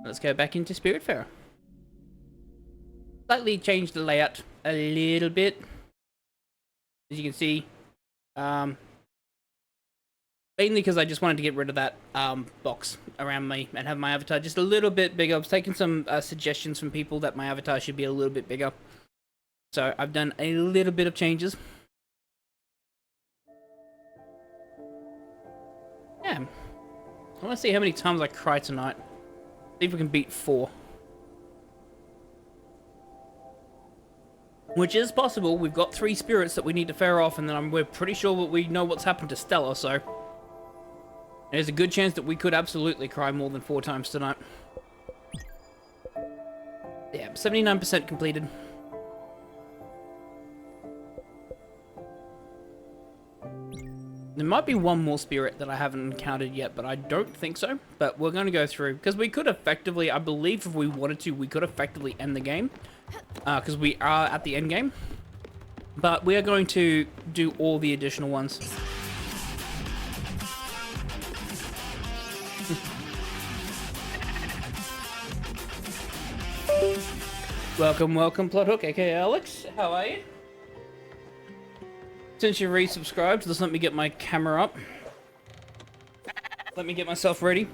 Let's go back into Spiritfarer. Slightly changed the layout a little bit. As you can see, mainly because I just wanted to get rid of that box around me and have my avatar just a little bit bigger. I was taking some suggestions from people that my avatar should be a little bit bigger. So I've done a little bit of changes. Yeah. I want to see how many times I cry tonight. See if we can beat 4. Which is possible. We've got 3 spirits that we need to ferry off, and then we're pretty sure that we know what's happened to Stella, so there's a good chance that we could absolutely cry more than 4 times tonight. Yeah, 79% completed. There might be one more spirit that I haven't encountered yet, but I don't think so. But we're going to go through, because we could effectively, I believe if we wanted to, we could effectively end the game. Because we are at the end game. But we are going to do all the additional ones. welcome, Plothook, aka Alex. How are you? Since you resubscribed, let's let me get my camera up. Let me get myself ready.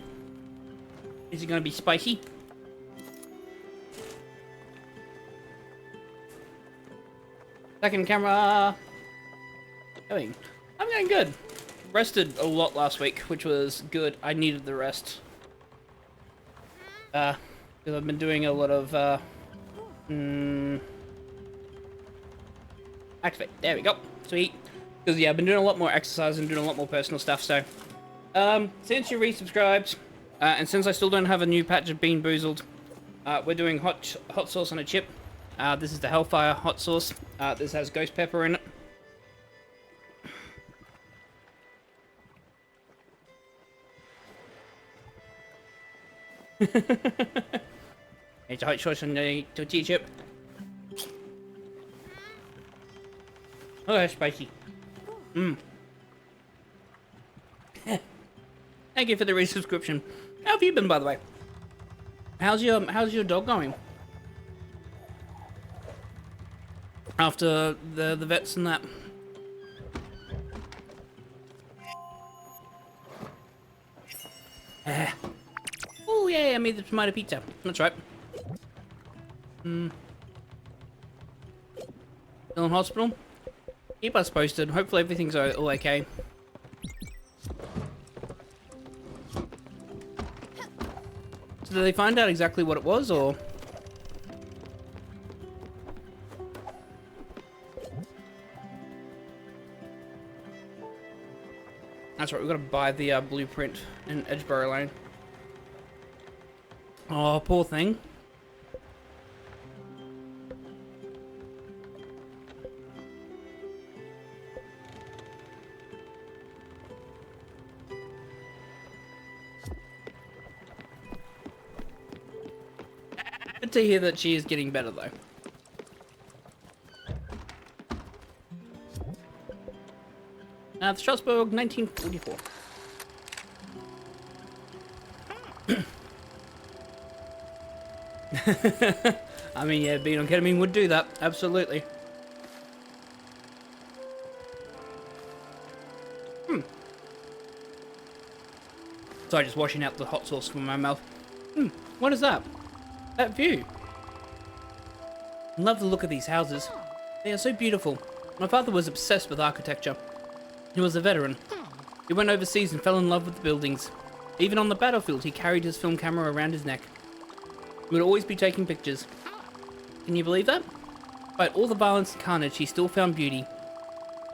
Is it going to be spicy? Second camera. I'm going good. Rested a lot last week, which was good. I needed the rest. Because I've been doing a lot of, activate. There we go. Sweet. Because, yeah, I've been doing a lot more exercise and doing a lot more personal stuff, so. Since you resubscribed, and since I still don't have a new patch of Bean Boozled, we're doing hot sauce on a chip. This is the Hellfire hot sauce. This has ghost pepper in it. It's a hot sauce on the tortilla chip. Oh, that's spicy. Thank you for the resubscription. How have you been, by the way? How's your dog going? After the vets and that. Oh yeah, I made the tomato pizza. That's right. Still in hospital? Keep us posted. Hopefully everything's all okay. So did they find out exactly what it was, or? That's right, we've got to buy the blueprint in Edgeborough Lane. Oh, poor thing. Good to hear that she is getting better, though. Strasbourg, 1944. I mean, yeah, being on ketamine would do that. Absolutely. Sorry, just washing out the hot sauce from my mouth. What is that? That view. I love the look of these houses. They are so beautiful. My father was obsessed with architecture. He was a veteran. He went overseas and fell in love with the buildings. Even on the battlefield, he carried his film camera around his neck. He would always be taking pictures. Can you believe that? Despite all the violence and carnage, he still found beauty.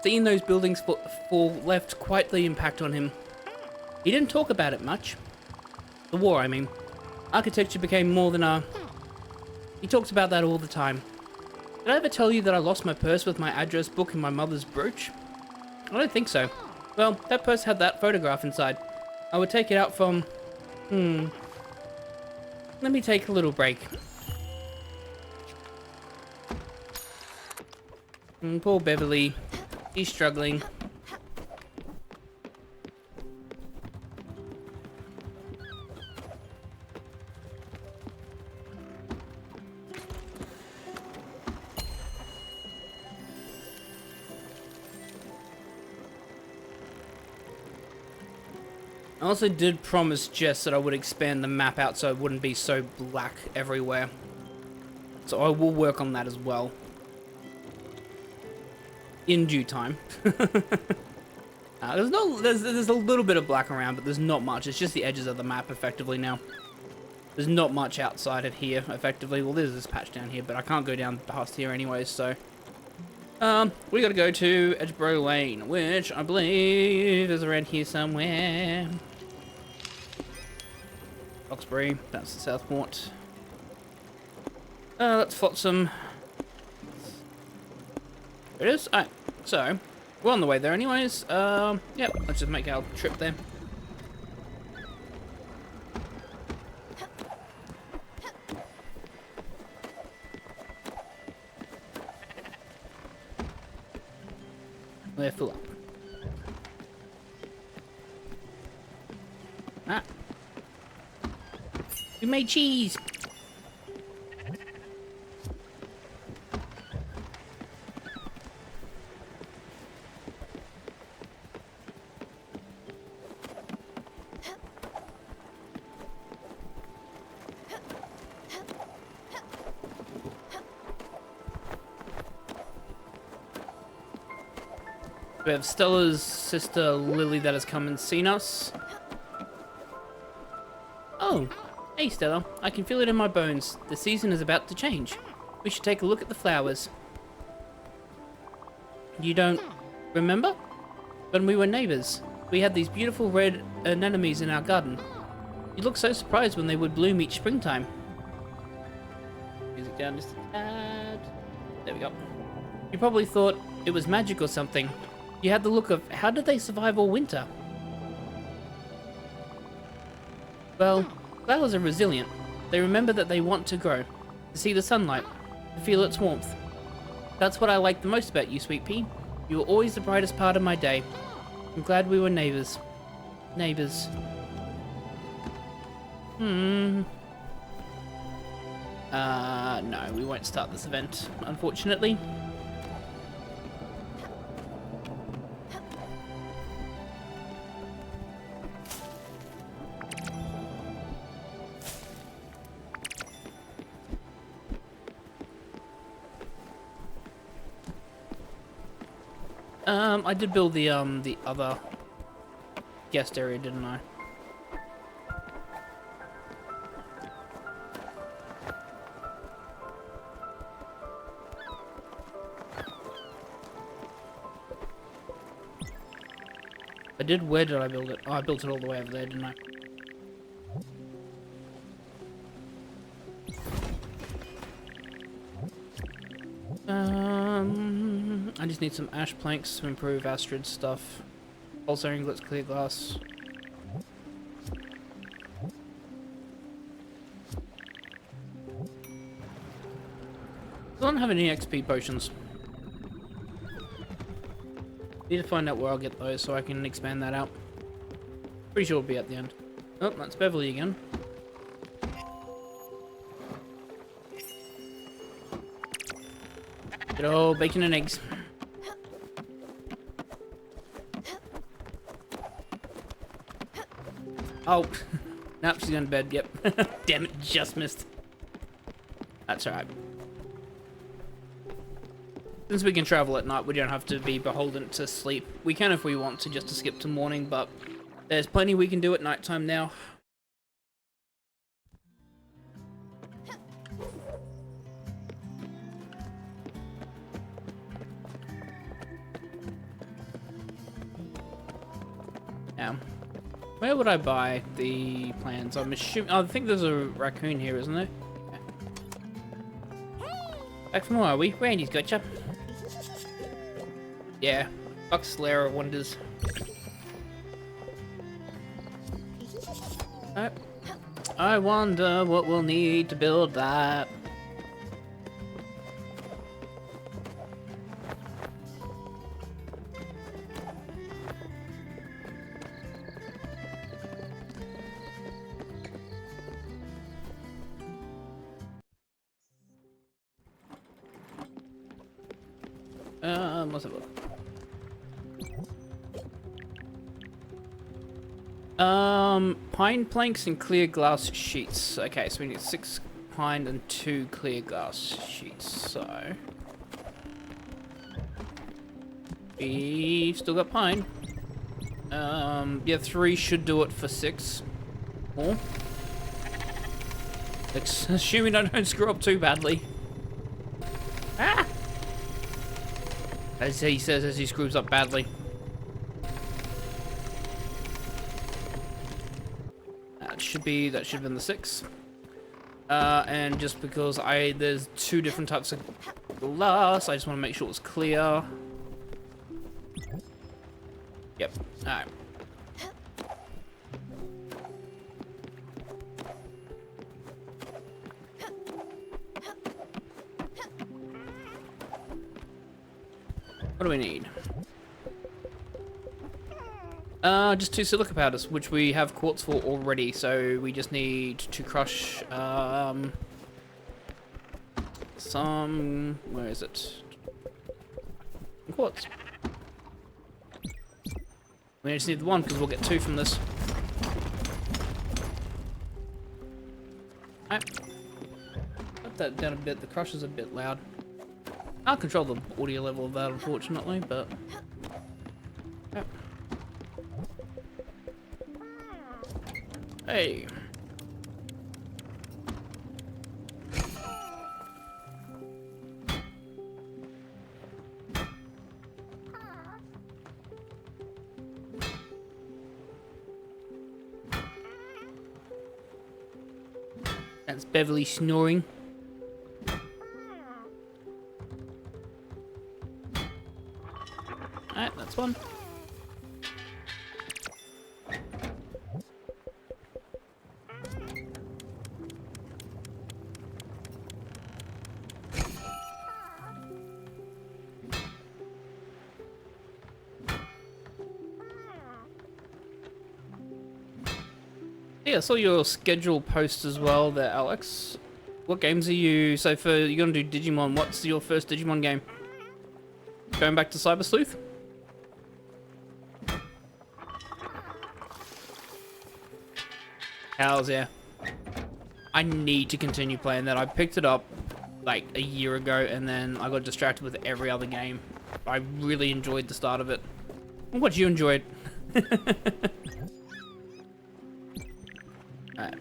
Seeing those buildings fall left quite the impact on him. He didn't talk about it much. The war, I mean. Architecture became more than a... He talks about that all the time. Did I ever tell you that I lost my purse with my address book and my mother's brooch? I don't think so. Well, that purse had that photograph inside. I would take it out from... Let me take a little break. Poor Beverly. She's struggling. I also did promise Jess that I would expand the map out so it wouldn't be so black everywhere. So I will work on that as well. In due time. There's a little bit of black around, but there's not much. It's just the edges of the map effectively now. There's not much outside of here effectively. Well, there's this patch down here, but I can't go down past here anyways, so... we gotta go to Edgeboro Lane, which I believe is around here somewhere. Roxbury, that's the Southport. Let's flotsam. There it is. Alright, so, we're on the way there anyways. Yep, let's just make our trip there. We're full up. Ah. We made cheese! We have Stella's sister Lily that has come and seen us. Oh, hey Stella, I can feel it in my bones. The season is about to change. We should take a look at the flowers. You don't remember? When we were neighbors, we had these beautiful red anemones in our garden. You looked so surprised when they would bloom each springtime. Music down just a tad. There we go. You probably thought it was magic or something. You had the look of, how did they survive all winter? Well, flowers are resilient. They remember that they want to grow, to see the sunlight, to feel its warmth. That's what I like the most about you, Sweet Pea. You were always the brightest part of my day. I'm glad we were neighbors. Neighbors. No, we won't start this event, unfortunately. I did build the other guest area, didn't I? I did. Where did I build it? Oh, I built it all the way over there, didn't I? I just need some ash planks to improve Astrid's stuff. Also, ingots, clear glass. I don't have any XP potions. Need to find out where I'll get those so I can expand that out. Pretty sure it'll be at the end. Oh, that's Beverly again. Good old bacon and eggs. Oh, nope, she's going to bed, yep. Damn it, just missed. That's alright. Since we can travel at night, we don't have to be beholden to sleep. We can if we want to, just to skip to morning, but there's plenty we can do at nighttime now. Now, where would I buy the plants? I'm assuming... Oh, I think there's a raccoon here, isn't there? Yeah. Back from where are we? Randy's gotcha. Yeah, Buck Slayer of Wonders. Alright. I wonder what we'll need to build that. Let's have a look. Pine planks and clear glass sheets. Okay, so we need 6 pine and 2 clear glass sheets. So we still got pine. Yeah, 3 should do it for 6 more. Assuming I don't screw up too badly. Ah! As he says as he screws up badly. That should have been the 6. And just because there's 2 different types of glass, I just want to make sure it's clear. Yep. Alright. What do we need? Just 2 silica powders, which we have quartz for already, so we just need to crush, some, where is it? Quartz. We just need the 1, because we'll get 2 from this. Alright. Put that down a bit, the crusher's a bit loud. Can't control the audio level of that, unfortunately, but... Yep. Hey. That's Beverly snoring. Alright, that's 1. Yeah, I saw your schedule post as well there, Alex. What games are you... So for... You're gonna do Digimon. What's your first Digimon game? Going back to Cyber Sleuth? Hells yeah. I need to continue playing that. I picked it up like a year ago and then I got distracted with every other game. I really enjoyed the start of it. What you enjoyed? Alright.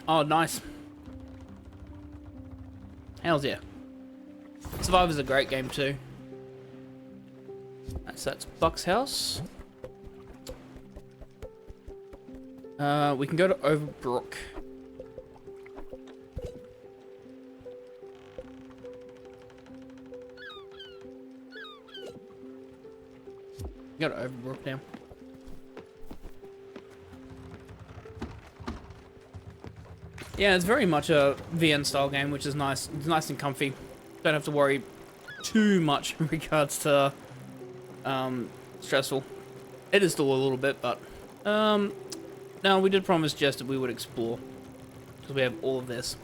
Oh, nice. Hells yeah. Survivor's a great game too. So that's Buck's house. We can go to Overbrook. Go to Overbrook now. Yeah, it's very much a VN style game, which is nice. It's nice and comfy. Don't have to worry too much in regards to stressful. It is still a little bit, but no, we did promise Jess that we would explore because we have all of this.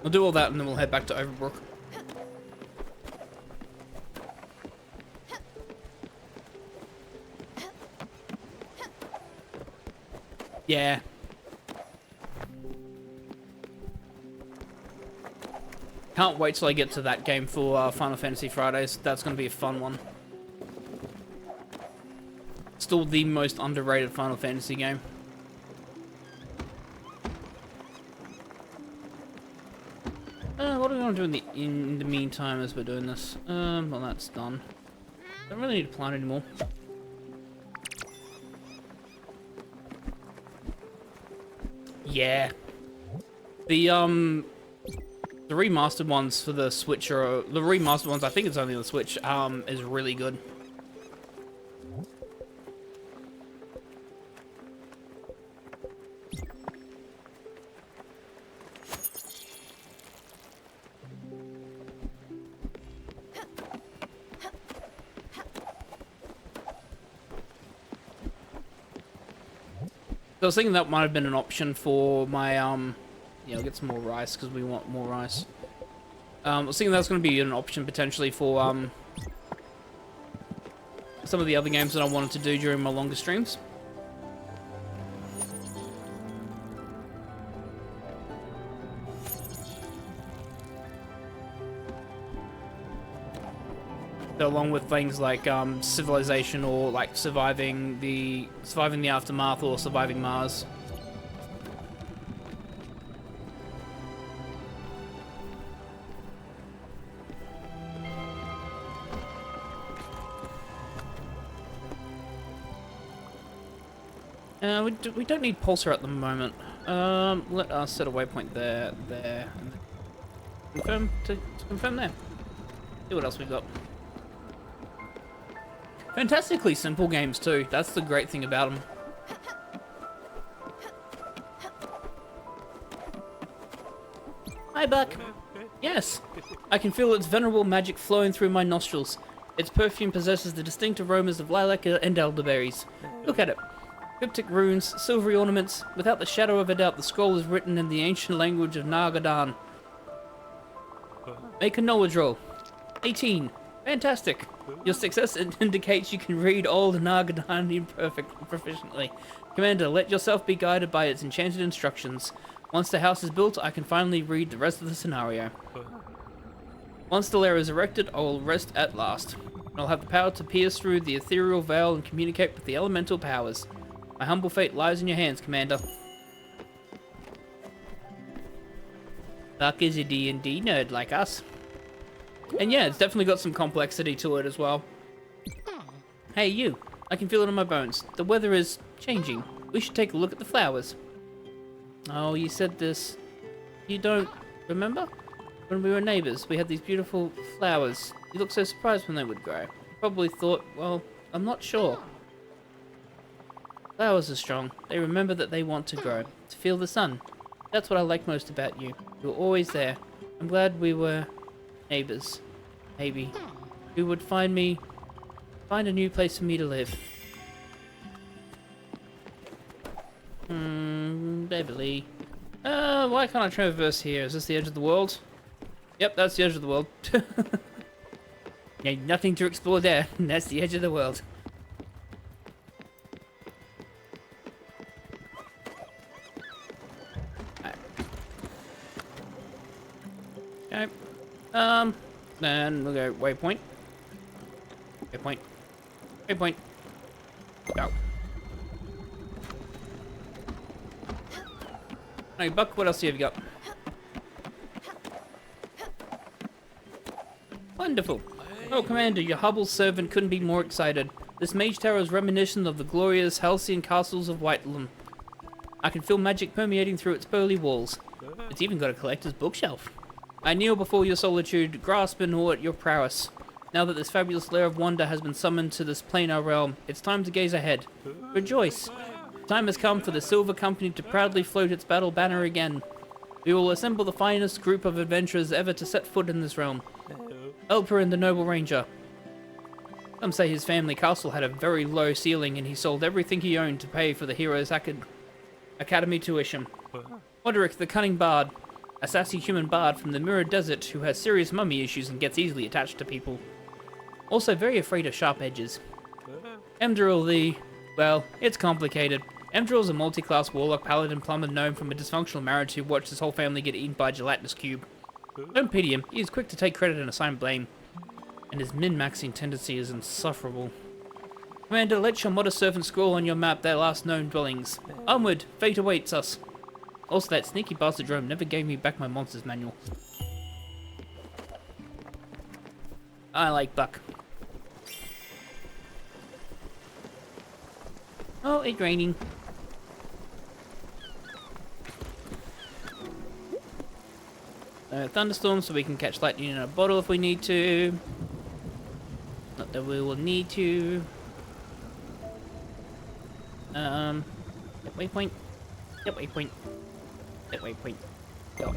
We'll do all that and then we'll head back to Overbrook. Yeah. Can't wait till I get to that game for Final Fantasy Fridays. That's going to be a fun one. Still the most underrated Final Fantasy game. What do we want to do in the meantime as we're doing this? Well, that's done. Don't really need to plant anymore. Yeah. The remastered ones for the Switch are... The remastered ones, I think it's only on the Switch, is really good. I was thinking that might have been an option for my Yeah, we'll get some more rice because we want more rice. I was thinking that's going to be an option potentially for some of the other games that I wanted to do during my longer streams. So along with things like Civilization or like surviving the aftermath or surviving Mars. We don't need pulsar at the moment. Let us set a waypoint there, and confirm there. See what else we've got. Fantastically simple games too. That's the great thing about them. Hi, Buck. Yes, I can feel its venerable magic flowing through my nostrils. Its perfume possesses the distinct aromas of lilac and elderberries. Look at it. Cryptic runes, silvery ornaments. Without the shadow of a doubt, the scroll is written in the ancient language of Nagadan. Make a knowledge roll. 18. Fantastic. Your success indicates you can read Old Nagadan proficiently. Commander, let yourself be guided by its enchanted instructions. Once the house is built, I can finally read the rest of the scenario. Once the lair is erected, I will rest at last. I'll have the power to pierce through the ethereal veil and communicate with the elemental powers. My humble fate lies in your hands, Commander. Buck is a D&D nerd like us. And yeah, it's definitely got some complexity to it as well. Hey, you. I can feel it in my bones. The weather is changing. We should take a look at the flowers. Oh, you said this. You don't remember? When we were neighbors, we had these beautiful flowers. You looked so surprised when they would grow. You probably thought, well, I'm not sure. Flowers are strong. They remember that they want to grow, to feel the sun. That's what I like most about you. You were always there. I'm glad we were neighbors. Maybe. You would find a new place for me to live. Beverly. Why can't I traverse here? Is this the edge of the world? Yep, that's the edge of the world. Yeah, nothing to explore there. That's the edge of the world. Okay. Then we'll go waypoint. Waypoint. Waypoint. Go. Hey, Buck, what else have you got? Wonderful. Oh, Commander, your Hubble servant couldn't be more excited. This mage tower is reminiscent of the glorious halcyon castles of Whiteland. I can feel magic permeating through its pearly walls. It's even got a collector's bookshelf. I kneel before your solitude, grasp in awe at your prowess. Now that this fabulous lair of wonder has been summoned to this planar realm, it's time to gaze ahead. Rejoice! Time has come for the Silver Company to proudly float its battle banner again. We will assemble the finest group of adventurers ever to set foot in this realm. Elper and the Noble Ranger. Some say his family castle had a very low ceiling and he sold everything he owned to pay for the hero's academy tuition. Oderic, the cunning bard. A sassy human bard from the Mirror Desert who has serious mummy issues and gets easily attached to people. Also very afraid of sharp edges. Emdril well, it's complicated. Emdril's a multi-class warlock, paladin, plumber gnome from a dysfunctional marriage who watched his whole family get eaten by a gelatinous cube. Don't pity him, he is quick to take credit and assign blame. And his min-maxing tendency is insufferable. Commander, let your modest servant scroll on your map their last known dwellings. Onward, fate awaits us. Also, that sneaky bastard drone never gave me back my monsters manual. I like Buck. Oh, it's raining. Thunderstorm, so we can catch lightning in a bottle if we need to. Not that we will need to. Yep, waypoint. Yep, waypoint. Yep, waypoint. Go.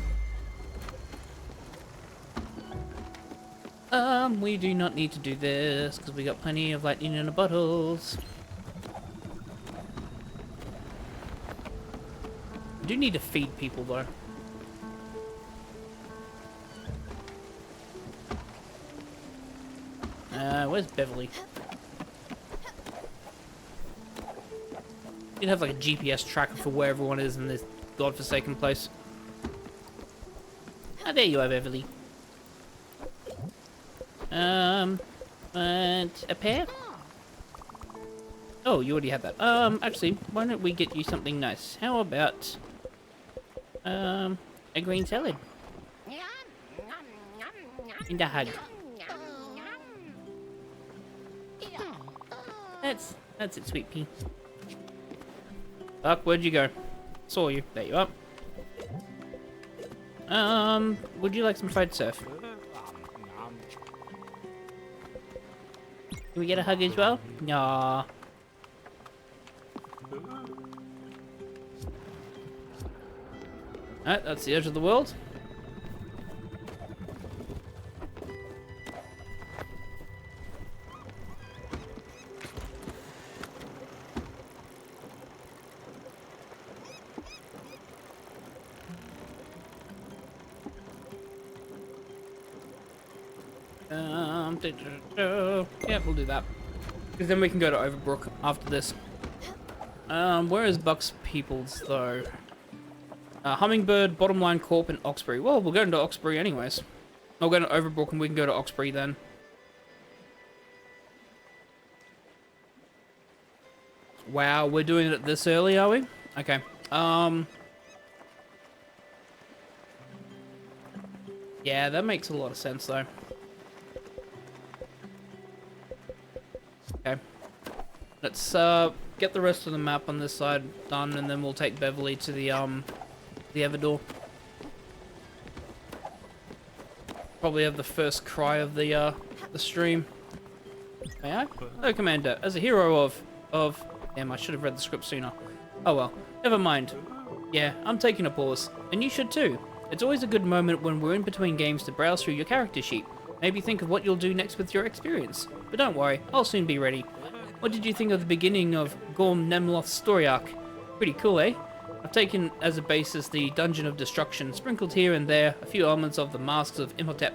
We do not need to do this because we got plenty of lightning in the bottles. We do need to feed people though. Where's Beverly? You'd have like a GPS tracker for where everyone is in this godforsaken place. Ah, there you are, Beverly. And a pear? Oh, you already had that. Actually, why don't we get you something nice? How about, a green salad? And a hug. That's it, sweet pea. Buck, where'd you go? Saw you. There you are. Would you like some fried surf? Can we get a hug as well? Nah. Alright, that's the edge of the world. Yeah, we'll do that. Because then we can go to Overbrook after this. Where is Buck's Peoples, though? Hummingbird, Bottomline Corp, and Oxbury. Well, we're going to Oxbury anyways. I'll go to Overbrook and we can go to Oxbury then. Wow, we're doing it this early, are we? Okay. Yeah, that makes a lot of sense, though. Okay. Let's get the rest of the map on this side done, and then we'll take Beverly to the Everdor. Probably have the first cry of the stream. May I? Hello, Commander. As a hero of... Damn, I should have read the script sooner. Oh well. Never mind. Yeah, I'm taking a pause. And you should too. It's always a good moment when we're in between games to browse through your character sheet. Maybe think of what you'll do next with your experience. But don't worry, I'll soon be ready. What did you think of the beginning of Gorm Nemloth's story arc? Pretty cool, eh? I've taken as a basis the Dungeon of Destruction, sprinkled here and there a few elements of the Masks of Imhotep,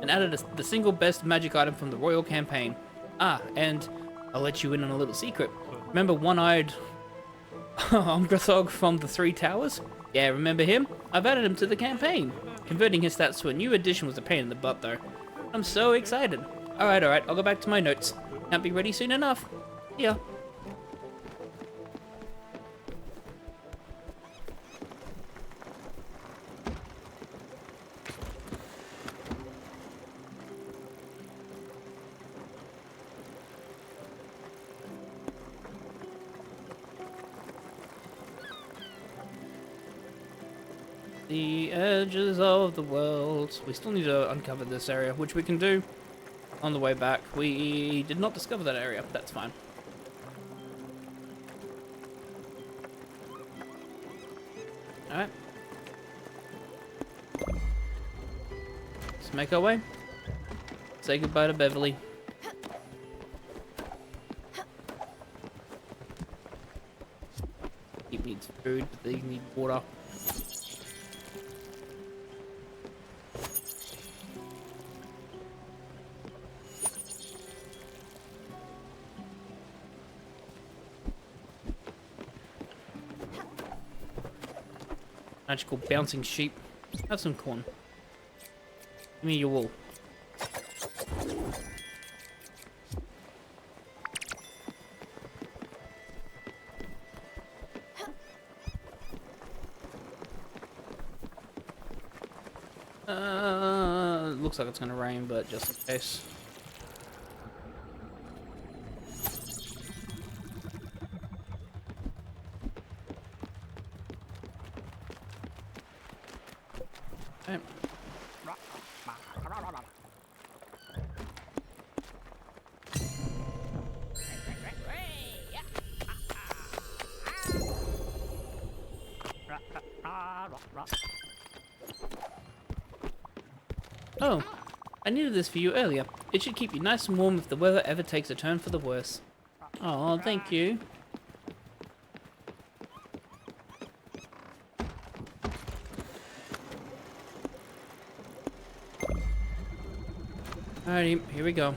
and added the single best magic item from the Royal Campaign. Ah, and I'll let you in on a little secret. Remember One-Eyed Omgrathog from the Three Towers? Yeah, remember him? I've added him to the campaign. Converting his stats to a new edition was a pain in the butt, though. I'm so excited. Alright, I'll go back to my notes. Can't be ready soon enough. Yeah. The edges of the world. We still need to uncover this area, which we can do on the way back. We did not discover that area. That's fine. Alright. Let's make our way. Say goodbye to Beverly. He needs food, but these need water. Magical bouncing sheep. Have some corn. Give me your wool. Looks like it's gonna rain, but just in case. Okay. Oh, I needed this for you earlier. It should keep you nice and warm if the weather ever takes a turn for the worse. Oh, thank you. Alrighty, here we go.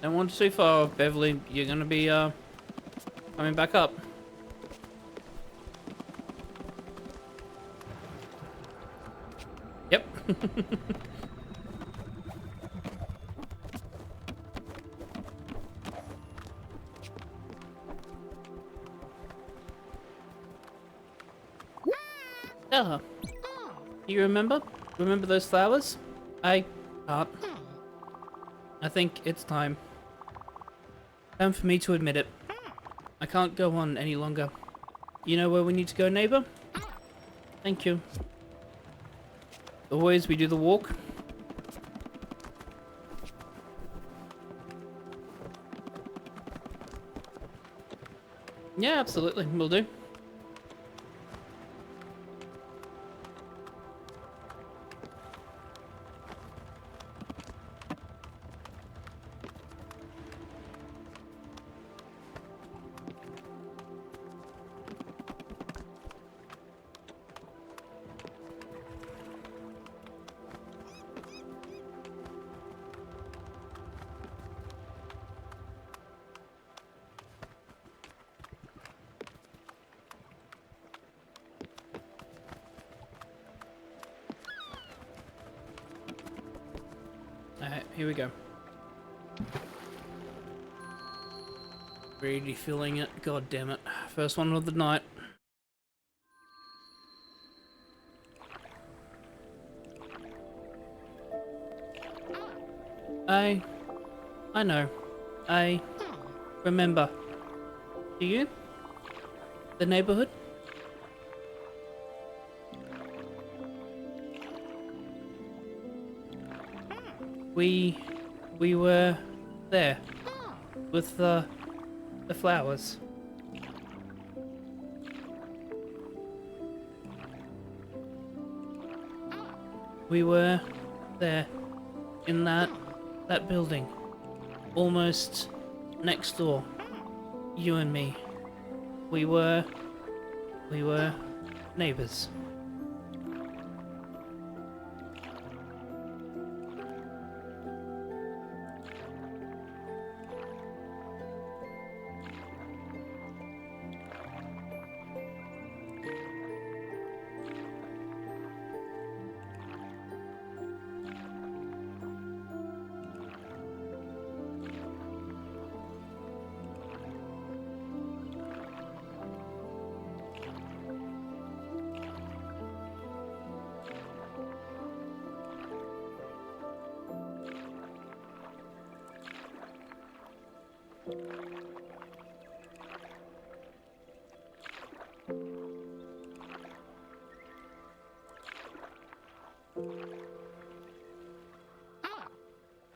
Don't wander too far, Beverly. You're gonna be coming back up. Yep. Stella, you remember? Remember those flowers? I can't. I think it's time. Time for me to admit it. I can't go on any longer. You know where we need to go, neighbor? Thank you. Always we do the walk. Yeah, absolutely. Will do. Alright, here we go. Really feeling it. God damn it. First one of the night. I know. I remember. Do you? The neighborhood? We were there with the flowers. We were there in that building, almost next door. You and me. We were neighbors.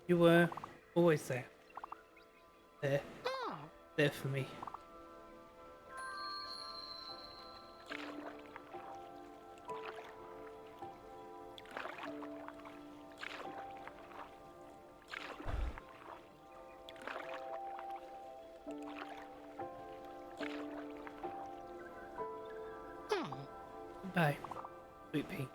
You were always there. There for me. Bye, sweet pea.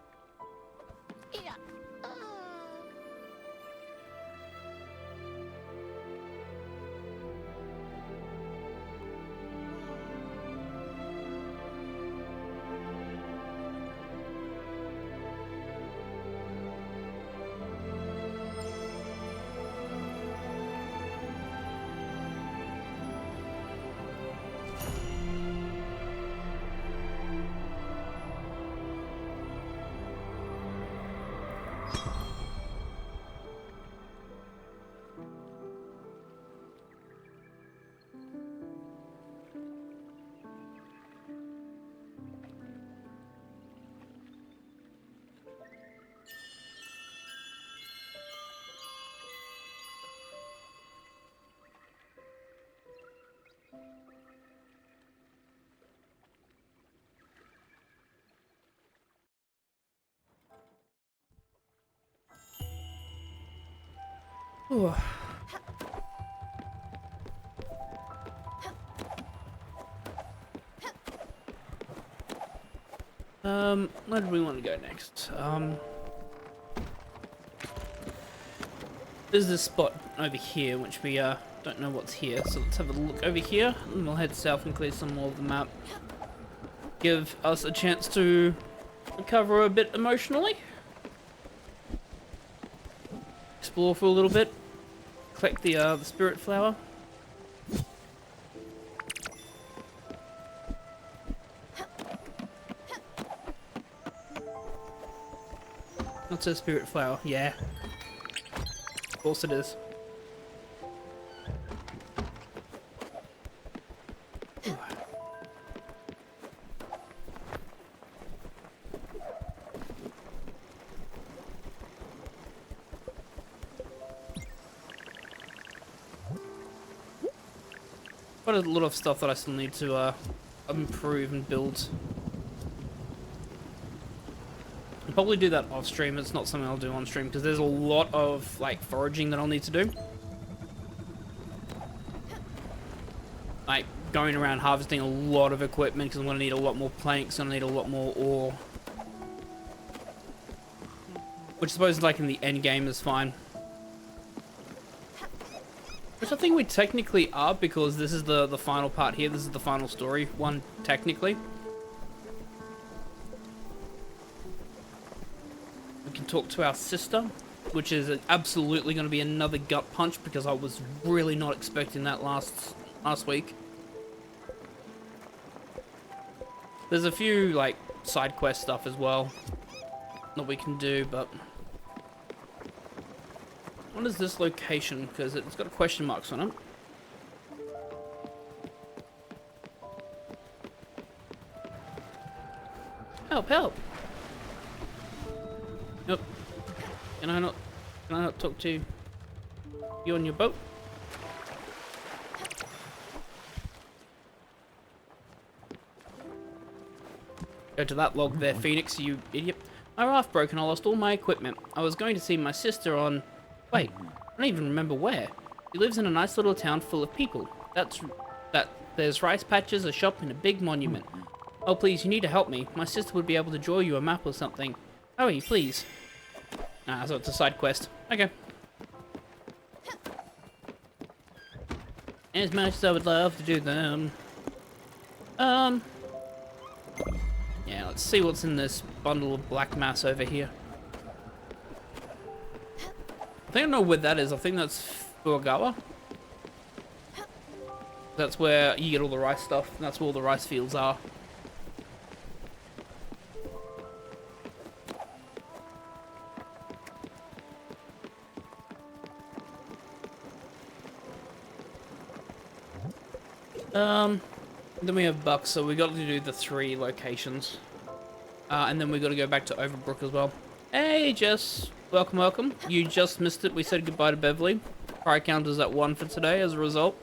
Ooh. Where do we want to go next? There's this spot over here, which we don't know what's here. So let's have a look over here, and we'll head south and clear some more of the map. Give us a chance to recover a bit emotionally. Explore for a little bit. Collect the spirit flower. What's a spirit flower? Yeah. Of course it is. Quite a lot of stuff that I still need to improve and build. I'll probably do that off stream. It's not something I'll do on stream because there's a lot of like foraging that I'll need to do. Like going around harvesting a lot of equipment because I'm going to need a lot more planks and I need a lot more ore. Which I suppose like in the end game is fine. Which I think we technically are because this is the final part here. This is the final story one technically. We can talk to our sister, which is absolutely going to be another gut punch because I was really not expecting that last week. There's a few like side quest stuff as well that we can do, but what is this location? Because it's got question marks on it. Help! Help! Nope. Can I not talk to you on your boat? Go to that log there, Phoenix, you idiot. My raft broke and I lost all my equipment. I was going to see my sister on... Wait, I don't even remember where. She lives in a nice little town full of people. There's rice patches, a shop, and a big monument. Oh, please, you need to help me. My sister would be able to draw you a map or something. Hurry, please. Ah, so it's a side quest. Okay. As much as I would love to do them. Yeah, let's see what's in this bundle of black mass over here. I think I know where that is. I think that's Fuagawa. That's where you get all the rice stuff. And that's where all the rice fields are. Then we have Buck, so we got to do the 3 locations. And then we got to go back to Overbrook as well. Hey, Jess. Welcome, welcome. You just missed it. We said goodbye to Beverly. Prior count is at 1 for today as a result.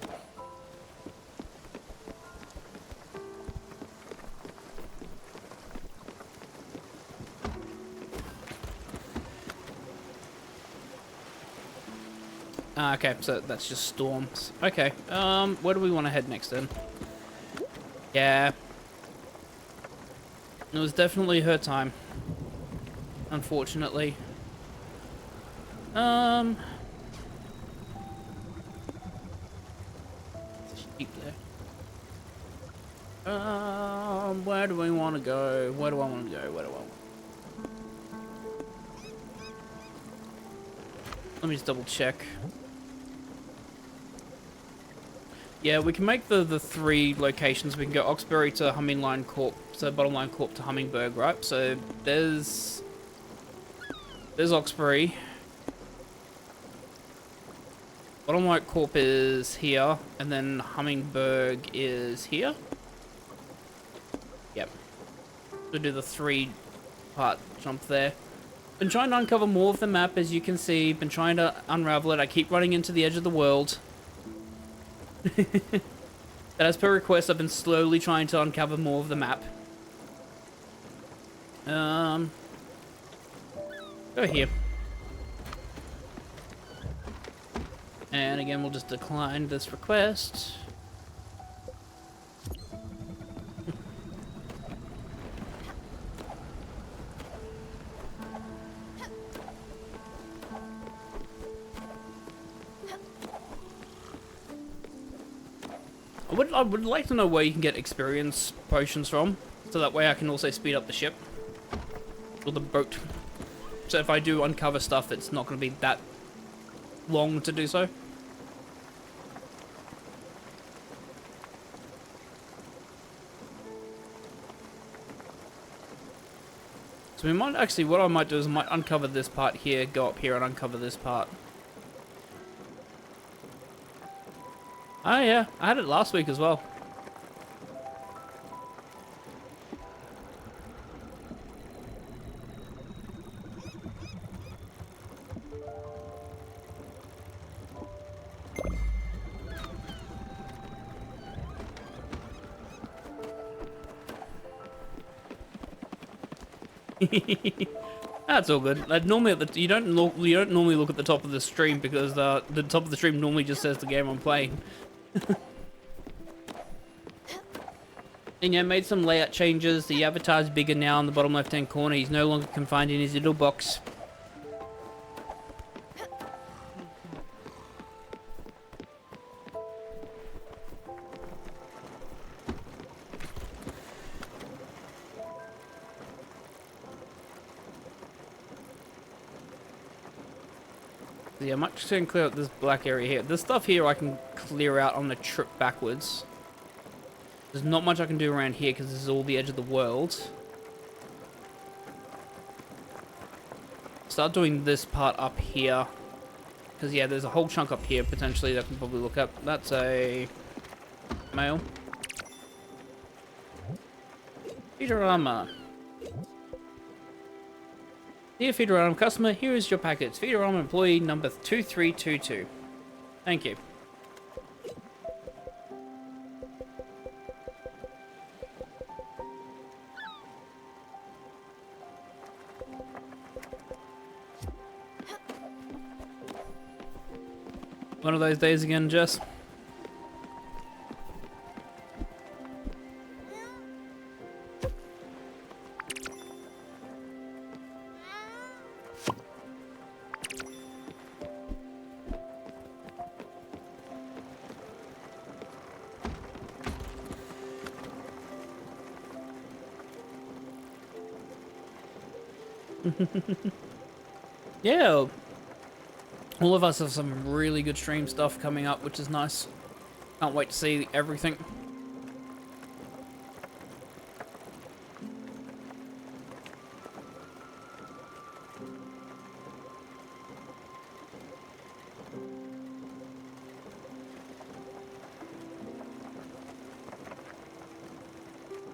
Okay, so that's just storms. Okay, where do we want to head next then? Yeah. It was definitely her time. Unfortunately. Sheep there. Where do we want to go? Where do I want to go? Where do I want? Let me just double check. Yeah, we can make the 3 locations. We can go Oxbury to Hummingline Corp, so Bottom Line Corp to Hummingberg, right? So there's Oxbury. Bottom Line Corp is here, and then Hummingberg is here. Yep. We'll do the 3-part jump there. Been trying to uncover more of the map, as you can see. Been trying to unravel it. I keep running into the edge of the world. But as per request, I've been slowly trying to uncover more of the map. Go here. And again, we'll just decline this request. I would like to know where you can get experience potions from, so that way I can also speed up the ship. Or the boat. So if I do uncover stuff, it's not going to be that long to do so. So we might actually, what I might do is I might uncover this part here, go up here and uncover this part. Oh yeah, I had it last week as well. That's all good. Like, normally you don't normally look at the top of the stream because the top of the stream normally just says the game I'm playing. And yeah, made some layout changes. The avatar's bigger now in the bottom left-hand corner. He's no longer confined in his little box. Yeah, I'm actually going to clear out this black area here. This stuff here I can clear out on the trip backwards. There's not much I can do around here because this is all the edge of the world. Start doing this part up here. Because, yeah, there's a whole chunk up here potentially that I can probably look up. That's a mail. Feederama. Dear Feederama customer, here is your package. Feederama employee number 2322. Thank you. One of those days again, Jess. Yeah, all of us have some really good stream stuff coming up, which is nice. Can't wait to see everything.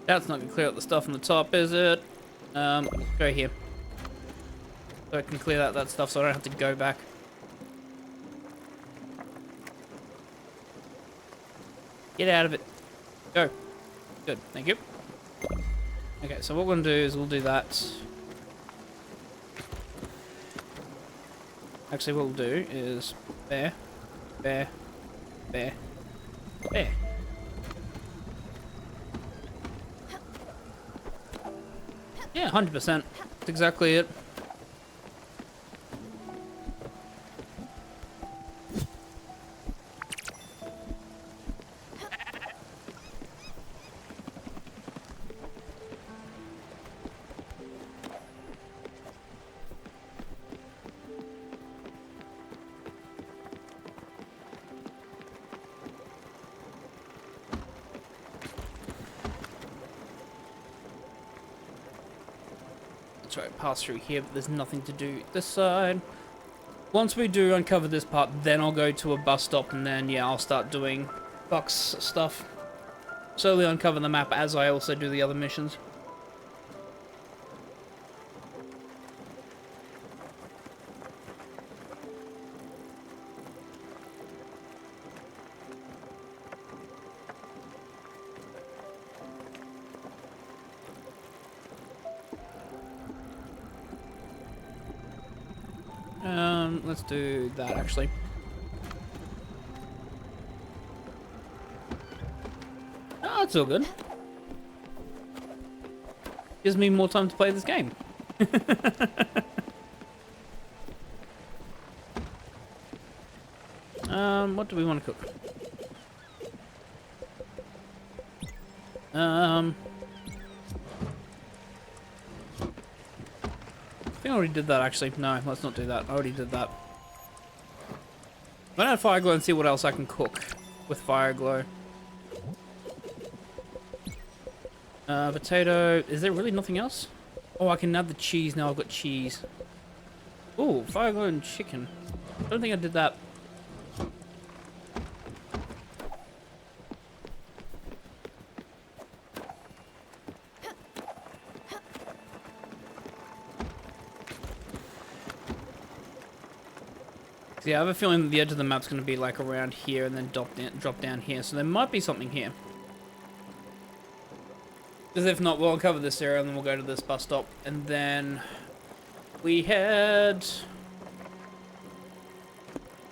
That's not gonna clear out the stuff on the top, is it? Go here. So I can clear out that stuff so I don't have to go back. Get out of it. Go. Good, thank you. Okay, so what we're gonna do is we'll do that. Actually, what we'll do is there, there, there, there. Yeah, 100%. That's exactly it. Try to pass through here, but there's nothing to do this side. Once we do uncover this part, then I'll go to a bus stop, and then yeah, I'll start doing box stuff. Slowly uncover the map as I also do the other missions. Let's do that actually. Oh, it's all good. Gives me more time to play this game. What do we want to cook? I think I already did that, actually. No, let's not do that. I already did that. I'm gonna add fire glow and see what else I can cook with fire glow. Potato. Is there really nothing else? Oh, I can add the cheese now. I've got cheese. Ooh, fire glow and chicken. I don't think I did that. Yeah, I have a feeling that the edge of the map's going to be like around here and then drop down here. So there might be something here. Because if not, we'll cover this area and then we'll go to this bus stop. And then we head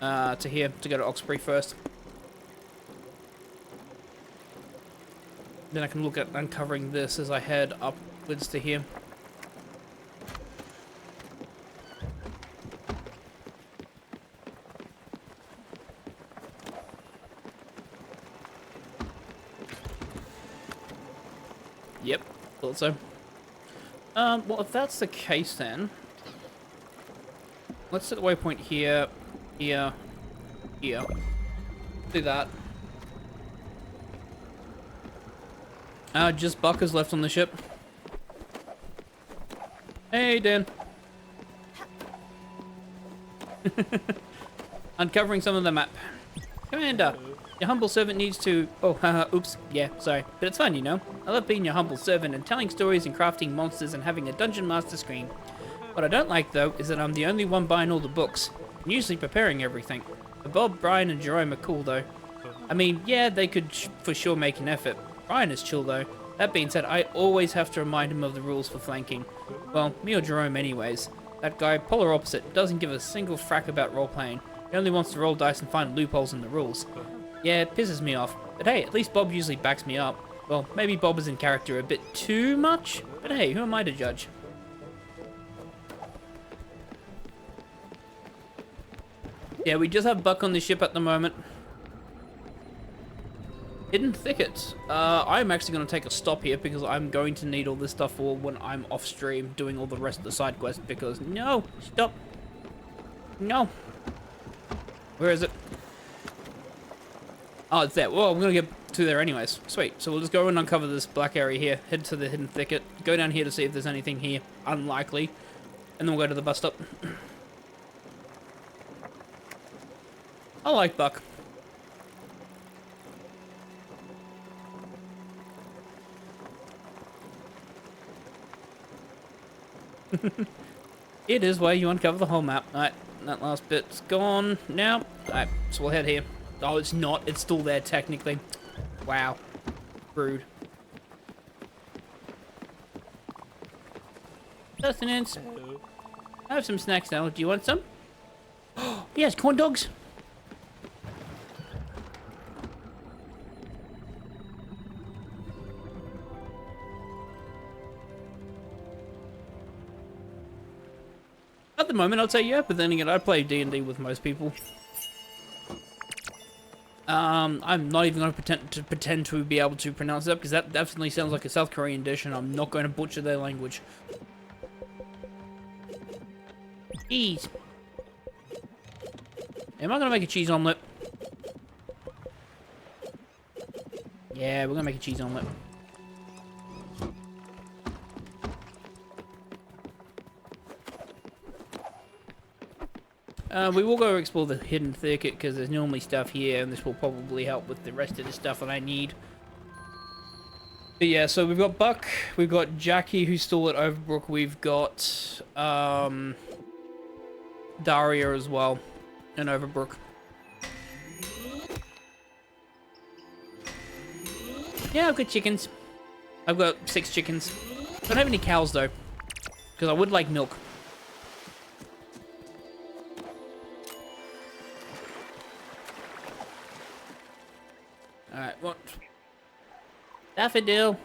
to here to go to Oxbury first. Then I can look at uncovering this as I head upwards to here. Yep, thought so. Well, if that's the case then, let's set the waypoint here, here, here. Do that. Just Buck is left on the ship. Hey, Dan. Uncovering some of the map. Commander, your humble servant needs to... Oh, haha, oops. Yeah, sorry. But it's fine, you know. I love being your humble servant and telling stories and crafting monsters and having a dungeon master screen. What I don't like, though, is that I'm the only one buying all the books. I'm usually preparing everything. But Bob, Brian, and Jerome are cool, though. I mean, yeah, they could for sure make an effort. Brian is chill, though. That being said, I always have to remind him of the rules for flanking. Well, me or Jerome anyways. That guy, polar opposite, doesn't give a single frack about role-playing. He only wants to roll dice and find loopholes in the rules. Yeah, it pisses me off. But hey, at least Bob usually backs me up. Well, maybe Bob is in character a bit too much, but hey, who am I to judge? Yeah, we just have Buck on the ship at the moment. Hidden thickets. I'm actually going to take a stop here because I'm going to need all this stuff for when I'm off stream doing all the rest of the side quests because... No! Stop! No! Where is it? Oh, it's there. Well, I'm going to get to there anyways. Sweet. So we'll just go and uncover this black area here. Head to the hidden thicket. Go down here to see if there's anything here. Unlikely. And then we'll go to the bus stop. I like Buck. It is where you uncover the whole map. Alright, that last bit's gone now. Alright, so we'll head here. Oh, it's not. It's still there, technically. Wow. Rude. Sustenance. I have some snacks now. Do you want some? Yes, corn dogs. At the moment, I'd say yeah, but then again, I play D&D with most people. I'm not even going to pretend to be able to pronounce it up because that definitely sounds like a South Korean dish, and I'm not going to butcher their language. Cheese. Am I going to make a cheese omelet? Yeah, we're going to make a cheese omelet. We will go explore the hidden thicket because there's normally stuff here, and this will probably help with the rest of the stuff that I need. But yeah, so we've got Buck, we've got Jackie who's still at Overbrook, we've got Daria as well in Overbrook. Yeah, I've got chickens. I've got 6 chickens. Don't have any cows though, because I would like milk. Alright, what? Daffodil.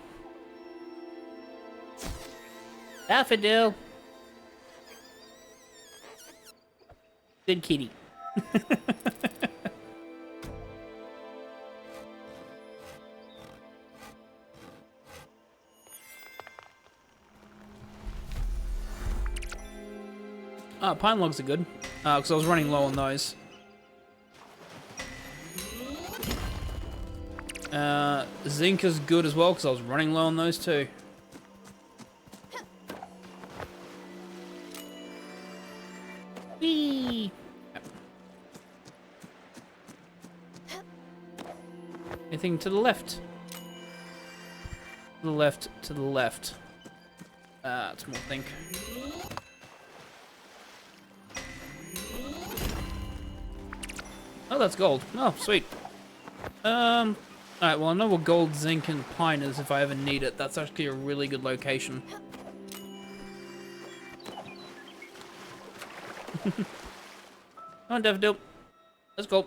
Daffodil. Good kitty. Pine logs are good, because I was running low on those. Zinc is good as well, because I was running low on those too. Whee! Anything to the left? To the left, to the left. It's more think. Oh, that's gold. Oh, sweet. Alright, well, I know what gold, zinc, and pine is if I ever need it. That's actually a really good location. Come on, Daffodil. Let's go.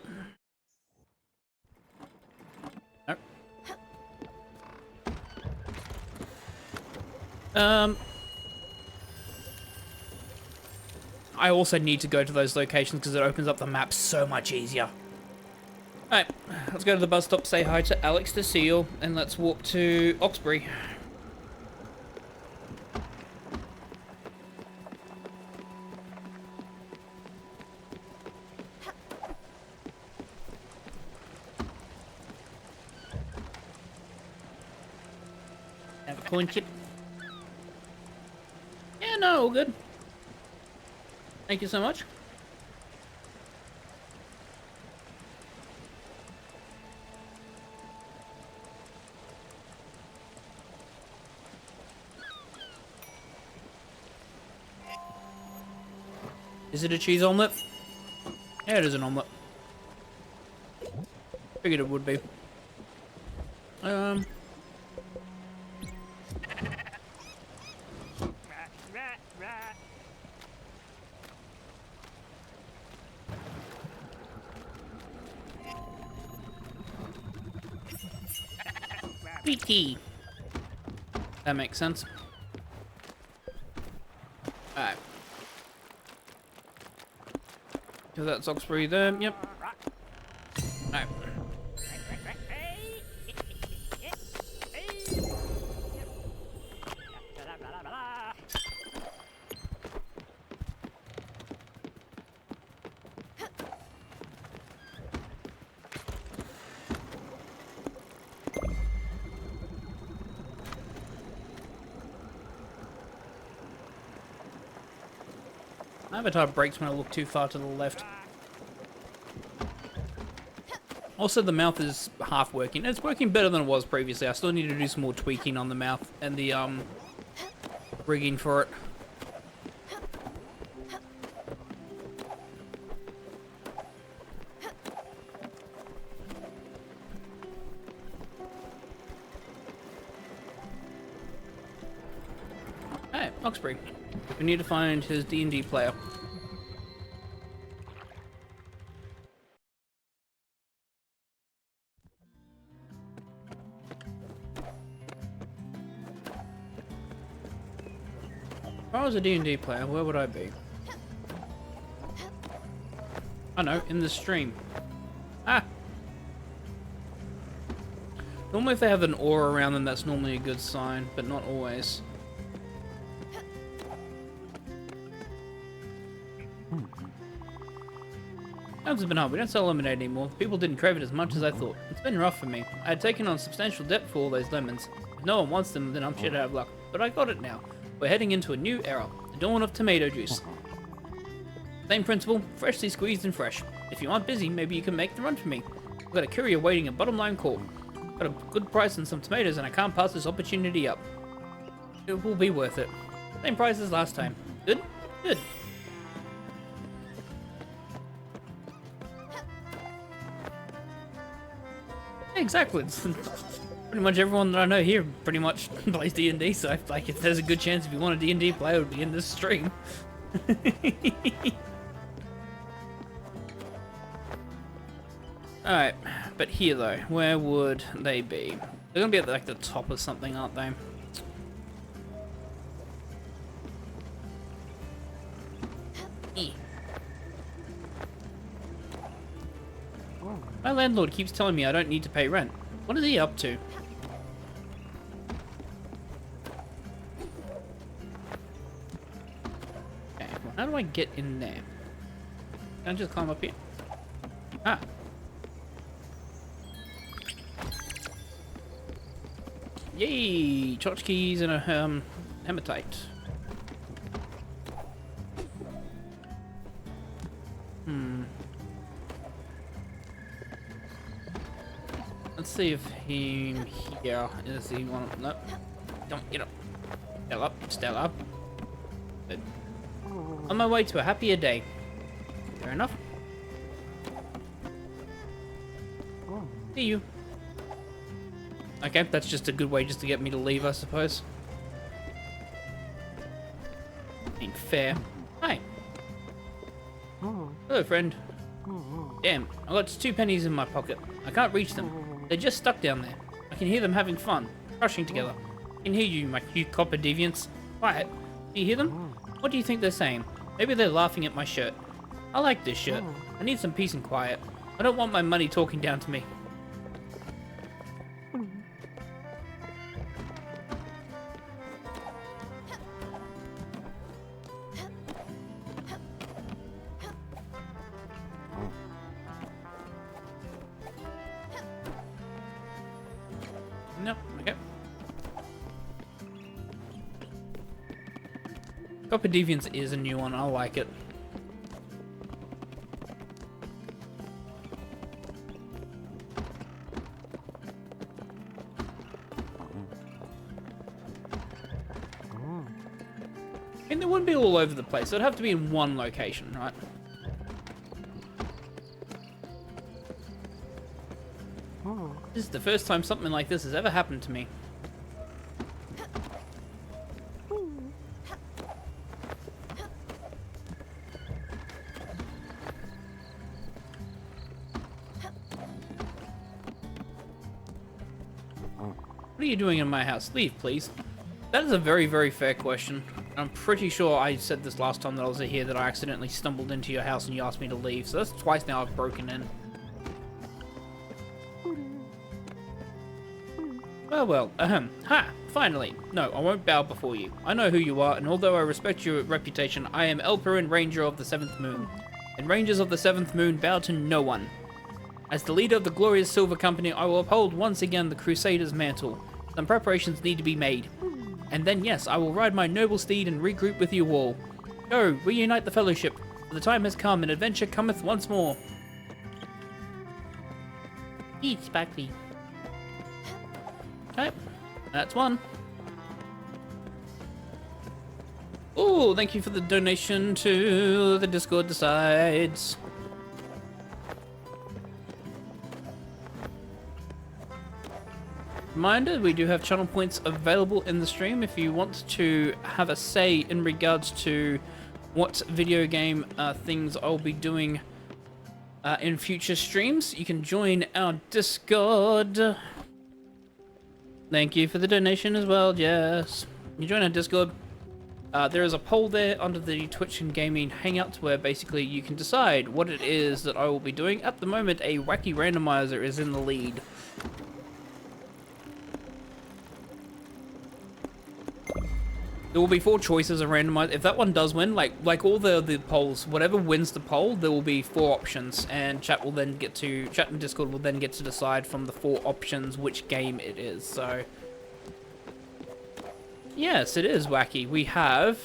Nope. I also need to go to those locations because it opens up the map so much easier. Alright, let's go to the bus stop, say hi to Alex the Seal, and let's walk to Oxbury. Have a coin chip. Yeah, no, all good. Thank you so much. Is it a cheese omelette? Yeah, it is an omelette. Figured it would be. Sweet tea. That makes sense. Alright. So that's Oxbury there, yep. Alright. Avatar breaks when I look too far to the left. Also, the mouth is half working. It's working better than it was previously. I still need to do some more tweaking on the mouth and the rigging for it. Hey, Oxbury. We need to find his D&D player. If I was a D&D player, where would I be? I know, in the stream. Ah! Normally if they have an aura around them, that's normally a good sign, but not always. Times have been hard. We don't sell lemonade anymore. People didn't crave it as much as I thought. It's been rough for me. I had taken on substantial debt for all those lemons. If no one wants them, then I'm shit out of luck. But I got it now. We're heading into a new era. The dawn of tomato juice. Same principle, freshly squeezed and fresh. If you aren't busy, maybe you can make the run for me. I've got a courier waiting at Bottom Line Call. Got a good price on some tomatoes and I can't pass this opportunity up. It will be worth it. Same price as last time. Good? Good. Exactly. It's pretty much everyone that I know here pretty much plays D&D, so like if there's a good chance if you want a D&D player, it would be in this stream. Alright, but here though, where would they be? They're gonna be at like the top of something, aren't they? My landlord keeps telling me I don't need to pay rent. What is he up to? Okay, well, how do do I get in there? Can I just climb up here? Ah. Yay! Tchotchkes and a hematite. Let's see if him here is he one. Nope. Don't get up. Still up. Still up. Good. On my way to a happier day. Fair enough. See you. Okay, that's just a good way just to get me to leave, I suppose. Ain't fair. Hi. Hello, friend. Damn, I got 2 pennies in my pocket. I can't reach them. They're just stuck down there. I can hear them having fun, crushing together. I can hear you, my cute copper deviants. Quiet. Do you hear them? What do you think they're saying? Maybe they're laughing at my shirt. I like this shirt. I need some peace and quiet. I don't want my money talking down to me. No, okay. Copper Deviants is a new one, I like it. I mean, they wouldn't be all over the place, it'd have to be in one location, right? This is the first time something like this has ever happened to me. What are you doing in my house? Leave, please. That is a very, very fair question. I'm pretty sure I said this last time that I was here, that I accidentally stumbled into your house and you asked me to leave. So that's twice now I've broken in. Well, ha, finally. No, I won't bow before you. I know who you are, and although I respect your reputation, I am Elperin, Ranger of the 7th Moon. And Rangers of the 7th Moon bow to no one. As the leader of the glorious Silver Company, I will uphold once again the Crusader's mantle. Some preparations need to be made. And then, yes, I will ride my noble steed and regroup with you all. Go, reunite the Fellowship, for the time has come, and adventure cometh once more. Eat, Sparkly. Okay, that's one. Oh, thank you for the donation to the Discord Decides. Reminder, we do have channel points available in the stream if you want to have a say in regards to what video game things I'll be doing in future streams. You can join our Discord. Thank you for the donation as well, Jess. You join our Discord. There is a poll there under the Twitch and Gaming Hangouts where basically you can decide what it is that I will be doing. At the moment, a wacky randomizer is in the lead. There will be 4 choices of randomizer. If that one does win, like all the polls, whatever wins the poll, there will be 4 options, and chat and Discord will then get to decide from the 4 options which game it is. So yes, it is wacky. We have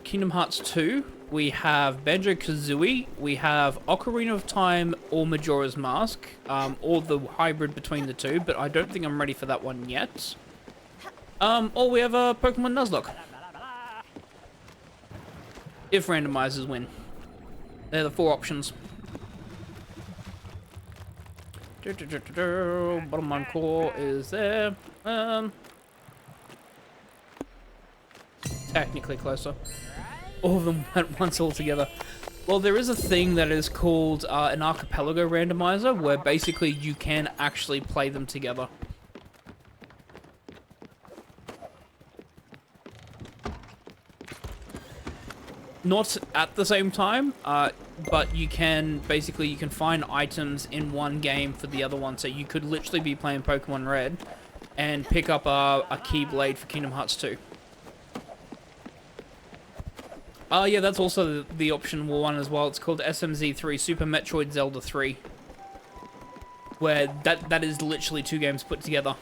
Kingdom Hearts 2, we have Banjo-Kazooie, we have Ocarina of Time or Majora's Mask, or the hybrid between the 2, but I don't think I'm ready for that one yet. Or we have a Pokemon Nuzlocke. If randomizers win. They're the 4 options. Bottom line core is there. Technically closer. All of them at once all together. Well, there is a thing that is called an archipelago randomizer, where basically you can actually play them together. Not at the same time, but you can find items in one game for the other one. So you could literally be playing Pokemon Red and pick up a Keyblade for Kingdom Hearts 2. Oh yeah, that's also the optional one as well. It's called SMZ3, Super Metroid Zelda 3. Where that is literally 2 games put together.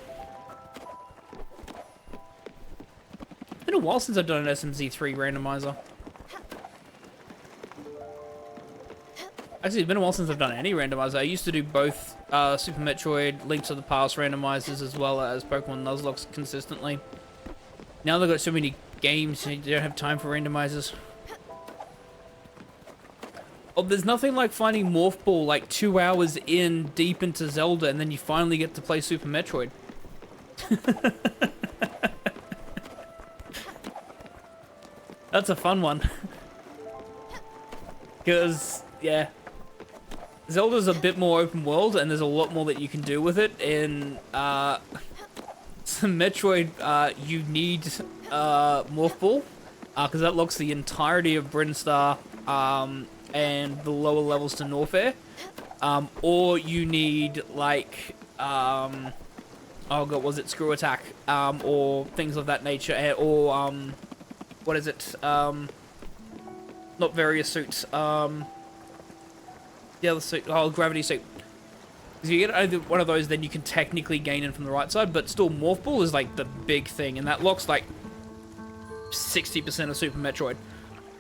It's been a while since I've done an SMZ3 randomizer. Actually, it's been a while since I've done any randomizer. I used to do both Super Metroid, Link to the Past randomizers, as well as Pokemon Nuzlocke consistently. Now they've got so many games, you don't have time for randomizers. Oh, there's nothing like finding Morph Ball like 2 hours in deep into Zelda, and then you finally get to play Super Metroid. That's a fun one. Because, yeah. Zelda's a bit more open world, and there's a lot more that you can do with it. In Metroid, you need Morph Ball, because that locks the entirety of Brinstar and the lower levels to Norfair. Or you need, like, oh god, was it Screw Attack? Or things of that nature, or, what is it? Not various suits, the other suit, oh, gravity suit. If you get either one of those, then you can technically gain in from the right side, but still Morph Ball is like the big thing, and that locks like 60% of Super Metroid.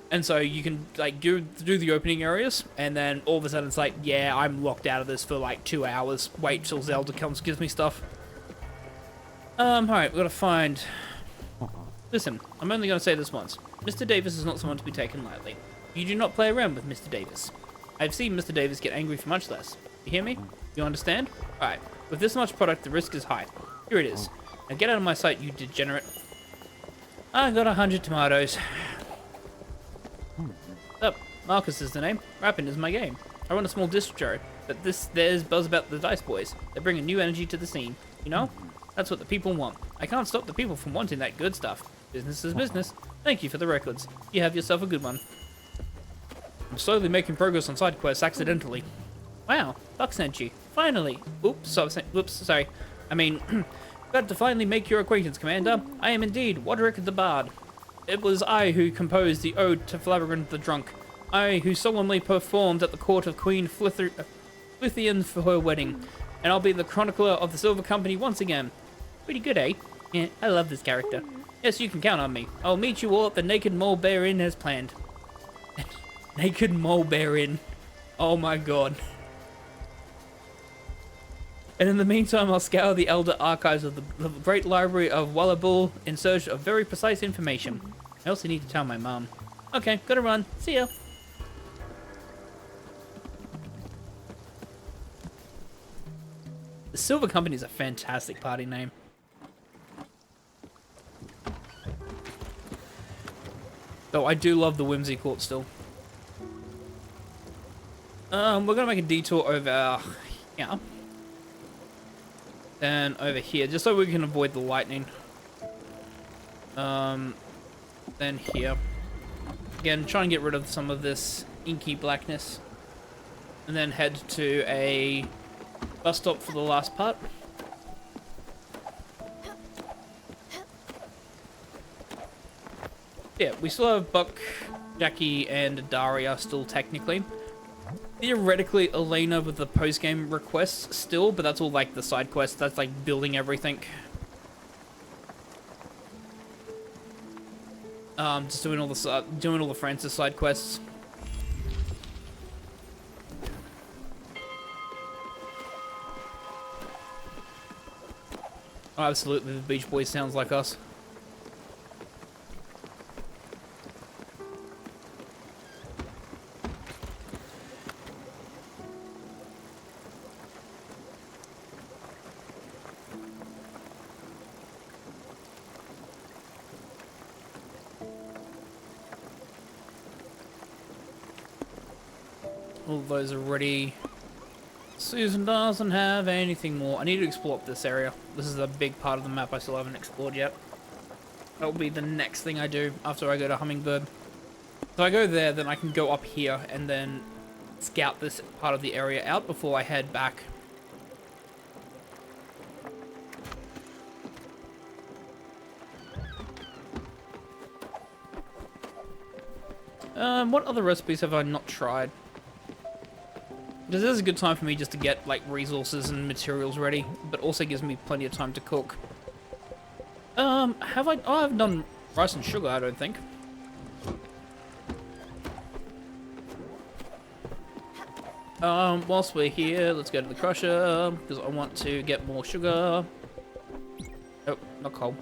And so you can like do the opening areas, and then all of a sudden it's like, yeah, I'm locked out of this for like 2 hours. Wait till Zelda comes, gives me stuff. Alright, we've got to find... Listen, I'm only going to say this once. Mr. Davis is not someone to be taken lightly. You do not play around with Mr. Davis. I've seen Mr. Davis get angry for much less. You hear me? You understand? Alright, with this much product, the risk is high. Here it is. Now get out of my sight, you degenerate. I got 100 tomatoes. Oh, Marcus is the name. Rapping is my game. I run a small distro, but there's buzz about the Dice Boys. They bring a new energy to the scene. You know? That's what the people want. I can't stop the people from wanting that good stuff. Business is business. Thank you for the records. You have yourself a good one. I'm slowly making progress on side quests accidentally. Wow, Buck sent you. Finally. Oops, sorry. I mean, glad to finally make your acquaintance, Commander. I am indeed Roderick the Bard. It was I who composed the Ode to Flavigan the Drunk. I who solemnly performed at the court of Queen Flithian for her wedding. And I'll be the chronicler of the Silver Company once again. Pretty good, eh? Yeah, I love this character. Yes, you can count on me. I'll meet you all at the Naked Mole Bear Inn as planned. Naked Mole Bear Inn. Oh my god. And in the meantime, I'll scour the elder archives of the great library of Wallabul in search of very precise information. I also need to tell my mom. Okay, gotta run. See ya. The Silver Company is a fantastic party name. Though I do love the Whimsy Court still. We're gonna make a detour over here. Then over here, just so we can avoid the lightning. Then here. Again, try and get rid of some of this inky blackness. And then head to a bus stop for the last part. Yeah, we still have Buck, Jackie, and Daria still technically. Theoretically, Elena with the post-game requests still, but that's all like the side quests. That's like building everything. Just doing all the Francis side quests. Oh, absolutely, the Beach Boys sounds like us. All those are ready. Susan doesn't have anything more. I need to explore up this area. This is a big part of the map I still haven't explored yet. That will be the next thing I do after I go to Hummingbird. So I go there, then I can go up here and then scout this part of the area out before I head back. What other recipes have I not tried? This is a good time for me just to get, like, resources and materials ready, but also gives me plenty of time to cook. Have I... Oh, I haven't done rice and sugar, I don't think. Whilst we're here, let's go to the crusher, because I want to get more sugar. Oh, not coal.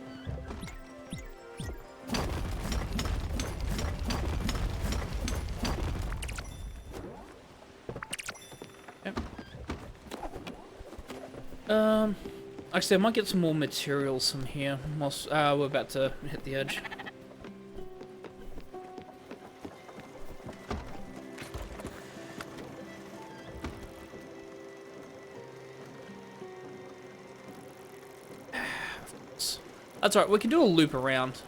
Actually, I might get some more materials from here whilst we're about to hit the edge. That's alright, we can do a loop around.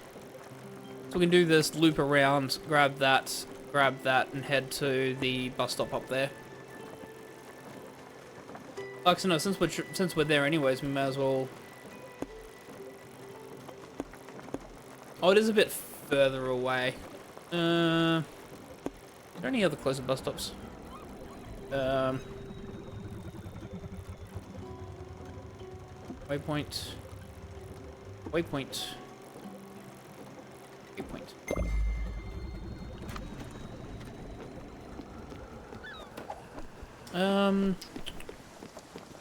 So we can do this loop around, grab that, and head to the bus stop up there. Actually, no, since we're there anyways, we may as well... Oh, it is a bit further away. Are there any other closer bus stops? Waypoint. Waypoint. Waypoint.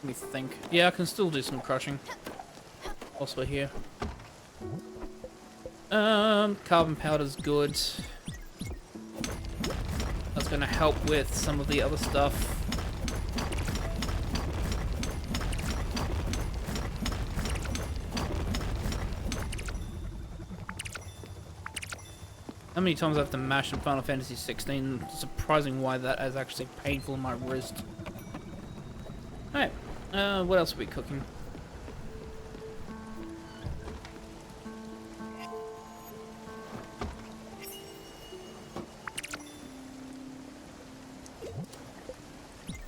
Let me think. Yeah, I can still do some crushing. Whilst we're here. Carbon powder's good. That's gonna help with some of the other stuff. How many times I have to mash in Final Fantasy 16? Surprising why that is actually painful in my wrist. Alright, what else are we cooking?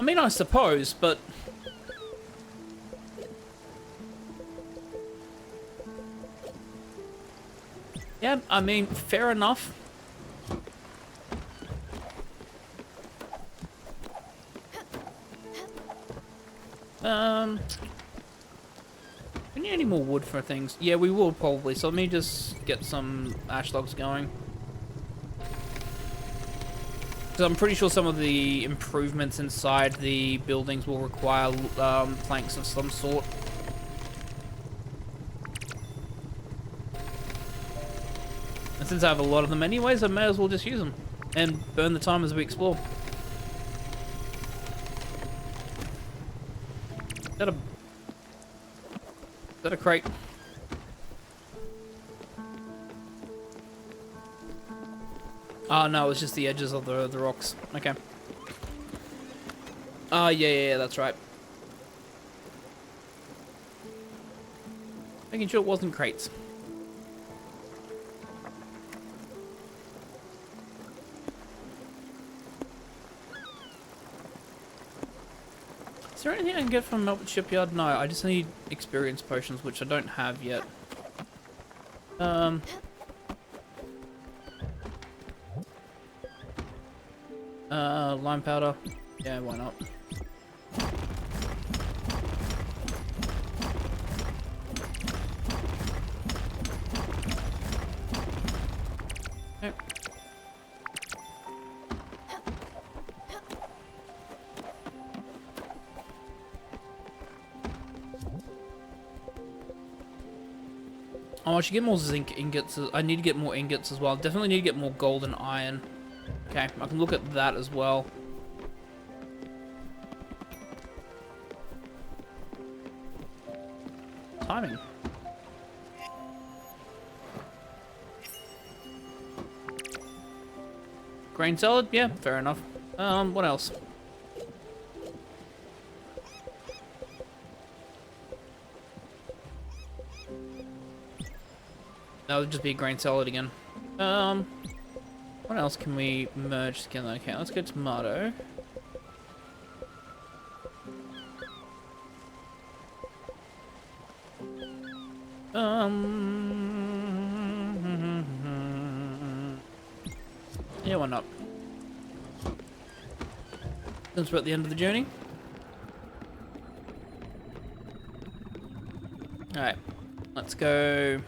I mean, I suppose, but... Yeah, I mean, fair enough. We need any more wood for things? Yeah, we will probably, so let me just get some ash logs going. Because I'm pretty sure some of the improvements inside the buildings will require planks of some sort. And since I have a lot of them anyways, I may as well just use them. And burn the time as we explore. Is that a crate? Oh no, it's just the edges of the rocks. Okay. Oh yeah, that's right. Making sure it wasn't crates. Is there anything I can get from Melbourne Shipyard? No, I just need experience potions, which I don't have yet. Lime powder. Yeah, why not? Okay. Oh, I should get more zinc ingots. I need to get more ingots as well. Definitely need to get more gold and iron. Okay, I can look at that as well. Timing. Grain salad? Yeah, fair enough. What else? That would just be a grain salad again. What else can we merge together? Okay, let's go tomato. Yeah, why not? Since we're at the end of the journey. Alright, let's go.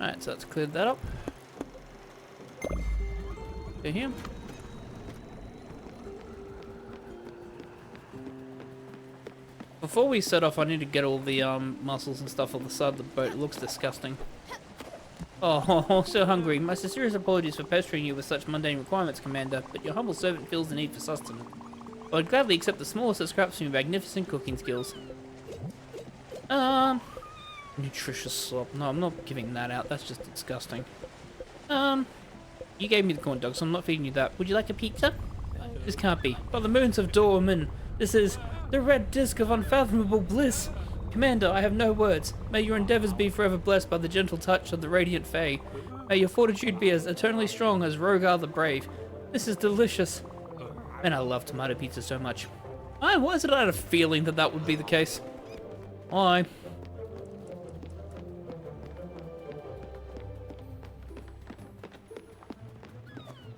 Alright, so let's clear that up. Go here. Before we set off, I need to get all the mussels and stuff on the side of the boat. It looks disgusting. Oh, so hungry. My sincerest apologies for pestering you with such mundane requirements, Commander, but your humble servant feels the need for sustenance. I would gladly accept the smallest of scraps from your magnificent cooking skills. Nutritious slop. No, I'm not giving that out. That's just disgusting. You gave me the corn dog, so I'm not feeding you that. Would you like a pizza? This can't be. By the moons of Dorman, this is the red disc of unfathomable bliss. Commander, I have no words. May your endeavors be forever blessed by the gentle touch of the radiant Fae. May your fortitude be as eternally strong as Rogar the Brave. This is delicious. Man, I love tomato pizza so much. Why did I have a feeling that that would be the case? Why?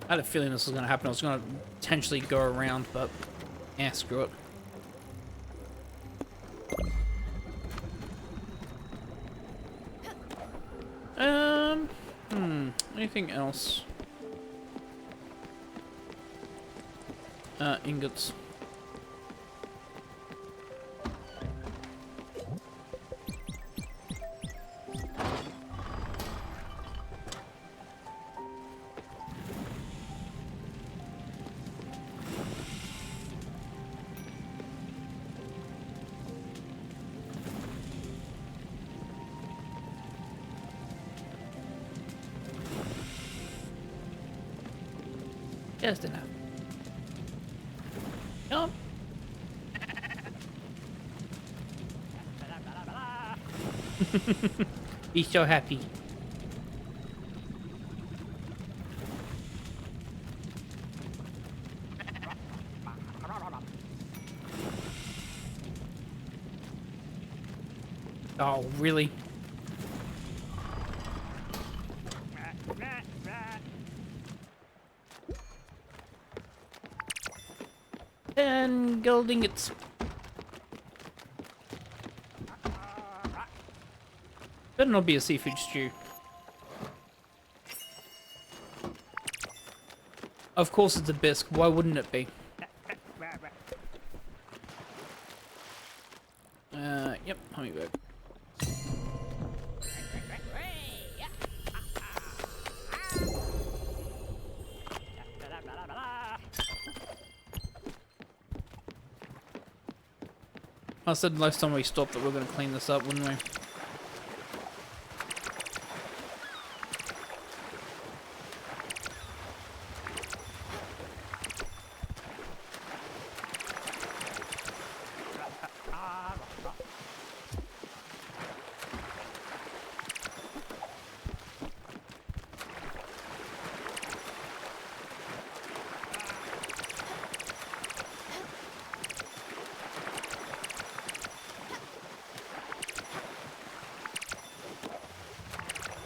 I had a feeling this was going to happen. I was going to potentially go around, but yeah, screw it. Anything else? Ingots. Just enough. Come. He's so happy. Oh, really? And gold ingots. Better not be a seafood stew. Of course it's a bisque. Why wouldn't it be? Yep, hummingbird. I said last time we stopped that we were going to clean this up, wouldn't we?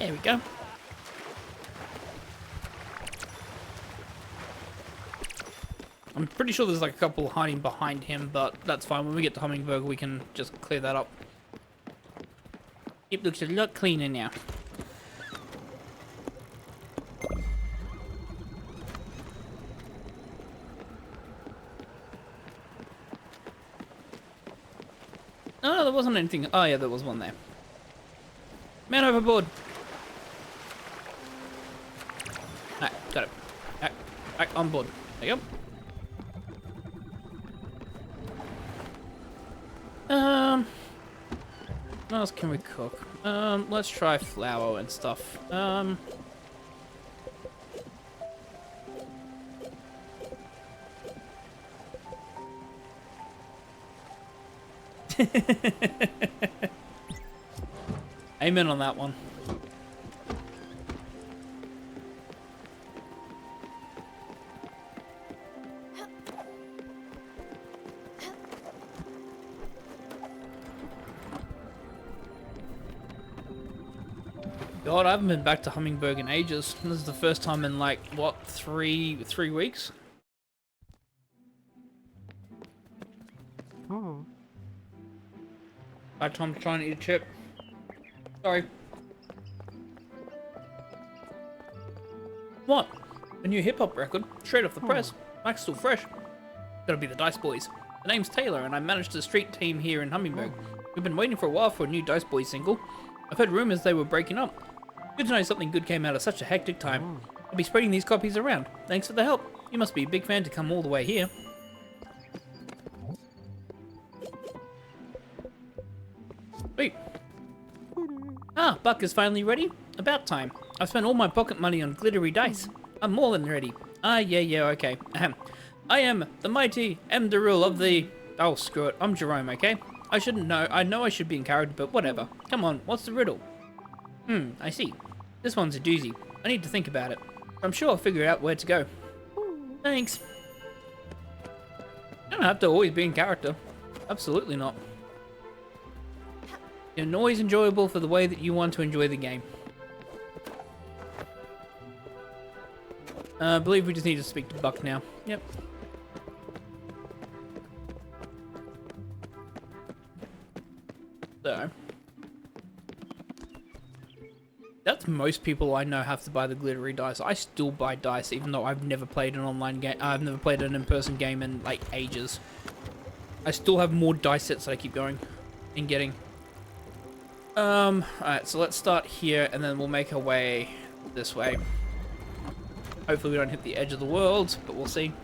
There we go. I'm pretty sure there's like a couple hiding behind him, but that's fine. When we get to Hummingbird, we can just clear that up. It looks a lot cleaner now. Oh, no, there wasn't anything. Oh, yeah, there was one there. Man overboard. Alright, got it. Alright, on board. There you go. What else can we cook? Let's try flour and stuff. Amen on that one. God, I haven't been back to Hummingberg in ages. This is the first time in like, what, three weeks? Oh. Hi, Tom, trying to eat a chip. Sorry. What? A new hip-hop record? Straight off the press. Mike's still fresh. Gotta be the Dice Boys. The name's Taylor, and I manage the street team here in Hummingberg. We've been waiting for a while for a new Dice Boys single. I've heard rumors they were breaking up. Good to know something good came out of such a hectic time. I'll be spreading these copies around. Thanks for the help. You must be a big fan to come all the way here. Sweet. Ah, Buck is finally ready? About time. I've spent all my pocket money on glittery dice. I'm more than ready. Ah, yeah, okay. Ahem. I am the mighty Emderil of the... Oh, screw it. I'm Jerome, okay? I shouldn't know. I know I should be encouraged, but whatever. Come on, what's the riddle? I see. This one's a doozy. I need to think about it. I'm sure I'll figure out where to go. Thanks. You don't have to always be in character. Absolutely not. You're always enjoyable for the way that you want to enjoy the game. I believe we just need to speak to Buck now. Yep. So. That's most people I know have to buy the glittery dice. I still buy dice even though I've never played an online game. I've never played an in-person game in like ages. I still have more dice sets that I keep going and getting. Alright, so let's start here and then we'll make our way this way. Hopefully we don't hit the edge of the world, but we'll see.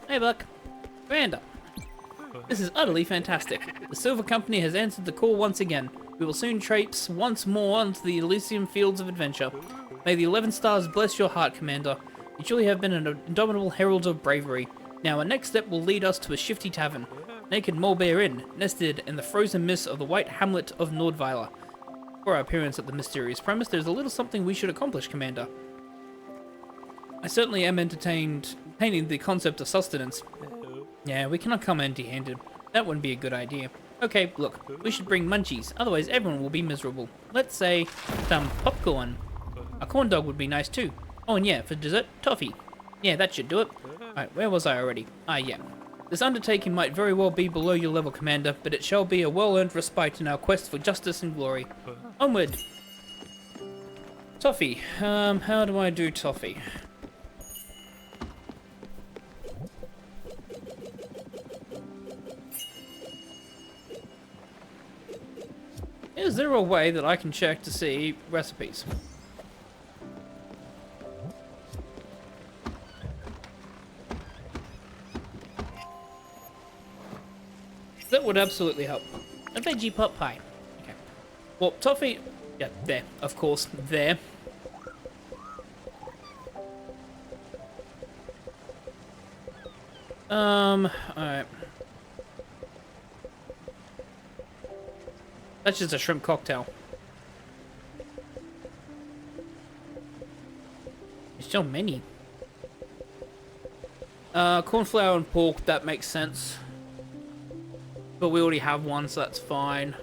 Hey Buck. Commander. This is utterly fantastic. The Silver Company has answered the call once again. We will soon traipse once more onto the Elysium fields of adventure. May the 11 stars bless your heart, Commander. You truly have been an indomitable herald of bravery. Now, our next step will lead us to a shifty tavern. Naked Mulbear Inn, nested in the frozen mists of the white hamlet of Nordweiler. For our appearance at the mysterious premise, there's a little something we should accomplish, Commander. I certainly am entertaining the concept of sustenance. Yeah, we cannot come empty-handed. That wouldn't be a good idea. Okay, look, we should bring munchies, otherwise everyone will be miserable. Let's say, some popcorn. A corn dog would be nice too. Oh, and yeah, for dessert, toffee. Yeah, that should do it. Alright, where was I already? Ah, yeah. This undertaking might very well be below your level, Commander, but it shall be a well-earned respite in our quest for justice and glory. Onward! Toffee. How do I do toffee? Is there a way that I can check to see recipes? That would absolutely help. A veggie pot pie. Okay. Well, toffee... Yeah, there. Of course. There. Alright. That's just a shrimp cocktail. There's so many. Cornflour and pork, that makes sense. But we already have one, so that's fine.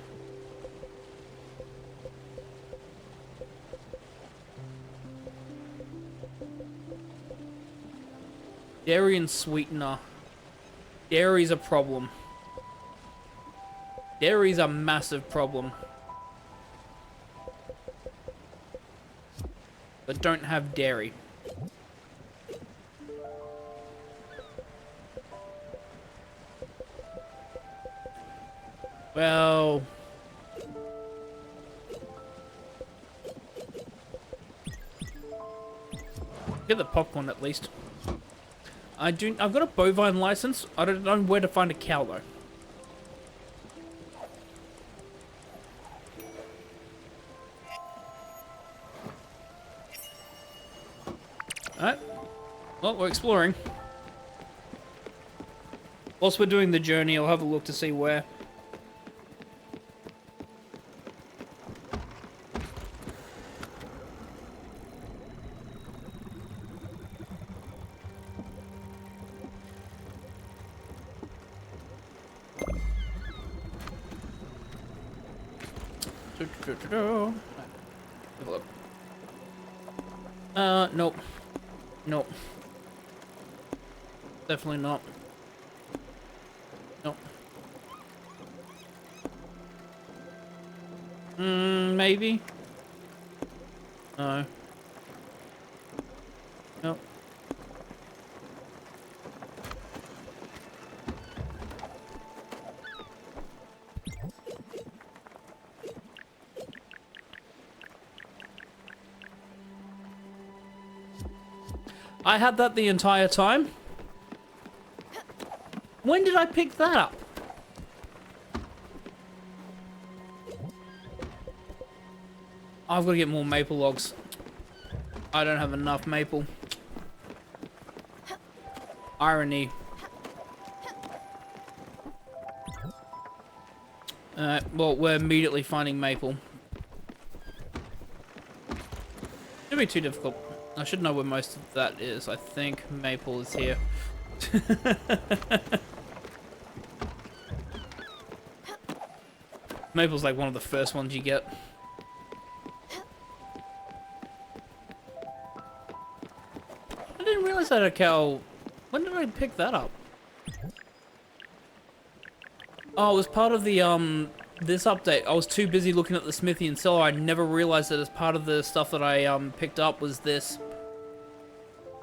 Dairy and sweetener. Dairy's a problem. Dairy's a massive problem. But don't have dairy. Well... Get the popcorn at least. I've got a bovine license. I don't know where to find a cow though. Alright. Well, we're exploring. Whilst we're doing the journey, I'll have a look to see where. Have a look. Nope. Nope. Definitely not. Nope. Maybe? No. Nope. I had that the entire time. When did I pick that up? I've got to get more maple logs. I don't have enough maple. Irony. Well, we're immediately finding maple. Shouldn't be too difficult. I should know where most of that is. I think maple is here. Maple's like one of the first ones you get. I didn't realize that a cow... When did I pick that up? Oh, it was part of the, this update. I was too busy looking at the smithy and cellar. I never realized that as part of the stuff that I, picked up was this.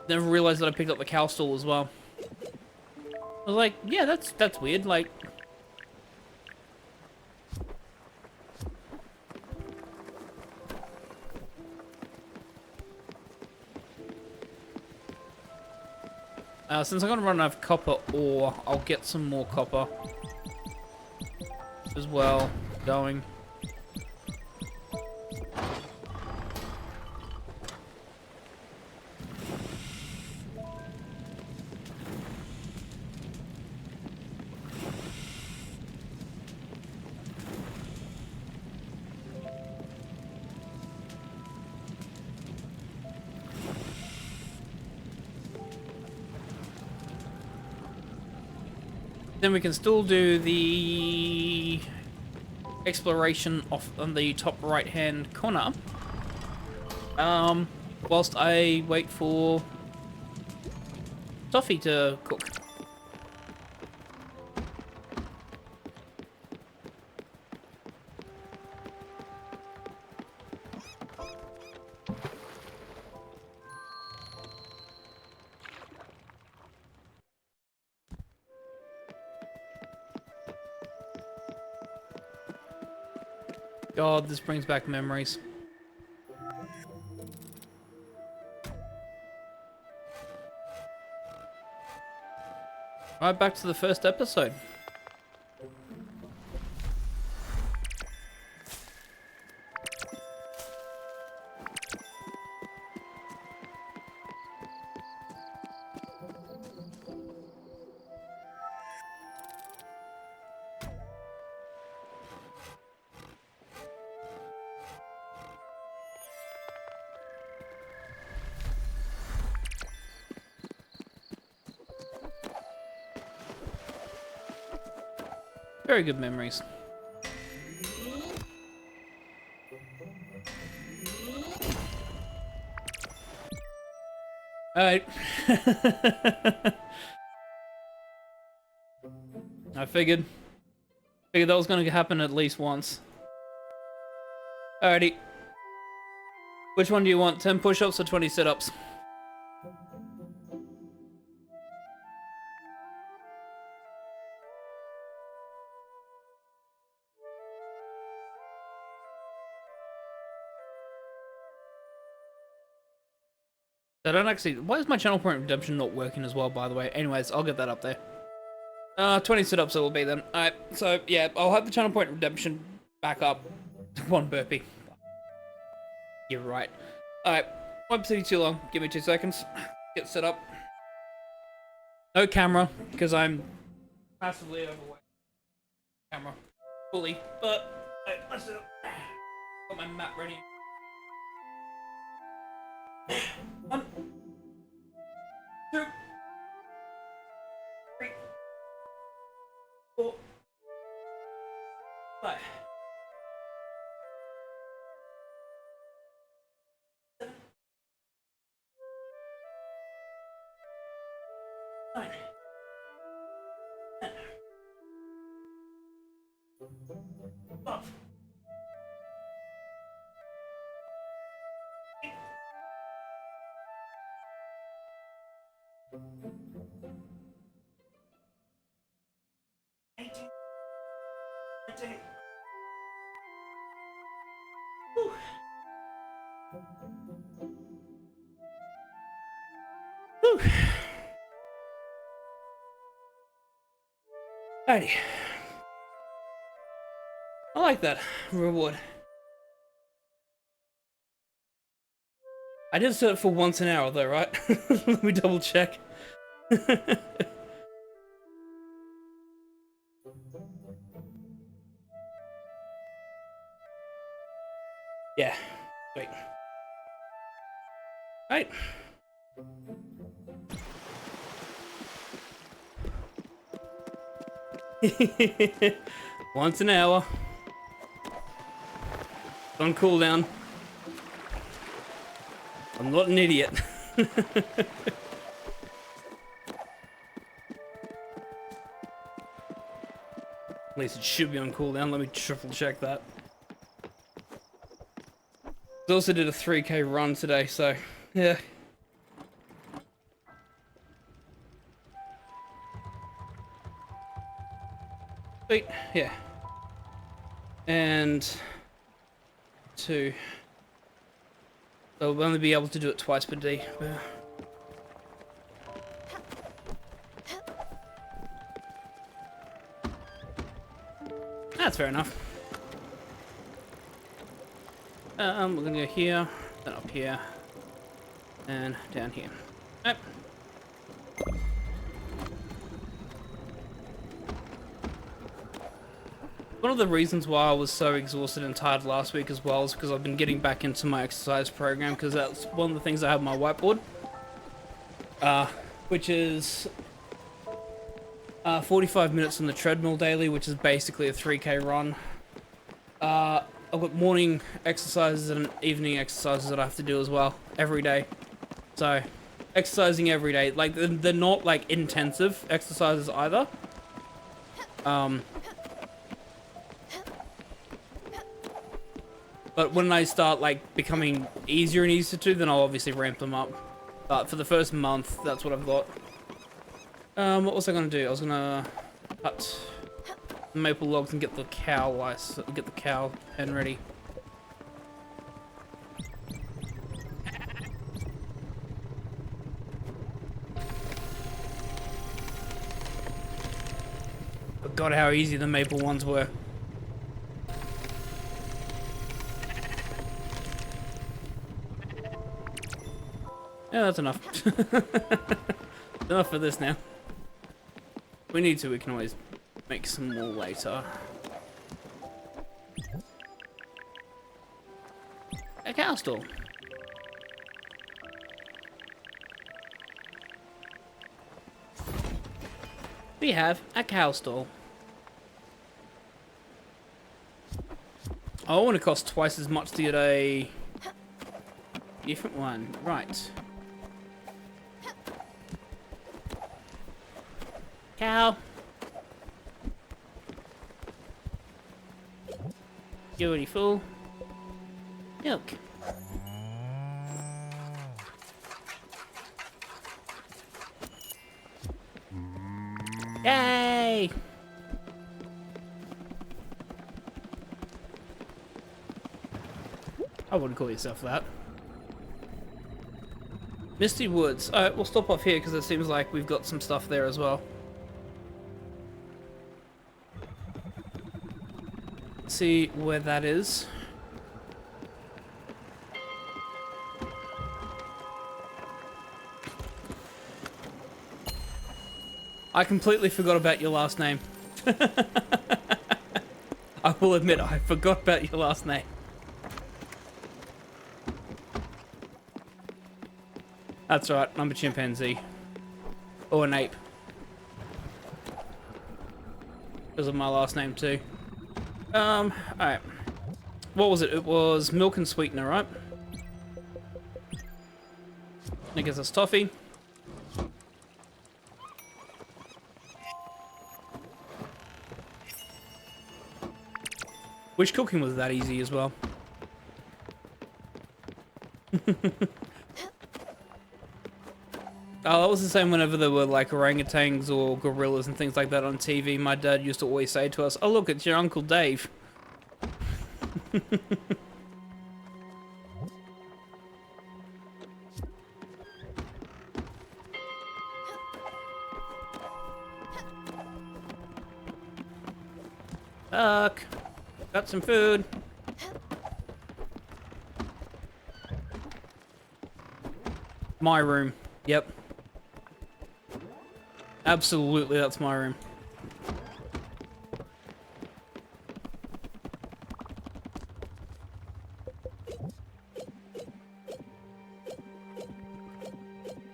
Never realized that I picked up the cow stall as well. I was like, yeah, that's weird, like... Since I'm gonna run out of copper ore, I'll get some more copper as well going. Then we can still do the exploration off on the top right hand corner. Whilst I wait for Toffee to cook. God, this brings back memories. Right back to the first episode. Very good memories. Alright. I figured that was gonna happen at least once. Alrighty. Which one do you want? 10 push-ups or 20 sit-ups? I don't actually... Why is my channel point redemption not working as well, by the way? Anyways, I'll get that up there. 20 sit-ups it will be then. Alright, so yeah, I'll have the channel point redemption back up. One burpee. You're right. Alright, won't be too long. Give me 2 seconds. Get set up. No camera, because I'm massively overweight. Camera. Fully. But, alright, let's do it. Got my map ready. 1, 2, 3, 4, 5. Fine. Oh. Whew. Whew. Alrighty. I like that reward. I did set it for once an hour though, right? Let me double check. Yeah. Wait. Right. Once an hour. On cooldown. I'm not an idiot. At least it should be on cooldown. Let me triple check that. I also did a 3K run today, so yeah. Wait, yeah. And 2. So we'll only be able to do it twice per day. That's fair enough. We're gonna go here, then up here, and down here. Yep. One of the reasons why I was so exhausted and tired last week as well is because I've been getting back into my exercise program, because that's one of the things I have on my whiteboard. Which is 45 minutes on the treadmill daily, which is basically a 3K run. I've got morning exercises and evening exercises that I have to do as well, every day. So, exercising every day. Like, they're not, like, intensive exercises either. But when they start, like, becoming easier and easier to do, then I'll obviously ramp them up. But for the first month, that's what I've got. What was I gonna do? I was gonna cut maple logs and get the cow pen ready. Forgot how easy the maple ones were. Yeah, that's enough. Enough for this now. If we need to, we can always make some more later. A cow stall. We have a cow stall. Oh, I want to cost twice as much to get a different one. Right. Cow. You already full. Milk. Yay! I wouldn't call yourself that. Misty Woods. Alright, we'll stop off here because it seems like we've got some stuff there as well. See where that is. I completely forgot about your last name. I will admit, I forgot about your last name. That's right, I'm a chimpanzee. Or an ape. Because of my last name too. Alright. What was it? It was milk and sweetener, right? I guess that's toffee. Wish cooking was that easy as well. Oh, that was the same whenever there were like orangutans or gorillas and things like that on TV. My dad used to always say to us, "Oh look, it's your Uncle Dave." Fuck. Got some food. My room. Yep. Absolutely, that's my room.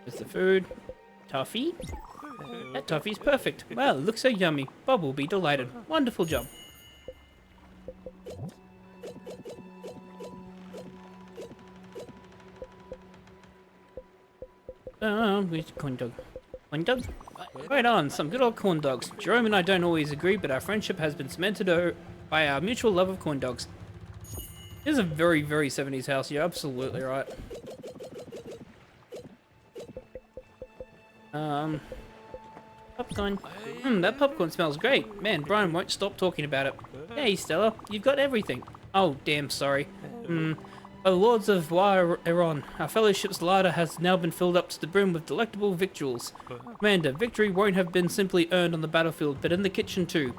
There's the food. Toffee? That toffee's perfect. Well, it looks so yummy. Bob will be delighted. Wonderful job. Where's the corn dog? Corn dog? Right on, some good old corn dogs. Jerome and I don't always agree, but our friendship has been cemented by our mutual love of corn dogs. This is a very, very 70s house. You're absolutely right. Popcorn. That popcorn smells great. Man, Brian won't stop talking about it. Hey, Stella, you've got everything. Oh, damn, sorry. By the lords of Iran, our fellowship's larder has now been filled up to the brim with delectable victuals. Commander, victory won't have been simply earned on the battlefield, but in the kitchen too.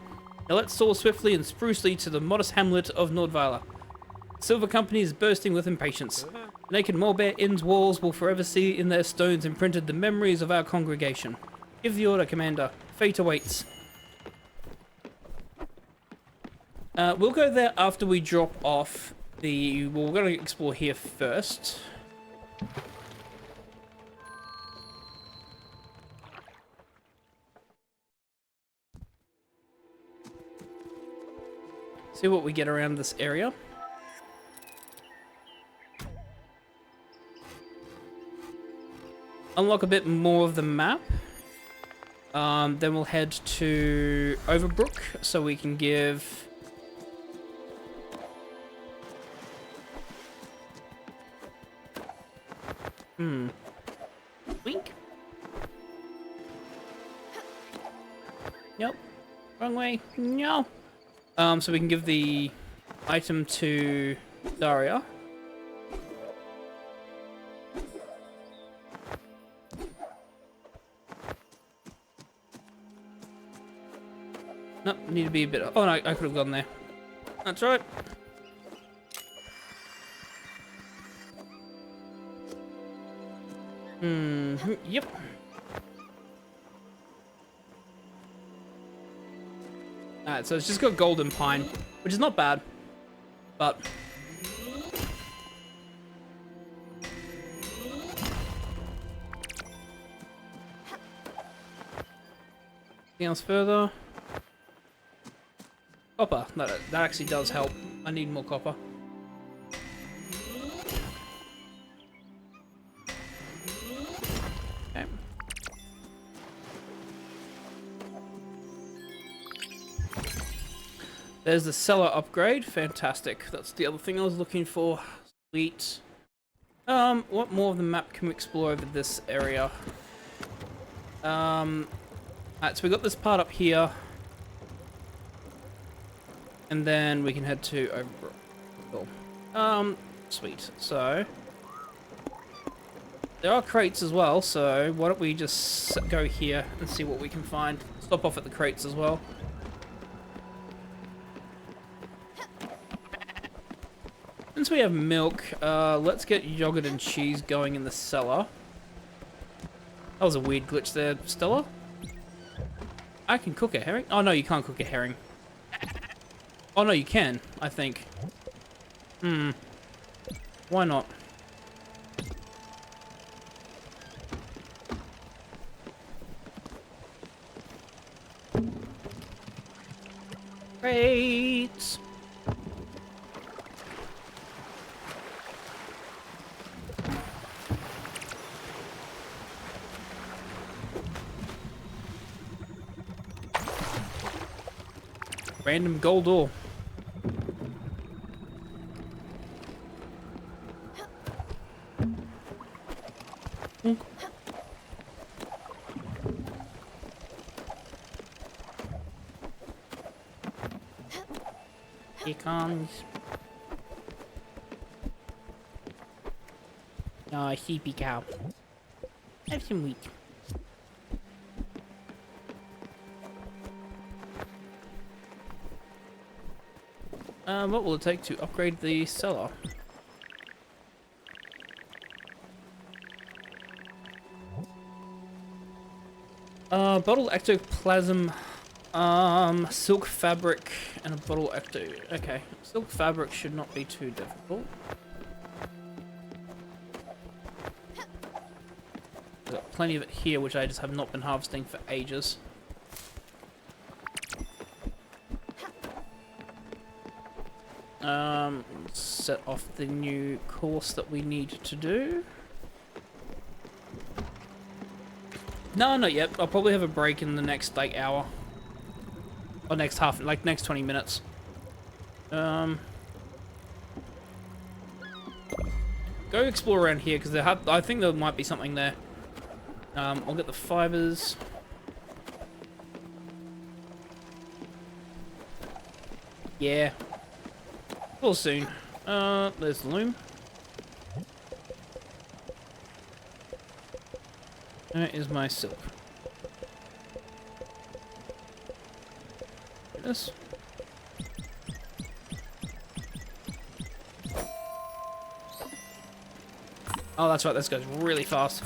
Now let's soar swiftly and sprucely to the modest hamlet of Nordweiler. The Silver Company is bursting with impatience. The naked Moorbear Inn's walls will forever see in their stones imprinted the memories of our congregation. Give the order, Commander. Fate awaits. We'll go there after we drop off the... Well, we're going to explore here first. See what we get around this area. Unlock a bit more of the map. Then we'll head to Overbrook so we can give... Wink. Nope. Wrong way. No. So we can give the item to Daria. Nope, need to be a bit... Oh no, I could have gone there. That's right. Yep. Alright, so it's just got golden pine, which is not bad, but... Anything else further? Copper. That actually does help. I need more copper. Okay. There's the cellar upgrade. Fantastic. That's the other thing I was looking for. Sweet. What more of the map can we explore over this area? Alright, so we got this part up here. And then we can head to Overbrook. Cool. Sweet. So, there are crates as well, so why don't we just go here and see what we can find. Stop off at the crates as well. Since we have milk, let's get yogurt and cheese going in the cellar. That was a weird glitch there, Stella. I can cook a herring? Oh no, you can't cook a herring. Oh no, you can, I think. Why not? Great. Random gold ore. Here comes. Oh, sheepy cow. Have some wheat. What will it take to upgrade the cellar? Bottle ectoplasm, silk fabric, and a bottle ecto. Okay, silk fabric should not be too difficult. I've got plenty of it here, which I just have not been harvesting for ages. Let's set off the new course that we need to do. No, not yet. I'll probably have a break in the next, like, hour. Or next half, like, next 20 minutes. Go explore around here, because I think there might be something there. I'll get the fibers. Yeah. Well, soon. There's the loom. That is my silk. This. Oh, that's right. This goes really fast.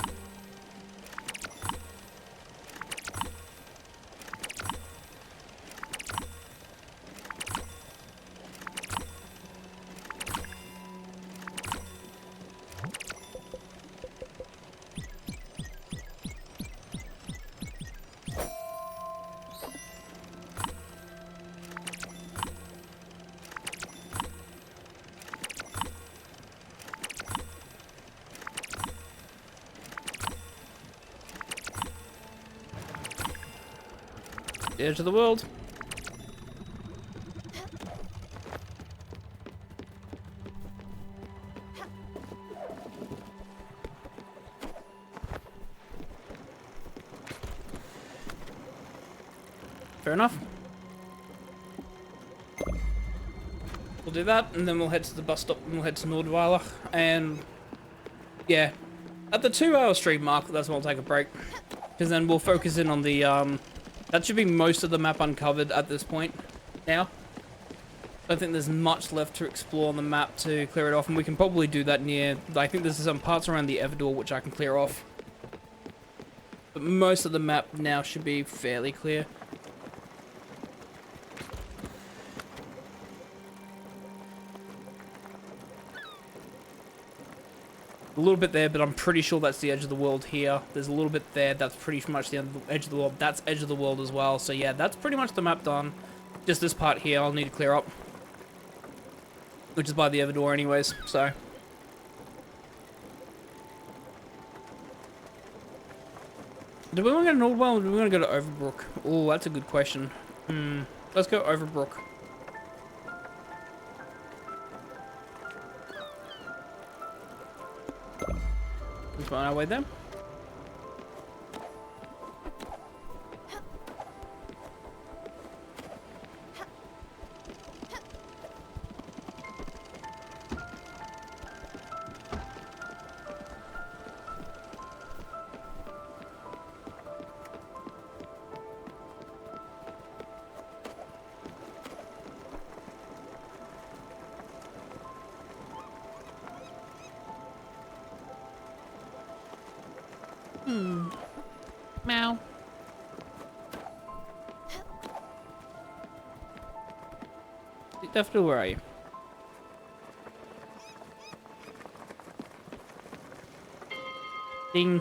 The edge of the world. Fair enough. We'll do that, and then we'll head to the bus stop, and we'll head to Nordweiler, and yeah, at the 2-hour stream mark, that's when we'll take a break, because then we'll focus in on the that should be most of the map uncovered at this point now. I don't think there's much left to explore on the map to clear it off, and we can probably do that near... I think there's some parts around the Everdor which I can clear off. But most of the map now should be fairly clear. A little bit there, but I'm pretty sure that's the edge of the world here. There's a little bit there. That's pretty much the edge of the world. That's edge of the world as well. So yeah, that's pretty much the map done. Just this part here I'll need to clear up. Which is by the Everdor anyways, so. Do we want to go to Nordwell or do we want to go to Overbrook? Oh, that's a good question. Let's go Overbrook. Let's find our way there. Meow. Daffodil, where are you? Ding.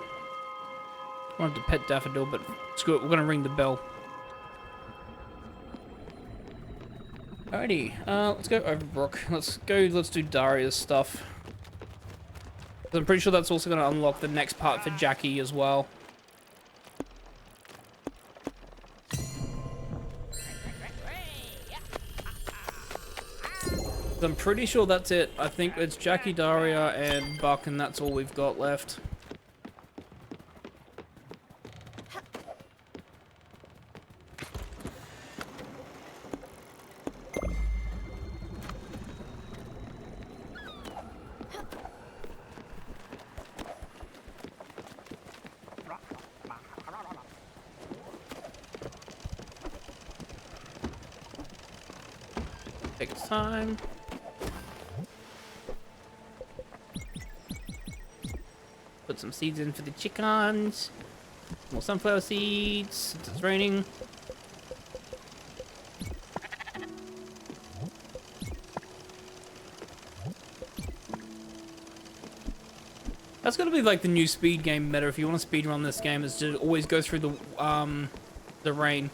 I wanted to pet Daffodil, but screw it, we're gonna ring the bell. Alrighty, let's go Overbrook. Let's do Daria's stuff. I'm pretty sure that's also gonna unlock the next part for Jackie as well. I'm pretty sure that's it. I think it's Jackie, Daria, and Buck, and that's all we've got left. Takes time. Put some seeds in for the chickens. More sunflower seeds since it's raining. That's gonna be like the new speed game meta if you want to speed run this game, is to always go through the rain.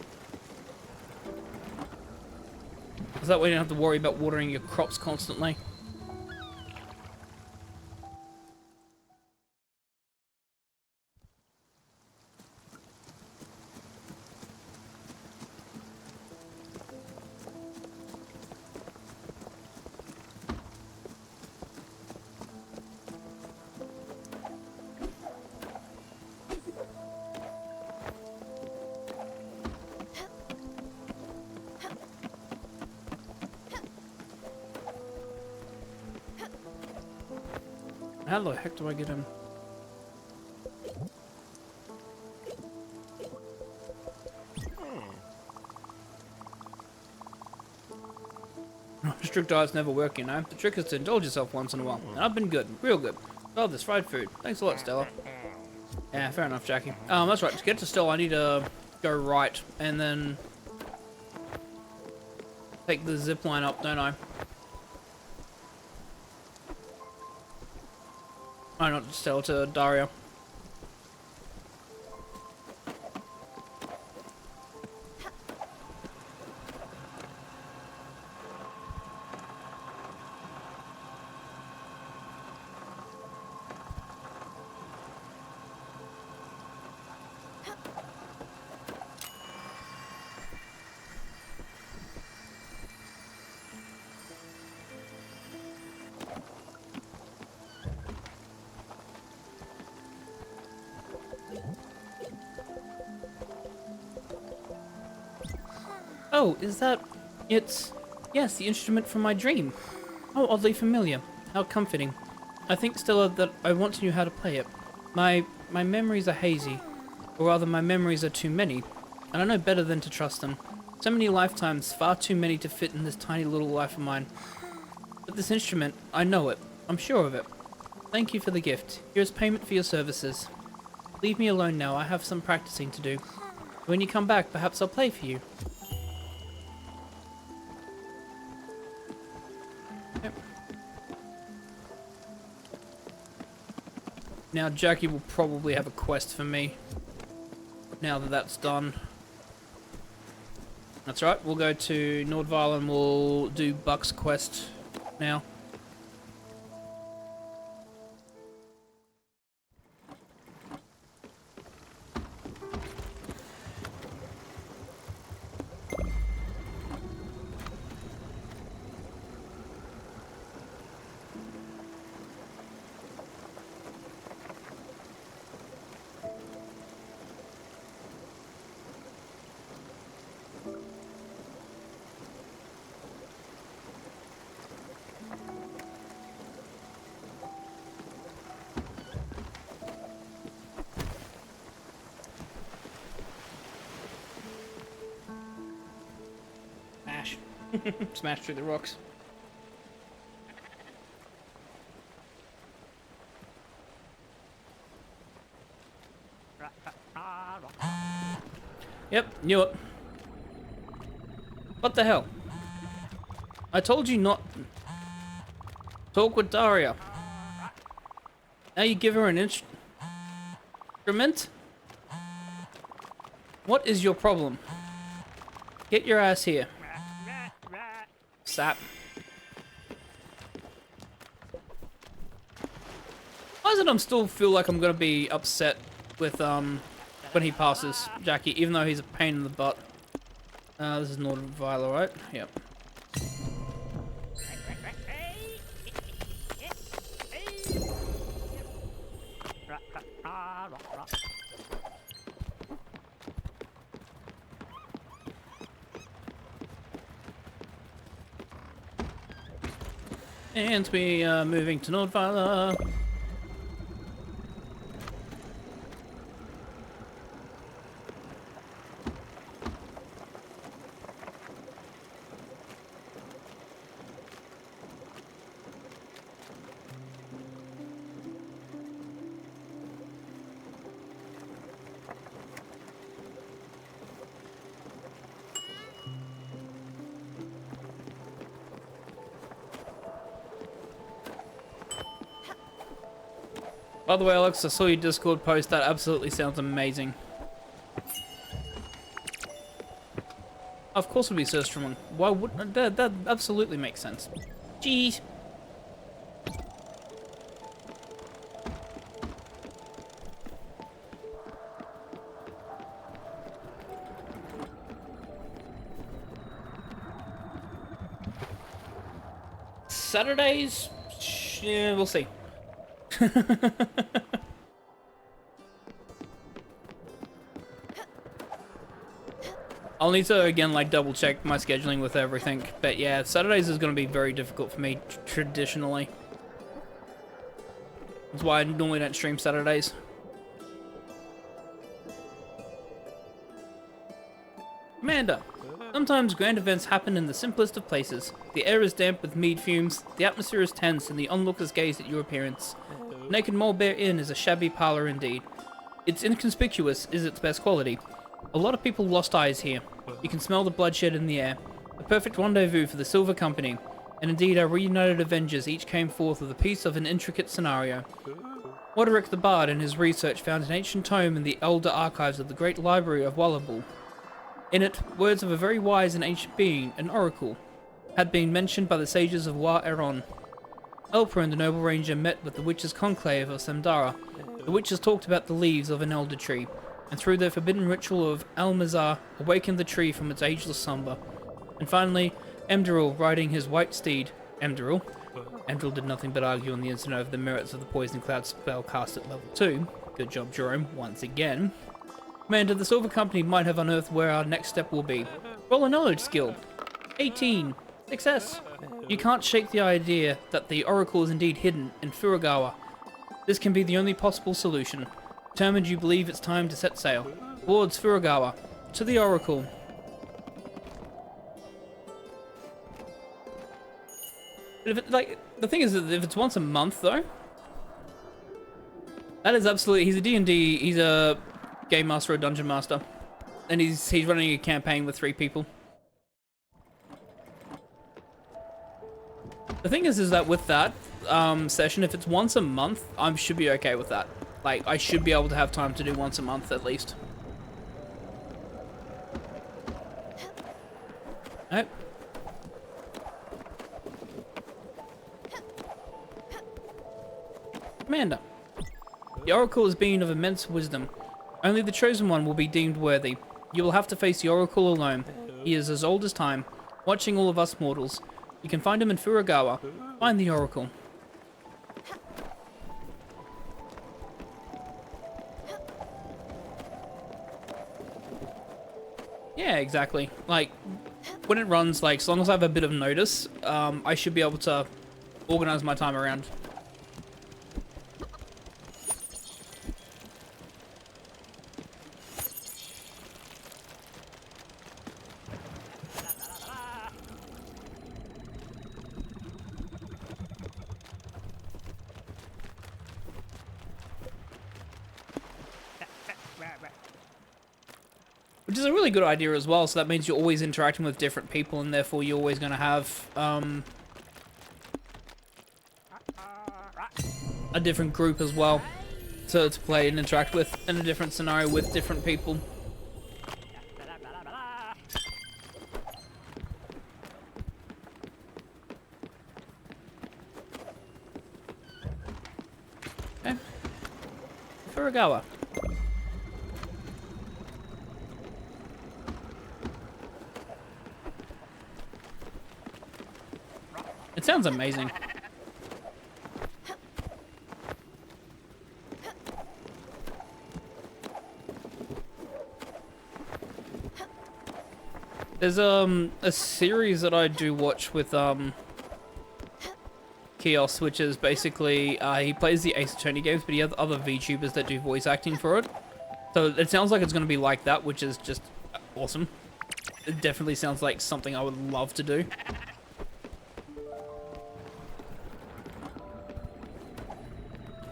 Because that way you don't have to worry about watering your crops constantly. How the heck do I get him? Strict diets never work, you know. The trick is to indulge yourself once in a while. And I've been good, real good. Love this fried food. Thanks a lot, Stella. Yeah, fair enough, Jackie. That's right. To get to Stella, I need to go right and then take the zip line up, don't I? Oh, not to Stella, to Daria. Oh, is that... It's... Yes, the instrument from my dream. How oddly familiar. How comforting. I think, Stella, that I once knew how to play it. My memories are hazy. Or rather, my memories are too many. And I know better than to trust them. So many lifetimes, far too many to fit in this tiny little life of mine. But this instrument, I know it. I'm sure of it. Thank you for the gift. Here is payment for your services. Leave me alone now. I have some practicing to do. When you come back, perhaps I'll play for you. Now Jackie will probably have a quest for me. Now that that's done. That's right, we'll go to Nordvile and we'll do Buck's quest now. Smash through the rocks. Yep, knew it. What the hell? I told you not... Talk with Daria. Now you give her an instrument? What is your problem? Get your ass here. Sap. Why does it still feel like I'm gonna be upset with when he passes Jackie, even though he's a pain in the butt? This is Northern Viola, right? Yep. And we are moving to Nordvile. By the way, Alex, I saw your Discord post. That absolutely sounds amazing. Of course it would be Surströmming. Why wouldn't that absolutely makes sense. Jeez. Saturdays? Yeah, we'll see. I'll need to, again, like, double check my scheduling with everything. But yeah, Saturdays is going to be very difficult for me, traditionally. That's why I normally don't stream Saturdays. Amanda. Sometimes grand events happen in the simplest of places. The air is damp with mead fumes, the atmosphere is tense, and the onlookers gaze at your appearance. Naked Mole Bear Inn is a shabby parlour indeed. It's inconspicuous is its best quality. A lot of people lost eyes here. You can smell the bloodshed in the air. A perfect rendezvous for the Silver Company. And indeed our reunited Avengers each came forth with a piece of an intricate scenario. Roderick the Bard in his research found an ancient tome in the elder archives of the Great Library of Wallabul. In it, words of a very wise and ancient being, an oracle, had been mentioned by the sages of Wa Eron. Elper and the noble ranger met with the witches' conclave of Samdara. The witches talked about the leaves of an elder tree, and through their forbidden ritual of Almazar, awakened the tree from its ageless slumber. And finally, Emduril riding his white steed, Emduril did nothing but argue on the internet over the merits of the Poison Cloud spell cast at level 2. Good job, Jerome, once again. Commander, the Silver Company might have unearthed where our next step will be. Roll a knowledge skill. 18. Success. You can't shake the idea that the Oracle is indeed hidden in Furugawa. This can be the only possible solution. Determined, you believe it's time to set sail. Towards Furugawa. To the Oracle. But if it, like, the thing is that if it's once a month, though, that is absolutely... He's a D&D, he's a game master or dungeon master. And he's running a campaign with 3 people. The thing is that with that session, if it's once a month, I should be okay with that. Like, I should be able to have time to do once a month at least. Alright. Amanda. The Oracle is being of immense wisdom. Only the Chosen One will be deemed worthy. You will have to face the Oracle alone. He is as old as time, watching all of us mortals. You can find him in Furugawa. Find the Oracle. Yeah, exactly. Like, when it runs, like, as long as I have a bit of notice, I should be able to organize my time around. Which is a really good idea as well, so that means you're always interacting with different people, and therefore you're always going to have a different group as well to play and interact with in a different scenario with different people. Okay. Furugawa. It sounds amazing. There's a series that I do watch with Kios, which is basically he plays the Ace Attorney games, but he has other VTubers that do voice acting for it. So it sounds like it's going to be like that, which is just awesome. It definitely sounds like something I would love to do.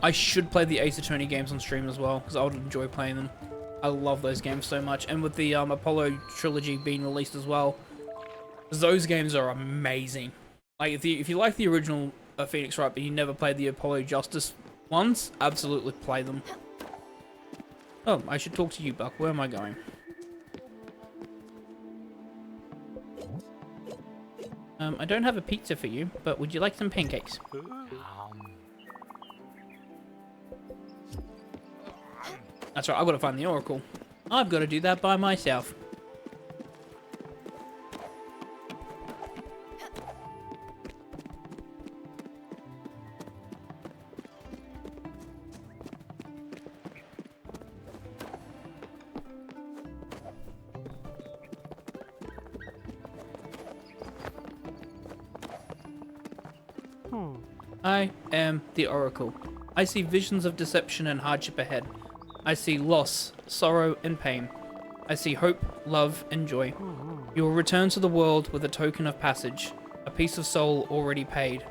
I should play the Ace Attorney games on stream as well, because I would enjoy playing them. I love those games so much. And with the Apollo trilogy being released as well, those games are amazing. Like, if you like the original Phoenix Wright, but you never played the Apollo Justice ones, absolutely play them. Oh, I should talk to you, Buck. Where am I going? I don't have a pizza for you, but would you like some pancakes? That's right, I've got to find the Oracle. I've got to do that by myself. I am the Oracle. I see visions of deception and hardship ahead. I see loss, sorrow, and pain. I see hope, love, and joy. You will return to the world with a token of passage, a piece of soul already paid,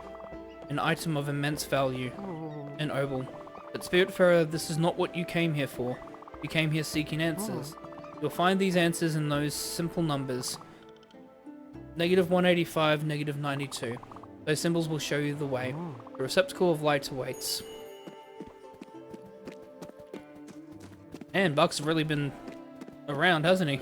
an item of immense value, an obol. But Spiritfarer, this is not what you came here for. You came here seeking answers. You'll find these answers in those simple numbers. -185, -92. Those symbols will show you the way. The receptacle of light awaits. And Buck's really been around, hasn't he?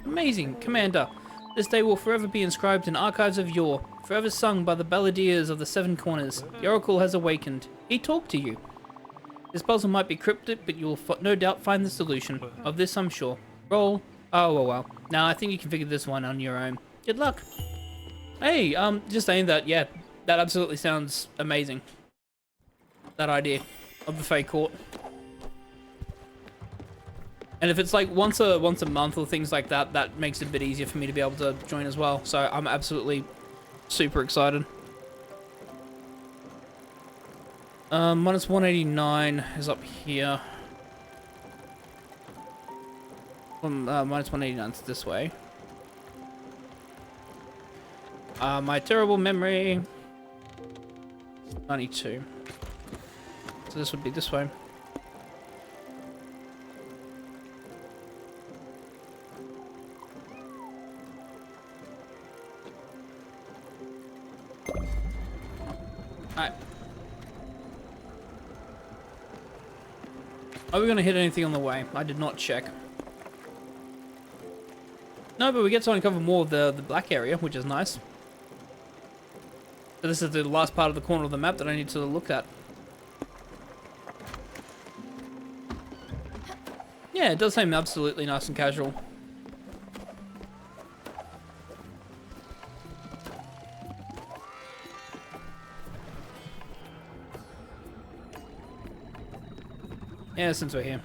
Amazing, Commander. This day will forever be inscribed in archives of yore, forever sung by the balladeers of the Seven Corners. The Oracle has awakened. He talked to you. This puzzle might be cryptic, but you will no doubt find the solution. Of this, I'm sure. Roll. Oh, well. Now, I think you can figure this one on your own. Good luck. Hey, just saying that, yeah, that absolutely sounds amazing. That idea of the Fey Court. And if it's like once a month or things like that, that makes it a bit easier for me to be able to join as well. So I'm absolutely super excited. -189 is up here. -189 is this way. My terrible memory. 92. So this would be this way. Alright. Are we going to hit anything on the way? I did not check. No, but we get to uncover more of the black area, which is nice. So this is the last part of the corner of the map that I need to look at. Yeah, it does seem absolutely nice and casual. Yeah, since we're here.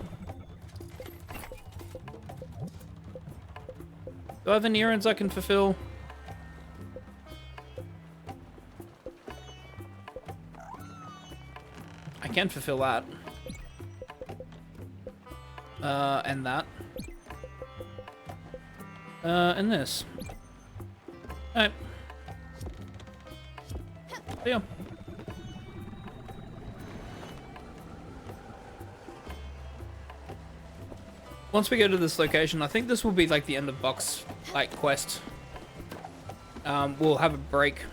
Do I have any errands I can fulfill? I can fulfill that. And that. And this. Alright. See ya. Once we go to this location, I think this will be like the end of Buck's like quest. We'll have a break.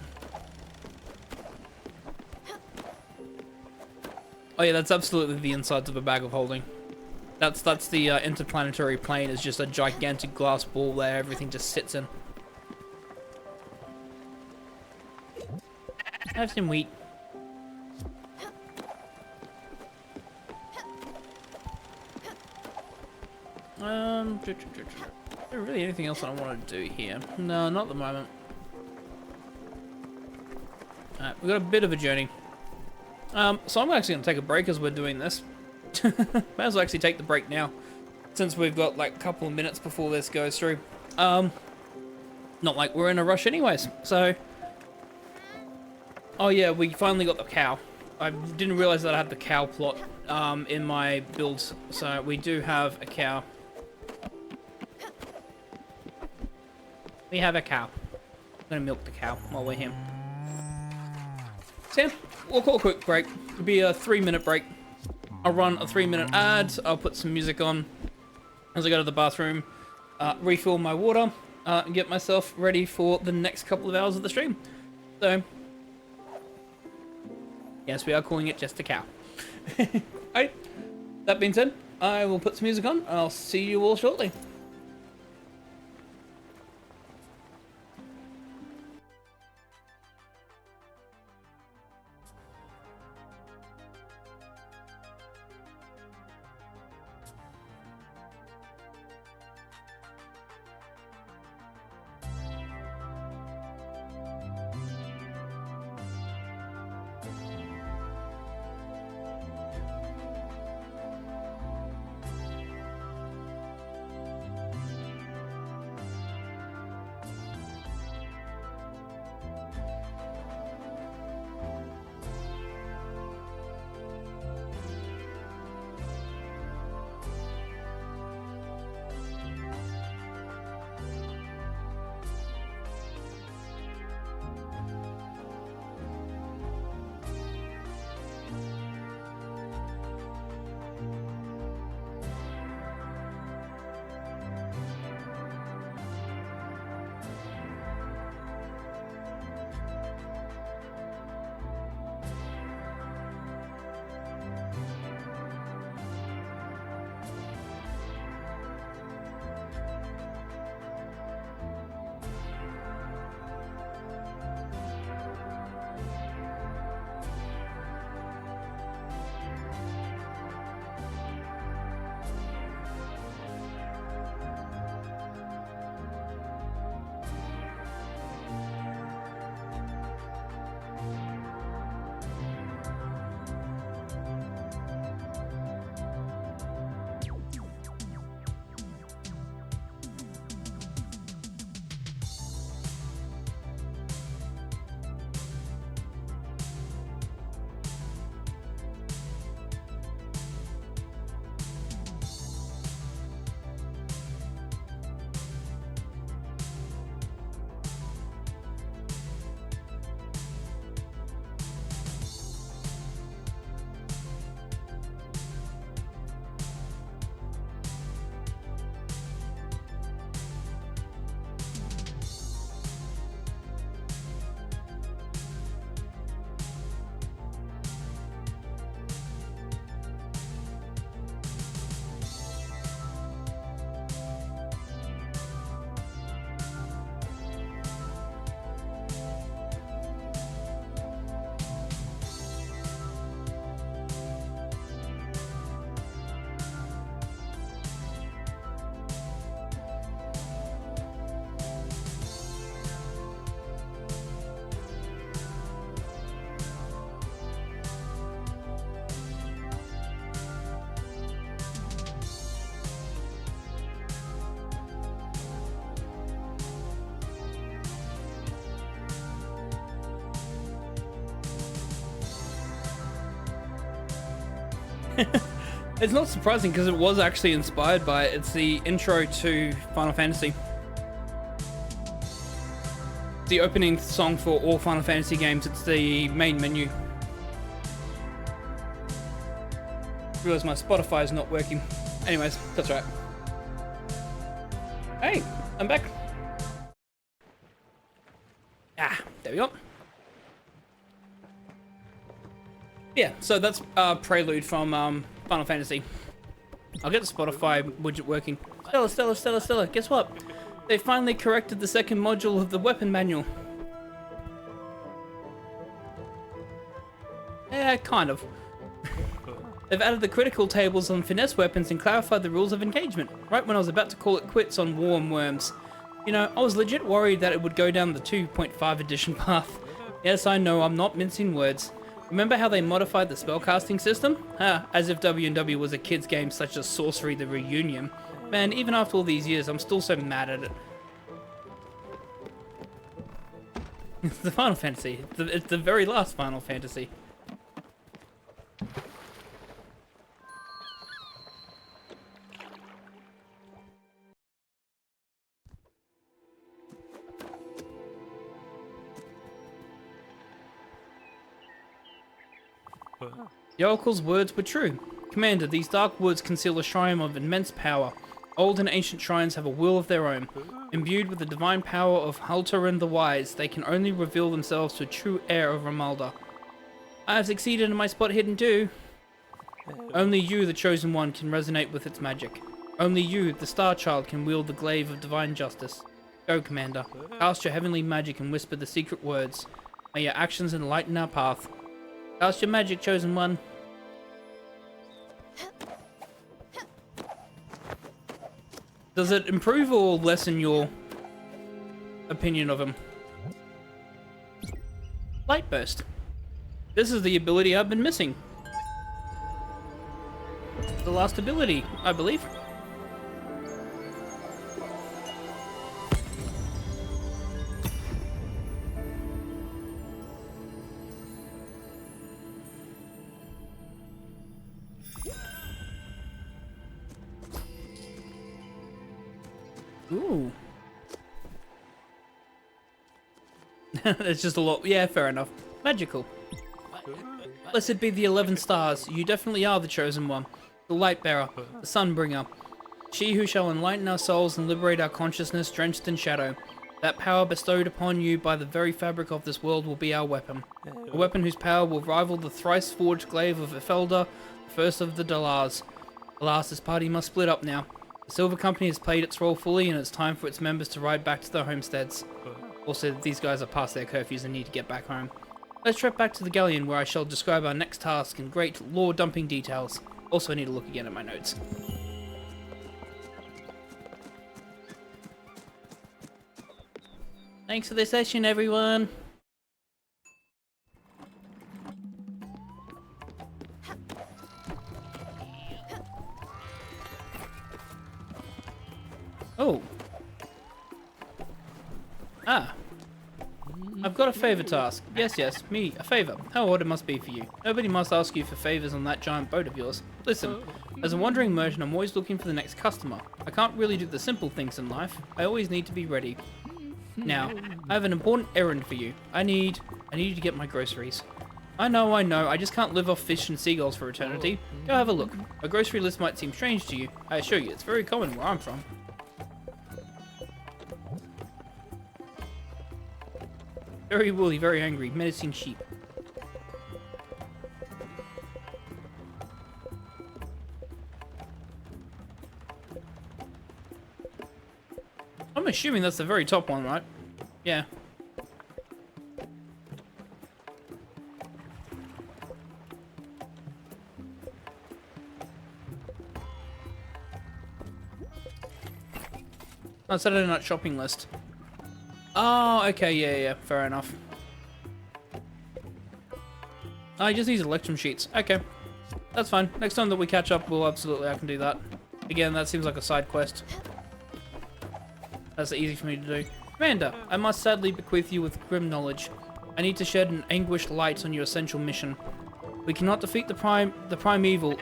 Oh yeah, that's absolutely the insides of a bag of holding. That's the interplanetary plane. Is just a gigantic glass ball there. Everything just sits in. Have some wheat. Is there really anything else that I want to do here? No, not at the moment. Alright, we've got a bit of a journey. So I'm actually going to take a break as we're doing this. Might as well actually take the break now, since we've got like a couple of minutes before this goes through. Not like we're in a rush anyways, so... Oh yeah, we finally got the cow. I didn't realize that I had the cow plot in my builds, so we do have a cow. We have a cow. I'm gonna milk the cow while we're here. See ya. we'll call a quick break. It'll be a 3-minute break. I'll run a 3-minute ad. I'll put some music on as I go to the bathroom, refill my water, and get myself ready for the next couple of hours of the stream. So, yes, we are calling it Just a Cow. Alright, that being said, I will put some music on. I'll see you all shortly. It's not surprising because it was actually inspired by it. It's the intro to Final Fantasy. The opening song for all Final Fantasy games. It's the main menu. I realize my Spotify is not working. Anyways, that's right. Hey, I'm back. Ah, there we go. Yeah, so that's Prelude from Final Fantasy. I'll get the Spotify widget working. Stella, guess what? They finally corrected the second module of the weapon manual. Yeah, kind of. They've added the critical tables on finesse weapons and clarified the rules of engagement, right when I was about to call it quits on Warm Worms. You know, I was legit worried that it would go down the 2.5 edition path. Yes, I know, I'm not mincing words. Remember how they modified the spellcasting system? As if W&W was a kid's game such as Sorcery the Reunion. Man, even after all these years, I'm still so mad at it. It's the Final Fantasy. It's the very last Final Fantasy. The oracle's words were true. Commander, these dark woods conceal a shrine of immense power. Old and ancient shrines have a will of their own. Imbued with the divine power of Halterin the Wise, they can only reveal themselves to a true heir of Ramalda. I have succeeded in my spot hidden too. Only you, the Chosen One, can resonate with its magic. Only you, the Star Child, can wield the glaive of divine justice. Go, Commander. Cast your heavenly magic and whisper the secret words. May your actions enlighten our path. Cast your magic, Chosen One. Does it improve or lessen your opinion of him? Light Burst. This is the ability I've been missing. The last ability, I believe. Ooh. It's just a lot. Yeah, fair enough. Magical. Blessed be the 11 stars. You definitely are the Chosen One. The Light Bearer. The Sunbringer. She who shall enlighten our souls and liberate our consciousness drenched in shadow. That power bestowed upon you by the very fabric of this world will be our weapon. A weapon whose power will rival the thrice-forged glaive of Ifelda, the first of the Dalars. Alas, this party must split up now. The Silver Company has played its role fully, and it's time for its members to ride back to their homesteads. Also, these guys are past their curfews and need to get back home. Let's trek back to the galleon, where I shall describe our next task in great lore-dumping details. Also, I need to look again at my notes. Thanks for the session, everyone! Oh. Ah. I've got a favor to ask. Yes, me, a favor. How odd it must be for you. Nobody must ask you for favors on that giant boat of yours. Listen, as a wandering merchant, I'm always looking for the next customer. I can't really do the simple things in life. I always need to be ready. Now, I have an important errand for you. I need you to get my groceries. I know, I just can't live off fish and seagulls for eternity. Go have a look. A grocery list might seem strange to you. I assure you, it's very common where I'm from. Very woolly, very angry, menacing sheep. I'm assuming that's the very top one, right? Yeah. Oh, Saturday night shopping list. Oh, okay, yeah, fair enough. Oh, he just needs election sheets. Okay, that's fine. Next time that we catch up, I can do that. Again, that seems like a side quest. That's easy for me to do. Commander, I must sadly bequeath you with grim knowledge. I need to shed an anguished light on your essential mission. We cannot defeat the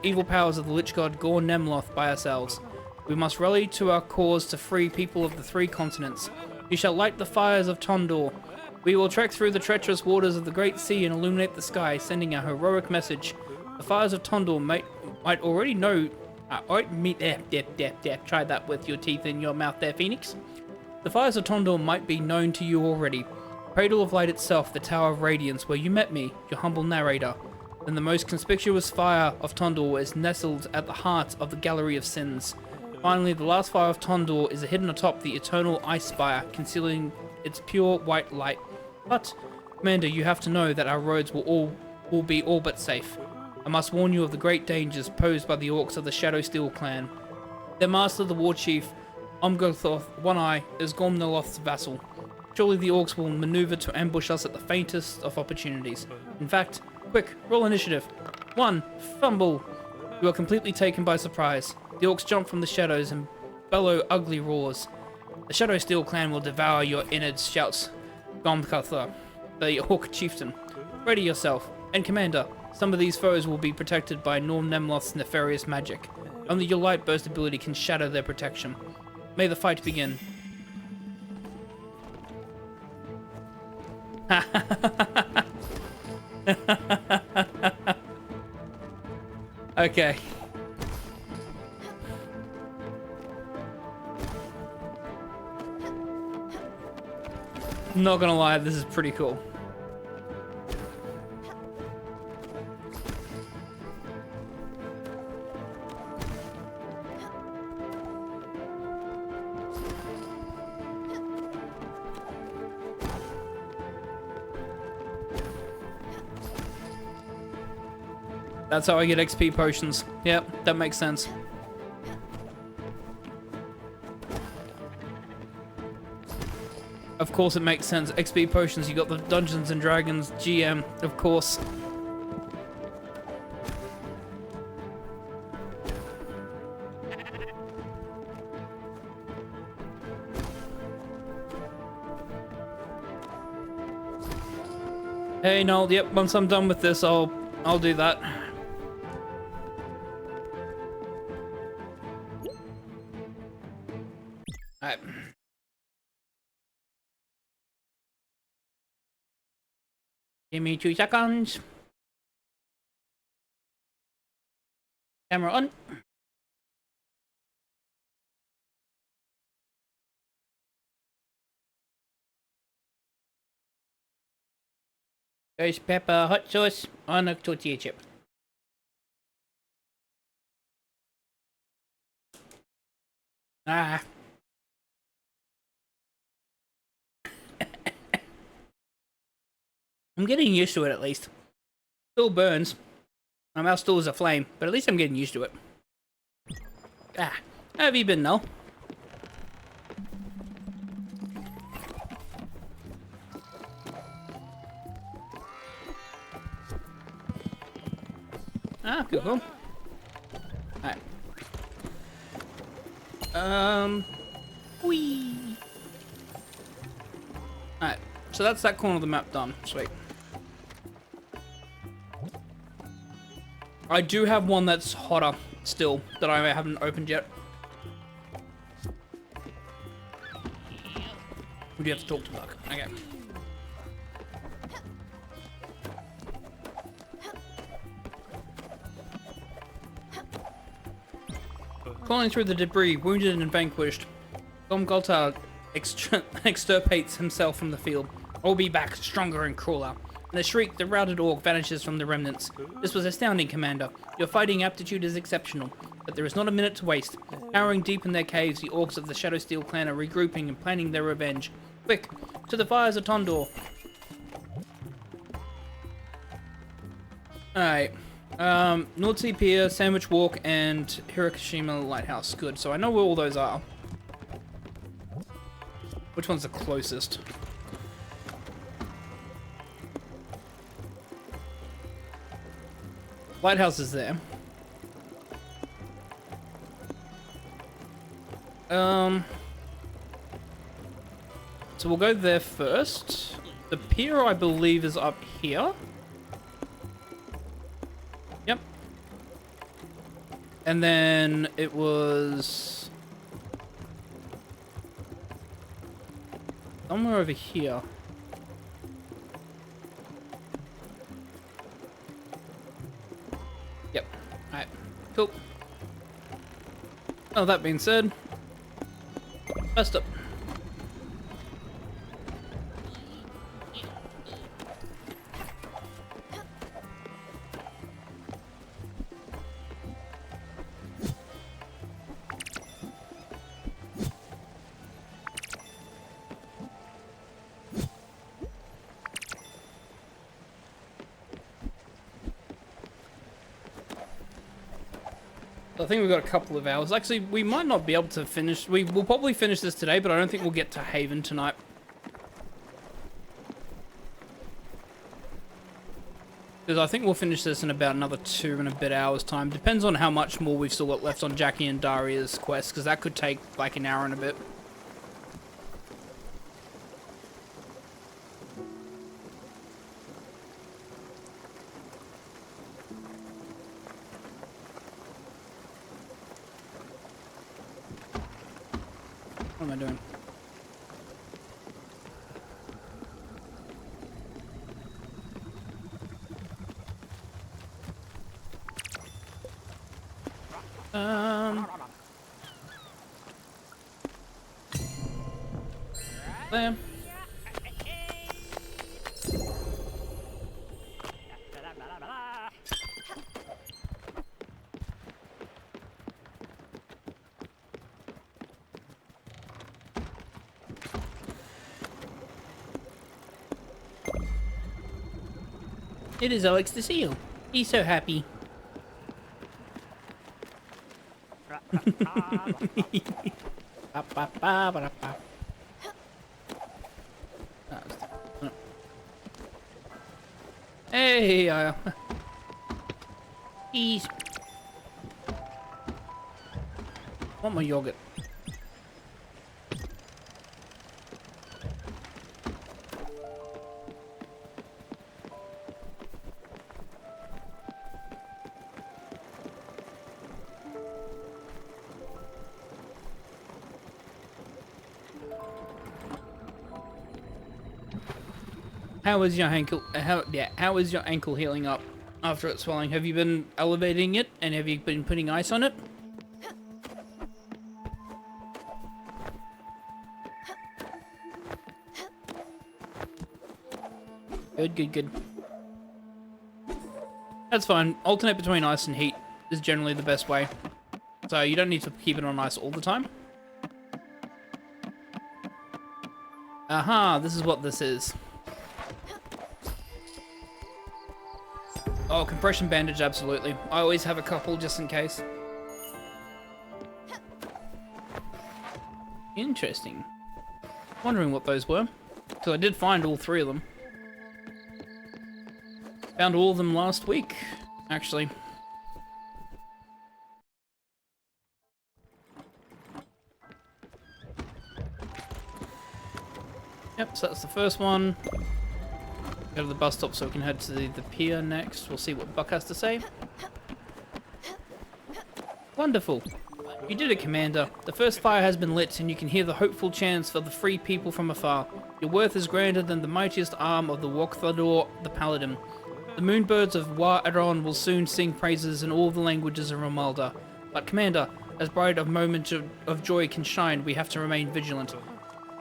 evil powers of the Lich God Gorn Nemloth by ourselves. We must rally to our cause to free people of the 3 continents. You shall light the fires of Tondor. We will trek through the treacherous waters of the Great Sea and illuminate the sky, sending a heroic message. The fires of Tondor might already know... Try that with your teeth in your mouth there, Phoenix. The fires of Tondor might be known to you already. Cradle of Light itself, the Tower of Radiance, where you met me, your humble narrator. Then the most conspicuous fire of Tondor is nestled at the heart of the Gallery of Sins. Finally, the last fire of Tondor is hidden atop the eternal ice spire, concealing its pure white light. But, Commander, you have to know that our roads will be all but safe. I must warn you of the great dangers posed by the orcs of the Shadow Steel clan. Their master, the war chief, Omgothoth, One Eye, is Gormnoloth's vassal. Surely the orcs will maneuver to ambush us at the faintest of opportunities. In fact, quick, roll initiative. 1, fumble. You are completely taken by surprise. The orcs jump from the shadows and bellow ugly roars. The Shadow Steel clan will devour your innards, shouts Gormgothoth, the orc chieftain. Ready yourself. And Commander, some of these foes will be protected by Norm Nemloth's nefarious magic. Only your light burst ability can shatter their protection. May the fight begin. Okay. Not gonna lie, this is pretty cool. That's how I get XP potions. Yep, that makes sense. Of course it makes sense. XP potions, you got the Dungeons and Dragons GM, of course. Hey Noel, yep, once I'm done with this, I'll do that. Alright. Give me 2 seconds. Camera on. Ghost pepper hot sauce on a tortilla chip. Ah. I'm getting used to it at least. Still burns. My mouth still is a flame, but at least I'm getting used to it. Ah. How have you been, Noel? Ah, cool. Alright. Whee. Alright, so that's that corner of the map done. Sweet. I do have one that's hotter still that I haven't opened yet. We do have to talk to Buck. Okay. Crawling through the debris, wounded and vanquished, Gomgoltar extirpates himself from the field. I'll be back, stronger and crueler. In a shriek, the routed orc vanishes from the remnants. This was astounding, Commander. Your fighting aptitude is exceptional, but there is not a minute to waste. Cowering deep in their caves, the orcs of the Shadowsteel clan are regrouping and planning their revenge. Quick, to the fires of Tondor. Alright. North Sea Pier, Sandwich Walk, and Hiroshima Lighthouse. Good, so I know where all those are. Which one's the closest? Lighthouse is there. So we'll go there first. The pier, I believe, is up here. Yep. And then it was somewhere over here. Yep. Alright. Cool. Oh, that being said, first up. I think we've got a couple of hours. Actually, we might not be able to finish. We will probably finish this today, but I don't think we'll get to Haven tonight. Because I think we'll finish this in about another 2 and a bit hours time. Depends on how much more we've still got left on Jackie and Daria's quest, because that could take like an hour and a bit. What am I doing? There. It is Alex to see you. He's so happy. Hey, Ease. Want my yogurt? How is your ankle? How is your ankle healing up after it's swelling? Have you been elevating it, and have you been putting ice on it? Good, good, good. That's fine. Alternate between ice and heat is generally the best way. So you don't need to keep it on ice all the time. Aha, this is what this is. Oh, compression bandage, absolutely. I always have a couple just in case. Interesting. Wondering what those were. So I did find all three of them. Found all of them last week, actually. Yep, so that's the first one. Go to the bus stop so we can head to the pier next. We'll see what Buck has to say. Wonderful. You did it, Commander. The first fire has been lit, and you can hear the hopeful chants for the free people from afar. Your worth is greater than the mightiest arm of the Walkthador, the Paladin. The moonbirds of Wa-Adon will soon sing praises in all the languages of Romalda. But, Commander, as bright a moment of joy can shine, we have to remain vigilant.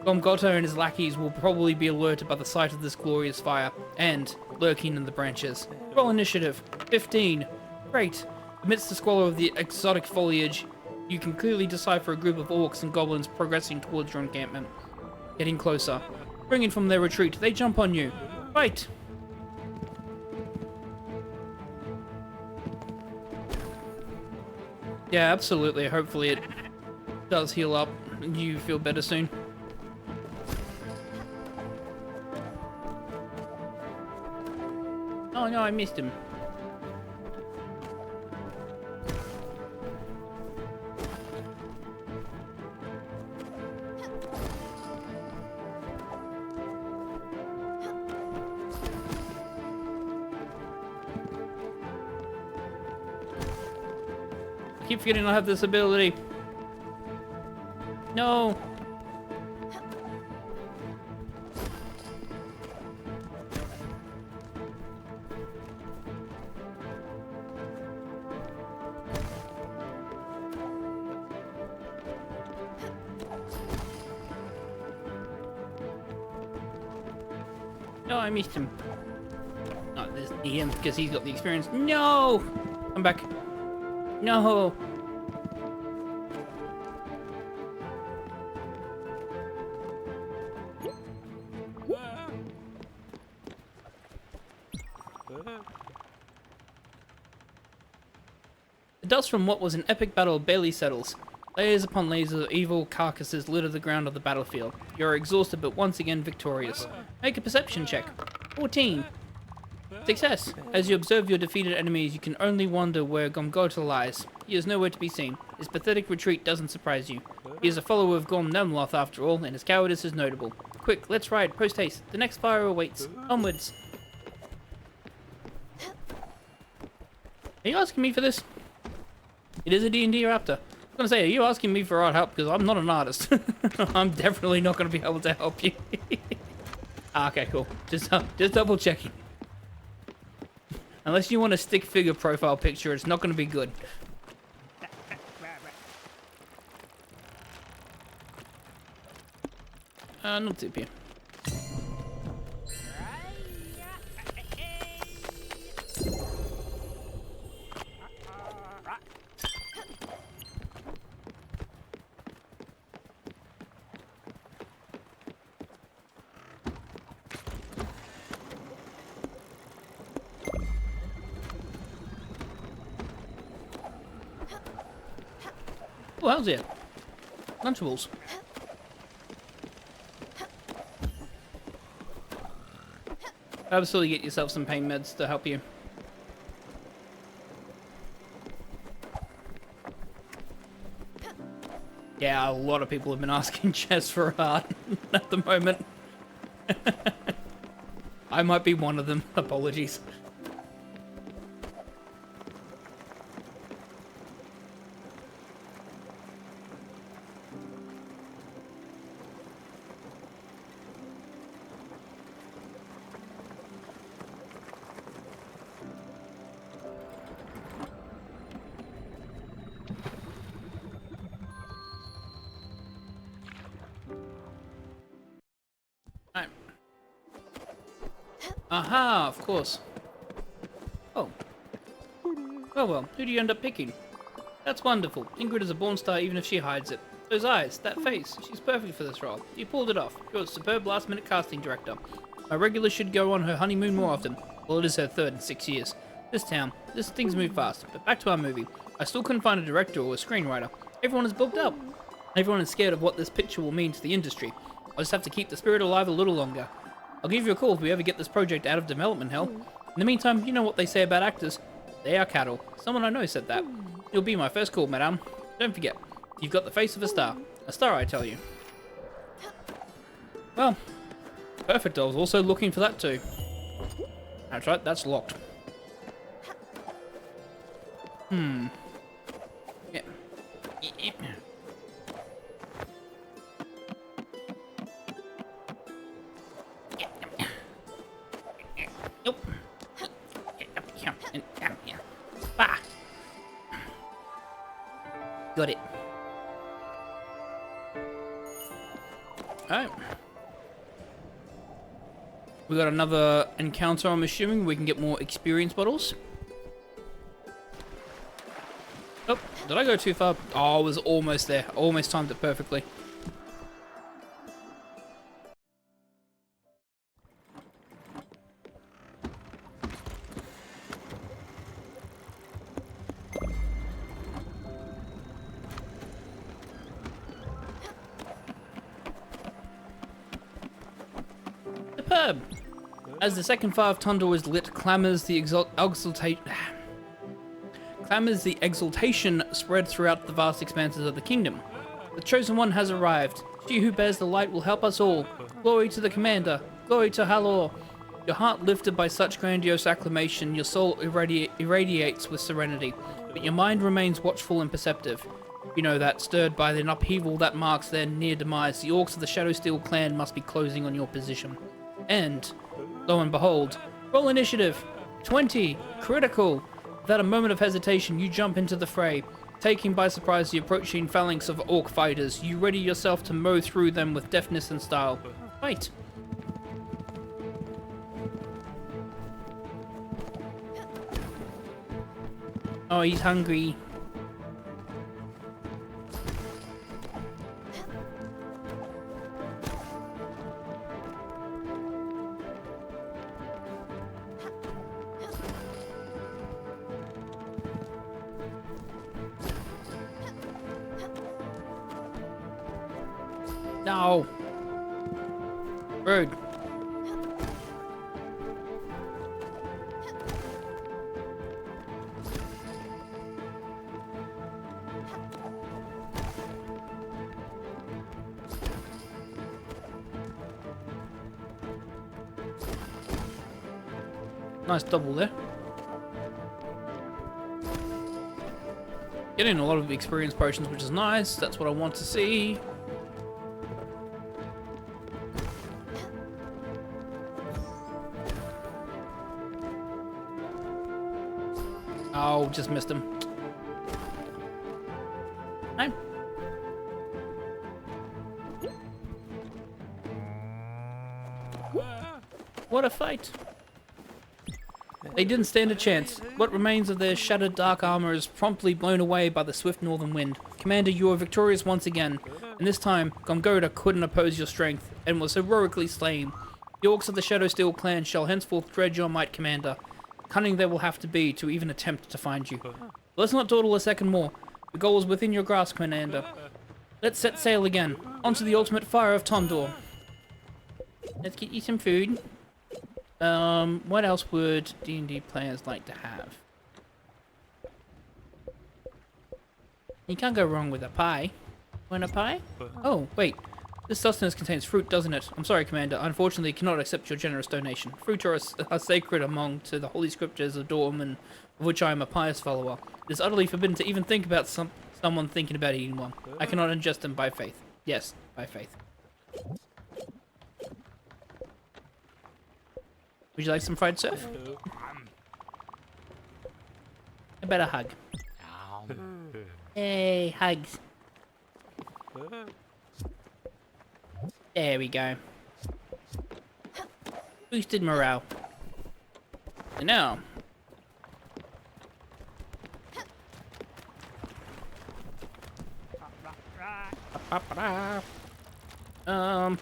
Gomgoto and his lackeys will probably be alerted by the sight of this glorious fire, and lurking in the branches. Roll initiative. 15. Great. Amidst the squalor of the exotic foliage, you can clearly decipher a group of orcs and goblins progressing towards your encampment. Getting closer. Springing from their retreat, they jump on you. Fight! Yeah, absolutely. Hopefully it does heal up and you feel better soon. Oh no, I missed him. I keep forgetting I have this ability. No. No, I missed him. Oh, there's Ian, because he's got the experience. No! I'm back. No! The dust from what was an epic battle barely settles. Layers upon layers of evil carcasses litter the ground of the battlefield. You are exhausted but once again victorious. Make a perception check. 14. Success! As you observe your defeated enemies, you can only wonder where Gomgota lies. He is nowhere to be seen. His pathetic retreat doesn't surprise you. He is a follower of Gorm Nemloth after all, and his cowardice is notable. Quick, let's ride, post haste. The next fire awaits. Onwards. Are you asking me for this? It is a D&D Raptor. I was going to say, are you asking me for art help? Because I'm not an artist. I'm definitely not going to be able to help you. Okay, cool. Just double checking. Unless you want a stick figure profile picture, it's not going to be good. Not tip here. Oh, how's it? Lunchables. Absolutely get yourself some pain meds to help you. Yeah, a lot of people have been asking Jess for a heart at the moment. I might be one of them. Apologies. Right. Aha, of course. Oh. Oh well, who do you end up picking? That's wonderful. Ingrid is a born star even if she hides it. Those eyes, that face, she's perfect for this role. You pulled it off. You're a superb last-minute casting director. My regular should go on her honeymoon more often. Well, it is her third in 6 years. This town, things move fast. But back to our movie. I still couldn't find a director or a screenwriter. Everyone is booked up. Everyone is scared of what this picture will mean to the industry. I'll just have to keep the spirit alive a little longer. I'll give you a call if we ever get this project out of development hell. In the meantime, you know what they say about actors. They are cattle. Someone I know said that. You'll be my first call, madame. Don't forget, you've got the face of a star. A star, I tell you. Well, perfect. I was also looking for that too. That's right, that's locked. Yeah. Nope. Ah. Got it. Alright. We got another encounter, I'm assuming. We can get more experience bottles. Oh, did I go too far? Oh, I was almost there. Almost timed it perfectly. Superb! As the second fire of Tundor is lit, clamours the exultation spread throughout the vast expanses of the kingdom. The Chosen One has arrived. She who bears the light will help us all. Glory to the Commander. Glory to Halor. Your heart lifted by such grandiose acclamation, your soul irradiates with serenity, but your mind remains watchful and perceptive. You know that, stirred by an upheaval that marks their near demise, the orcs of the Shadowsteel clan must be closing on your position. And, lo and behold, roll initiative! 20! Critical! Without a moment of hesitation, you jump into the fray. Taking by surprise the approaching phalanx of orc fighters, you ready yourself to mow through them with deftness and style. Fight! Oh, he's hungry. No. Rude. Nice double there. Getting a lot of experience potions, which is nice. That's what I want to see. Oh, just missed him. No. What a fight. They didn't stand a chance. What remains of their shattered dark armor is promptly blown away by the swift northern wind. Commander, you are victorious once again, and this time, Gongoda couldn't oppose your strength, and was heroically slain. The orcs of the Shadowsteel clan shall henceforth dread your might, Commander. Cunning they will have to be to even attempt to find you. Let's not dawdle a second more. The goal is within your grasp, Commander. Let's set sail again, onto the ultimate fire of Tondor. Let's get you some food. What else would D&D players like to have? You can't go wrong with a pie. Want a pie? Oh, wait. This sustenance contains fruit, doesn't it? I'm sorry, Commander. Unfortunately, cannot accept your generous donation. Fruit are sacred among to the holy scriptures of Dorm, of which I am a pious follower. It is utterly forbidden to even think about someone thinking about eating one. I cannot ingest them by faith. Yes, by faith. Would you like some fried surf? A better hug. Hey, hugs. There we go. Boosted morale. And now.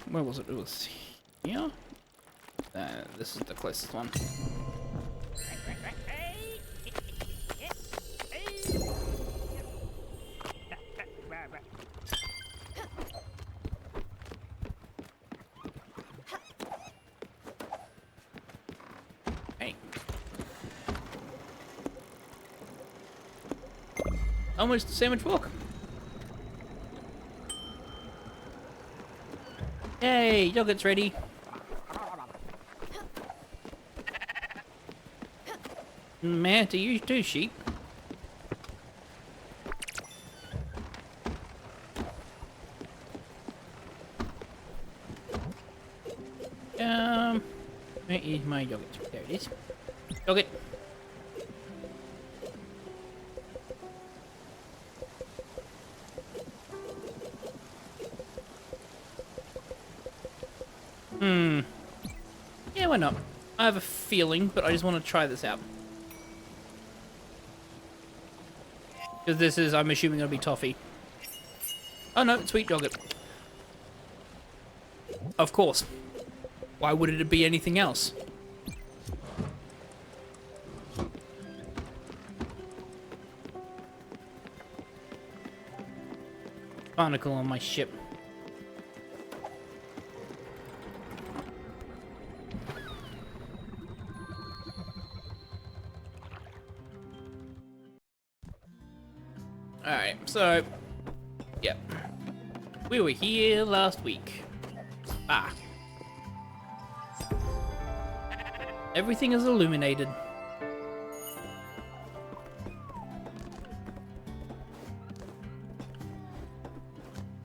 Where was it? It was here. This is the closest one. Hey. Almost sandwich walk. Yay, yogurt's ready. Man, to you too, sheep. Where is my yogurt? There it is. Yogurt. Yeah, why not? I have a feeling, but I just want to try this out. Because this is, I'm assuming, going to be toffee. Oh no, it's sweet yogurt. Of course. Why would it be anything else? Barnacle on my ship. Alright, so, yeah. We were here last week. Ah. Everything is illuminated.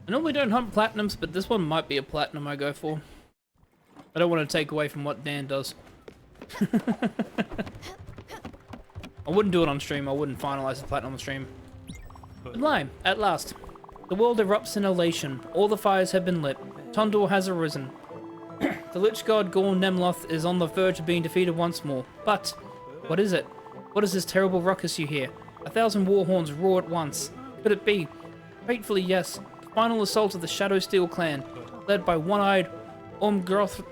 I normally don't hunt platinums, but this one might be a platinum I go for. I don't want to take away from what Dan does. I wouldn't do it on stream, I wouldn't finalize the platinum on stream. Lime, at last. The world erupts in elation. All the fires have been lit. Tondor has arisen. The Lich God Gorn Nemloth is on the verge of being defeated once more. But, what is it? What is this terrible ruckus you hear? 1,000 war horns roar at once. Could it be? Fatefully, yes. The final assault of the Shadowsteel clan, led by one-eyed Ormgurthoch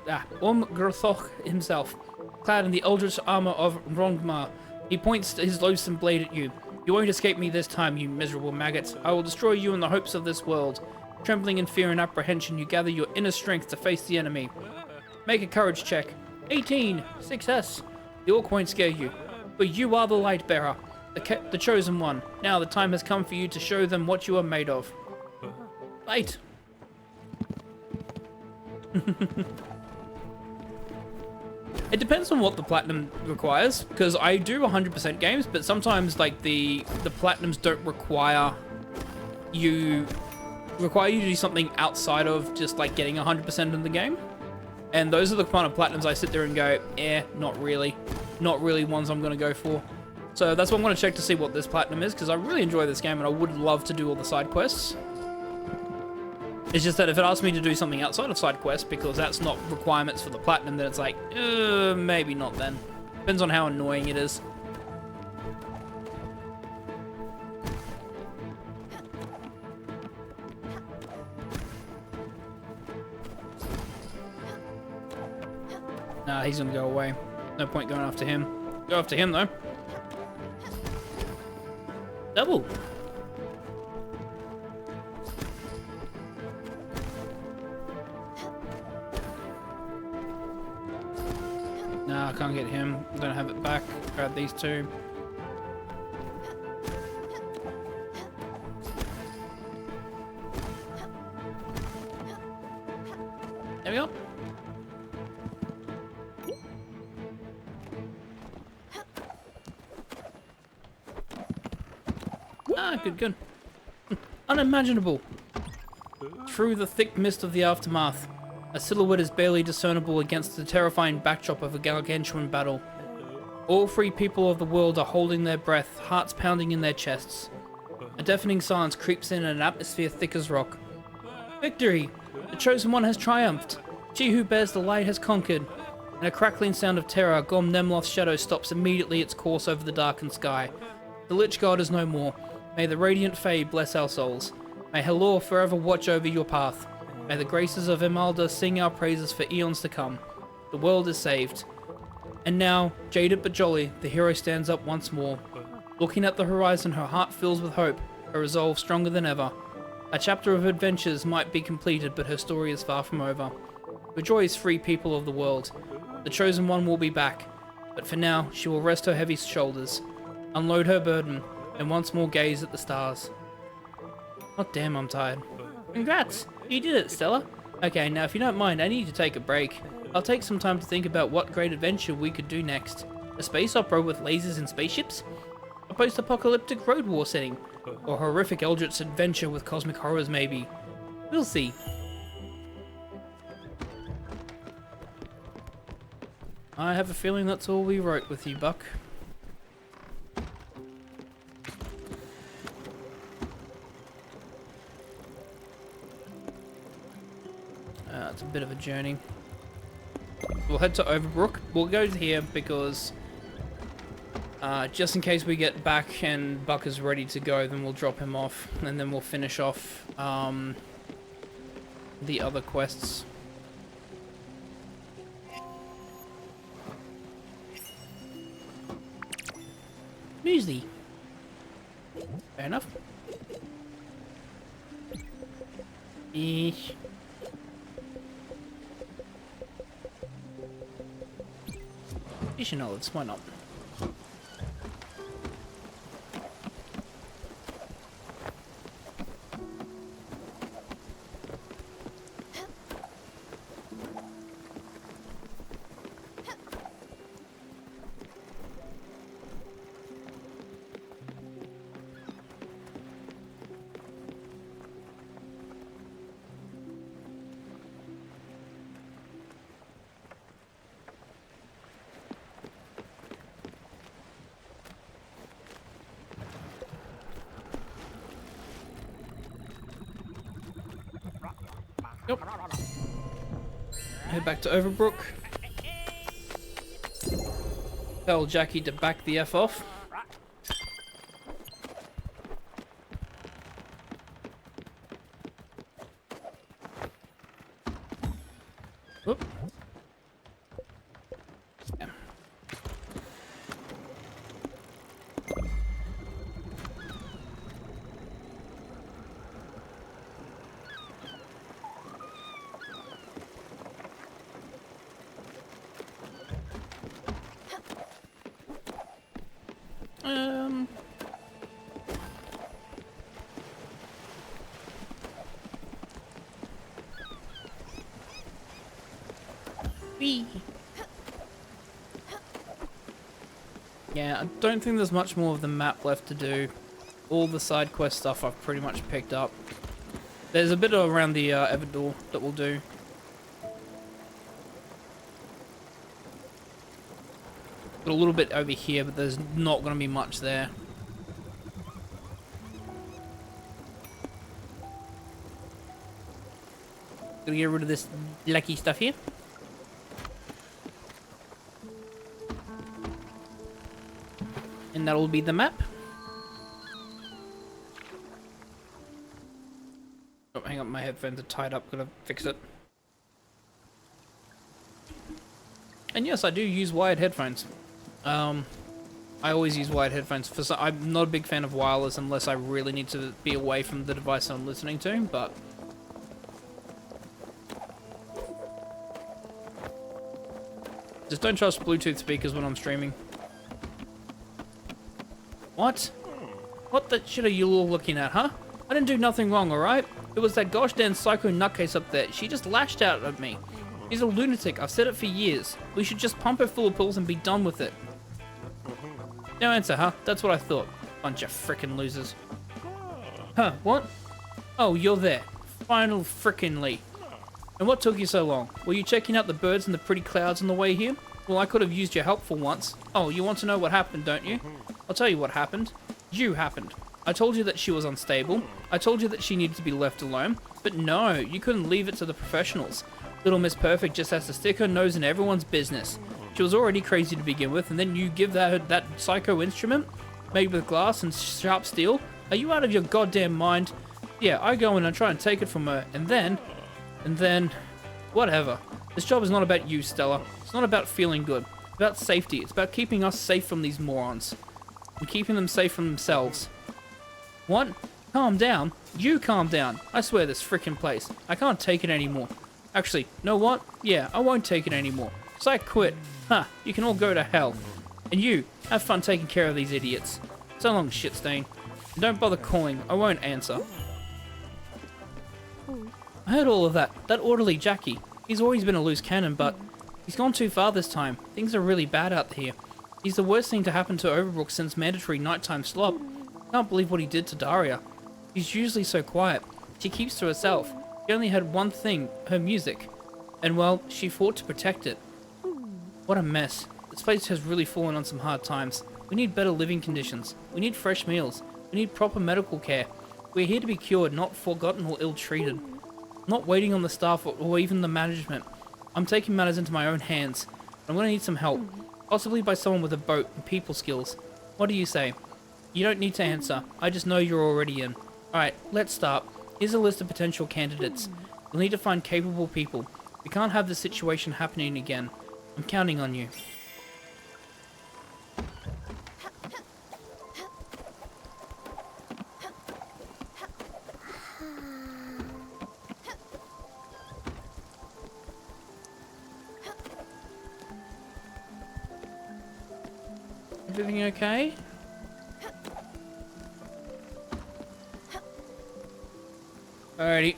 himself, clad in the eldritch armor of Rongmar. He points his loathsome blade at you. You won't escape me this time, you miserable maggots. I will destroy you in the hopes of this world. Trembling in fear and apprehension, you gather your inner strength to face the enemy. Make a courage check. 18! Success! The orc won't scare you. But you are the light bearer. The chosen one. Now the time has come for you to show them what you are made of. Light! It depends on what the platinum requires, because I do 100% games, but sometimes like the platinums don't require you to do something outside of just like getting 100% in the game. And those are the kind of platinums I sit there and go, not really ones I'm gonna go for. So that's what I'm gonna check to see what this platinum is, because I really enjoy this game and I would love to do all the side quests. It's just that if it asks me to do something outside of side quest, because that's not requirements for the platinum, then it's like, maybe not then. Depends on how annoying it is. Nah, he's gonna go away. No point going after him. Go after him though. Double. Nah, I can't get him. I don't have it back. Grab these two. There we go. Ah, good, good. Unimaginable. Through the thick mist of the aftermath, a silhouette is barely discernible against the terrifying backdrop of a gargantuan battle. All free people of the world are holding their breath, hearts pounding in their chests. A deafening silence creeps in an atmosphere thick as rock. Victory! The Chosen One has triumphed! She who bears the light has conquered! In a crackling sound of terror, Gom Nemloth's shadow stops immediately its course over the darkened sky. The Lich God is no more. May the radiant Fae bless our souls. May Halor forever watch over your path. May the graces of Imelda sing our praises for eons to come. The world is saved. And now, jaded but jolly, the hero stands up once more. Looking at the horizon, her heart fills with hope, her resolve stronger than ever. A chapter of adventures might be completed, but her story is far from over. Rejoice, free people of the world. The Chosen One will be back, but for now, she will rest her heavy shoulders, unload her burden, and once more gaze at the stars. Oh damn, I'm tired. Congrats! You did it, Stella. Okay, now if you don't mind, I need to take a break. I'll take some time to think about what great adventure we could do next. A space opera with lasers and spaceships? A post-apocalyptic road war setting? Or horrific eldritch adventure with cosmic horrors maybe? We'll see. I have a feeling that's all we wrote with you, Buck. It's a bit of a journey. We'll head to Overbrook. We'll go here because just in case we get back and Buck is ready to go, then we'll drop him off and then we'll finish off the other quests. Muesli. Fair enough. Eesh. Fishing olives, why not? Yep. Head back to Overbrook. Tell Jackie to back the F off. Whoop. Yeah. Yeah, I don't think there's much more of the map left to do. All the side quest stuff I've pretty much picked up. There's a bit around the Everdor that we'll do. Got a little bit over here, but there's not going to be much there. Gonna get rid of this lucky stuff here. And that'll be the map. Oh, hang on, my headphones are tied up. Gotta fix it. And yes, I do use wired headphones. I always use wired headphones. I'm not a big fan of wireless unless I really need to be away from the device I'm listening to, but... just don't trust Bluetooth speakers when I'm streaming. What? What the shit are you all looking at, huh? I didn't do nothing wrong, alright? It was that gosh damn psycho nutcase up there. She just lashed out at me. She's a lunatic. I've said it for years. We should just pump her full of pills and be done with it. No answer, huh? That's what I thought. Bunch of frickin' losers. Huh, what? Oh, you're there. Final frickin'ly. And what took you so long? Were you checking out the birds and the pretty clouds on the way here? Well, I could have used your help for once. Oh, you want to know what happened, don't you? I'll tell you what happened. You happened. I told you that she was unstable. I told you that she needed to be left alone. But no, you couldn't leave it to the professionals. Little Miss Perfect just has to stick her nose in everyone's business. She was already crazy to begin with, and then you give that psycho instrument, made with glass and sharp steel? Are you out of your goddamn mind? Yeah, I go in and try and take it from her, and then, whatever. This job is not about you, Stella. It's not about feeling good. It's about safety. It's about keeping us safe from these morons. And keeping them safe from themselves. What? Calm down? You calm down. I swear this frickin' place. I can't take it anymore. Actually, know what? Yeah, I won't take it anymore. So I quit. Huh, you can all go to hell. And you, have fun taking care of these idiots. So long, shitstain. And don't bother calling. I won't answer. I heard all of that. That orderly Jackie. He's always been a loose cannon, but he's gone too far this time. Things are really bad out here. He's the worst thing to happen to Overbrook since mandatory nighttime slop. Can't believe what he did to Daria. She's usually so quiet. She keeps to herself. She only had one thing, her music. And well, she fought to protect it. What a mess. This place has really fallen on some hard times. We need better living conditions. We need fresh meals. We need proper medical care. We're here to be cured, not forgotten or ill-treated. I'm not waiting on the staff or even the management. I'm taking matters into my own hands. I'm going to need some help. Possibly by someone with a boat and people skills. What do you say? You don't need to answer. I just know you're already in. Alright, let's start. Here's a list of potential candidates. We'll need to find capable people. We can't have this situation happening again. I'm counting on you. Everything okay? Alrighty,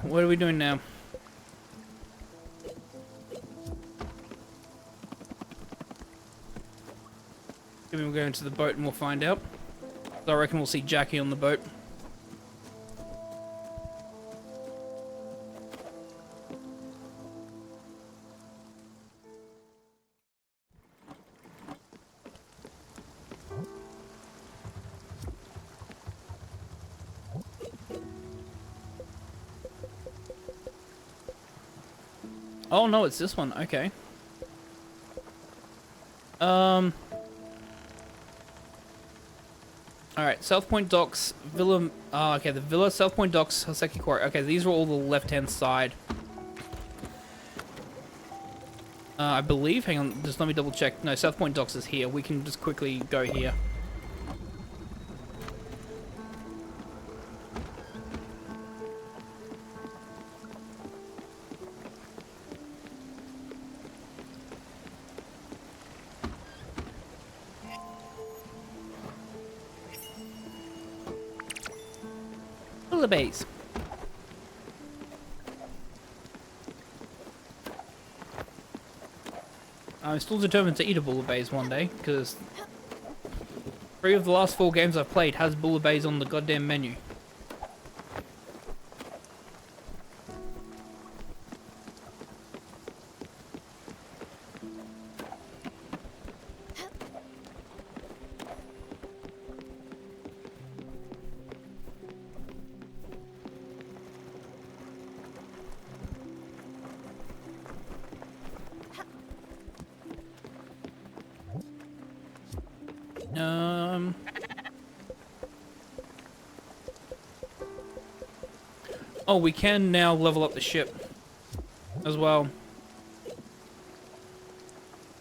what are we doing now? Maybe we'll go into the boat and we'll find out. I reckon we'll see Jackie on the boat. Oh no, it's this one. Okay. Alright, South Point Docks, Villa... okay, the Villa, South Point Docks, Hoseki Quarry. Okay, these are all the left-hand side. I believe, hang on, just let me double check. No, South Point Docks is here. We can just quickly go here. Bays. I'm still determined to eat a bouillabaisse one day, because 3 of the last 4 games I've played has bouillabaisse on the goddamn menu. Oh, we can now level up the ship as well.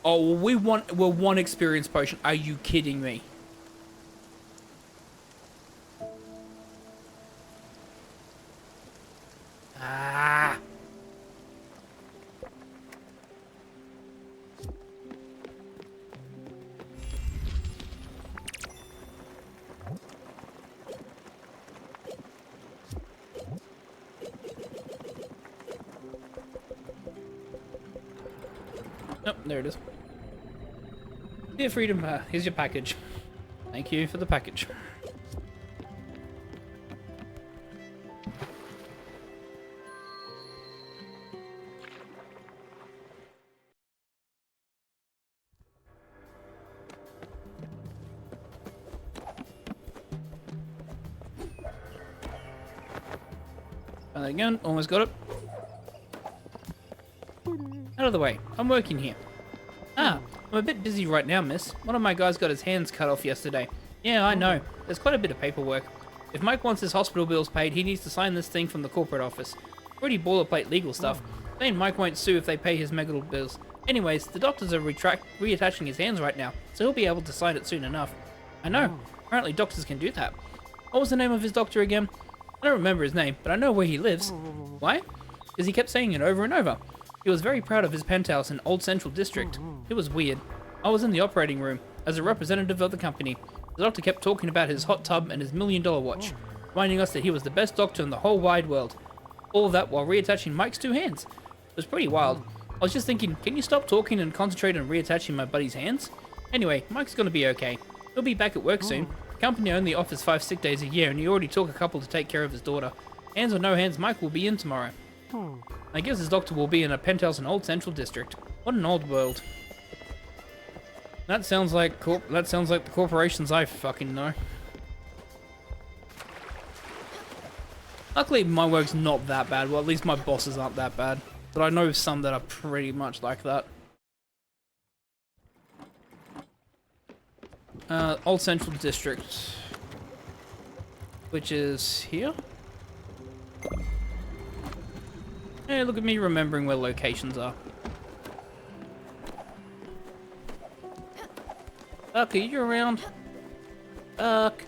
Oh, we're one experience potion. Are you kidding me? Ah. Oh, there it is. Dear Freedom, here's your package. Thank you for the package. And again, almost got it. Out of the way. I'm working here. Ah, I'm a bit busy right now, miss. One of my guys got his hands cut off yesterday. Yeah, I know. There's quite a bit of paperwork. If Mike wants his hospital bills paid, he needs to sign this thing from the corporate office. Pretty boilerplate legal stuff. Saying Mike won't sue if they pay his medical bills. Anyways, the doctors are reattaching his hands right now, so he'll be able to sign it soon enough. I know. Apparently doctors can do that. What was the name of his doctor again? I don't remember his name, but I know where he lives. Why? Because he kept saying it over and over. He was very proud of his penthouse in Old Central District. It was weird. I was in the operating room, as a representative of the company. The doctor kept talking about his hot tub and his $1 million watch, reminding us that he was the best doctor in the whole wide world. All of that while reattaching Mike's two hands. It was pretty wild. I was just thinking, can you stop talking and concentrate on reattaching my buddy's hands? Anyway, Mike's gonna be okay. He'll be back at work soon. The company only offers 5 sick days a year, and he already took a couple to take care of his daughter. Hands or no hands, Mike will be in tomorrow. I guess his doctor will be in a penthouse in Old Central District. What an old world. That sounds like the corporations I fucking know. Luckily, my work's not that bad. Well, at least my bosses aren't that bad. But I know some that are pretty much like that. Old Central District. Which is here? Hey, look at me remembering where locations are. Buck, are you around? Buck.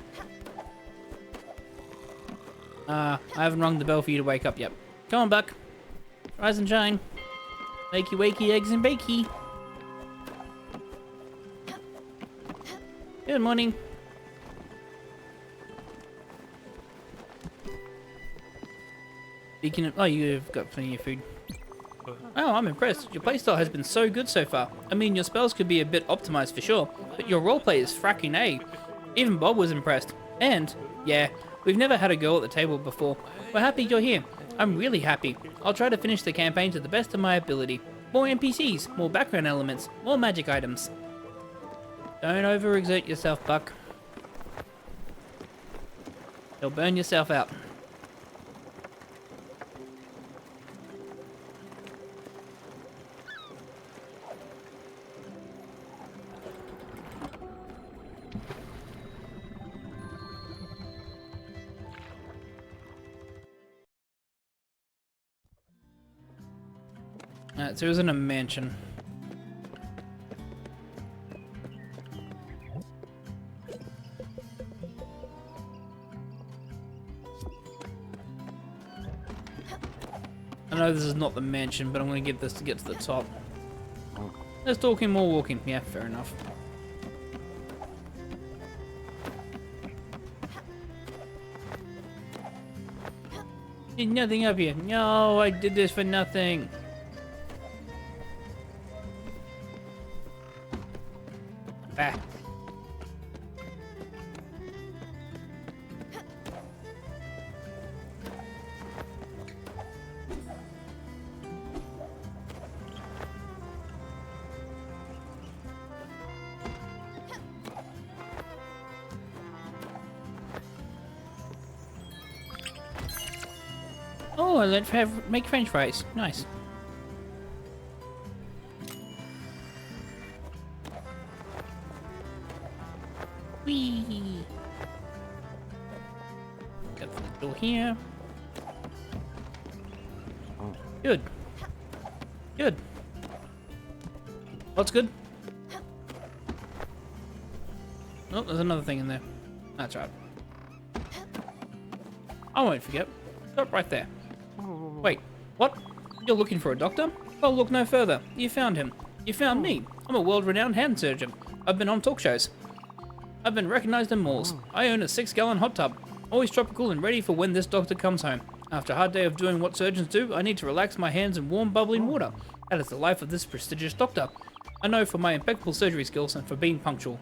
I haven't rung the bell for you to wake up yet. Come on, Buck. Rise and shine. Wakey, wakey, eggs and bakey. Good morning. Speaking of, oh, you've got plenty of food. Oh, I'm impressed. Your playstyle has been so good so far. I mean, your spells could be a bit optimized for sure, but your roleplay is fracking A. Even Bob was impressed. And, yeah, we've never had a girl at the table before. We're happy you're here. I'm really happy. I'll try to finish the campaign to the best of my ability. More NPCs, more background elements, more magic items. Don't overexert yourself, Buck. You'll burn yourself out. So it was in a mansion. I know this is not the mansion, but I'm going to get this to get to the top. Less talking, more walking. Yeah, fair enough. Did nothing up here. No, I did this for nothing. Ah. Oh, let's make French fries. Nice. Whee! Get the door here. Good. Good. What's good? Oh, there's another thing in there. That's right. I won't forget. Stop right there. Wait, what? You're looking for a doctor? Well, look no further. You found him. You found me. I'm a world-renowned hand surgeon. I've been on talk shows. I've been recognized in malls. I own a 6-gallon hot tub. Always tropical and ready for when this doctor comes home. After a hard day of doing what surgeons do, I need to relax my hands in warm, bubbling water. That is the life of this prestigious doctor. I know for my impeccable surgery skills and for being punctual.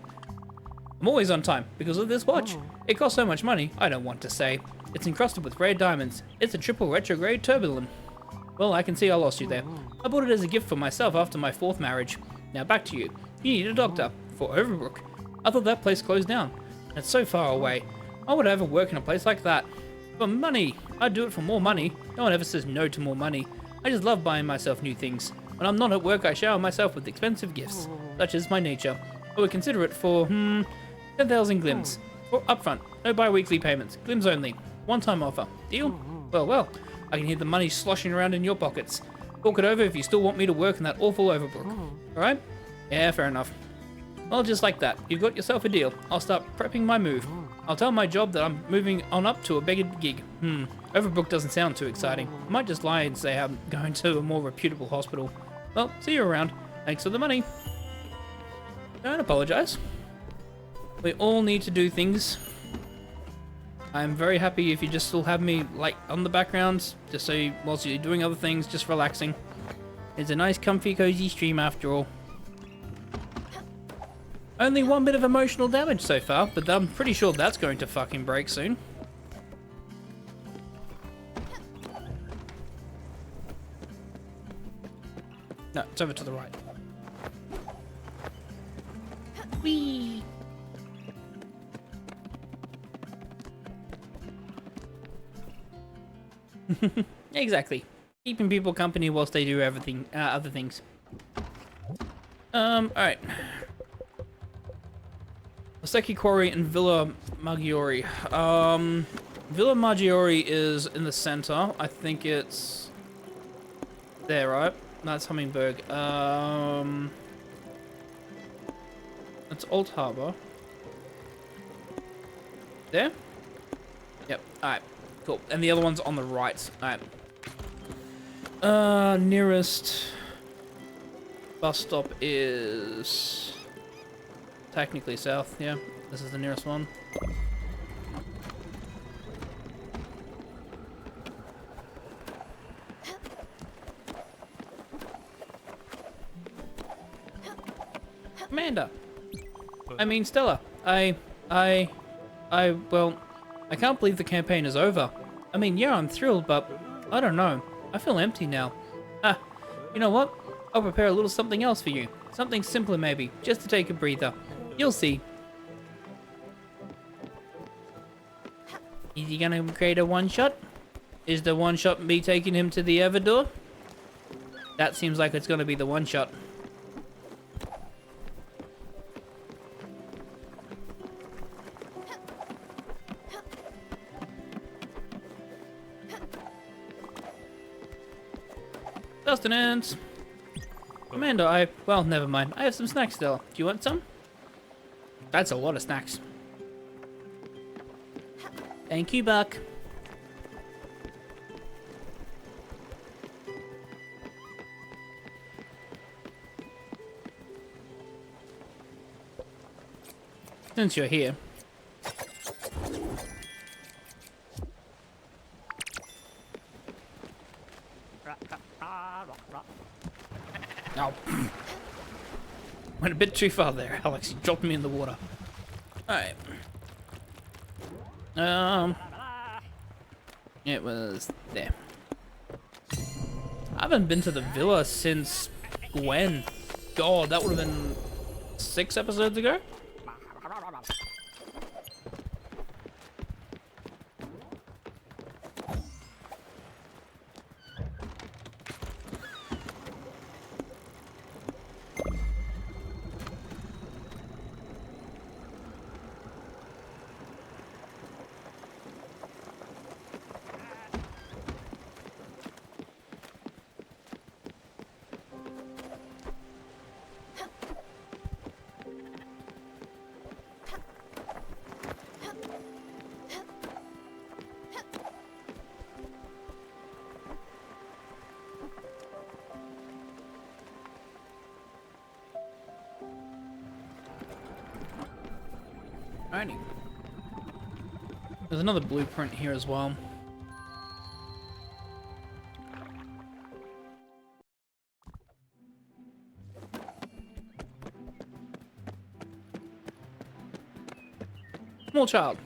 I'm always on time because of this watch. It costs so much money, I don't want to say. It's encrusted with rare diamonds. It's a triple retrograde tourbillon. Well, I can see I lost you there. I bought it as a gift for myself after my 4th marriage. Now back to you. You need a doctor. For Overbrook. I thought that place closed down. It's so far away. Why would I ever work in a place like that? For money. I'd do it for more money. No one ever says no to more money. I just love buying myself new things. When I'm not at work, I shower myself with expensive gifts. Such is my nature. I would consider it for, 10,000 glims. Or upfront. No bi-weekly payments. Glims only. One-time offer. Deal? Well. I can hear the money sloshing around in your pockets. Talk it over if you still want me to work in that awful Overbrook. Alright? Yeah, fair enough. Well, just like that. You've got yourself a deal. I'll start prepping my move. I'll tell my job that I'm moving on up to a bigger gig. Overbrook doesn't sound too exciting. I might just lie and say I'm going to a more reputable hospital. Well, see you around. Thanks for the money. Don't apologize. We all need to do things. I'm very happy if you just still have me, like, on the background, just so you, whilst you're doing other things, just relaxing. It's a nice, comfy, cozy stream after all. Only one bit of emotional damage so far, but I'm pretty sure that's going to fucking break soon. No, it's over to the right. Whee! Exactly. Keeping people company whilst they do everything, other things. Alright. Oseki Quarry and Villa Maggiore. Villa Maggiore is in the center. I think it's there, right? That's Hummingberg. It's Old Harbor. There? Yep. Alright. Cool. And the other one's on the right. Alright. Nearest bus stop is technically south, yeah. This is the nearest one. Amanda. I mean, Stella. Well, I can't believe the campaign is over. I mean, yeah, I'm thrilled, but I don't know. I feel empty now. You know what? I'll prepare a little something else for you. Something simpler, maybe, just to take a breather. You'll see. Is he gonna create a one-shot? Is the one-shot me taking him to the Everdor? That seems like it's gonna be the one-shot. Sustenance. Amanda, well, never mind. I have some snacks still. Do you want some? That's a lot of snacks. Thank you, Buck. Since you're here. Oh. Went a bit too far there, Alex. You dropped me in the water. Alright. It was there. I haven't been to the villa since when? God, that would have been 6 episodes ago? Alrighty. There's another blueprint here as well. Small child.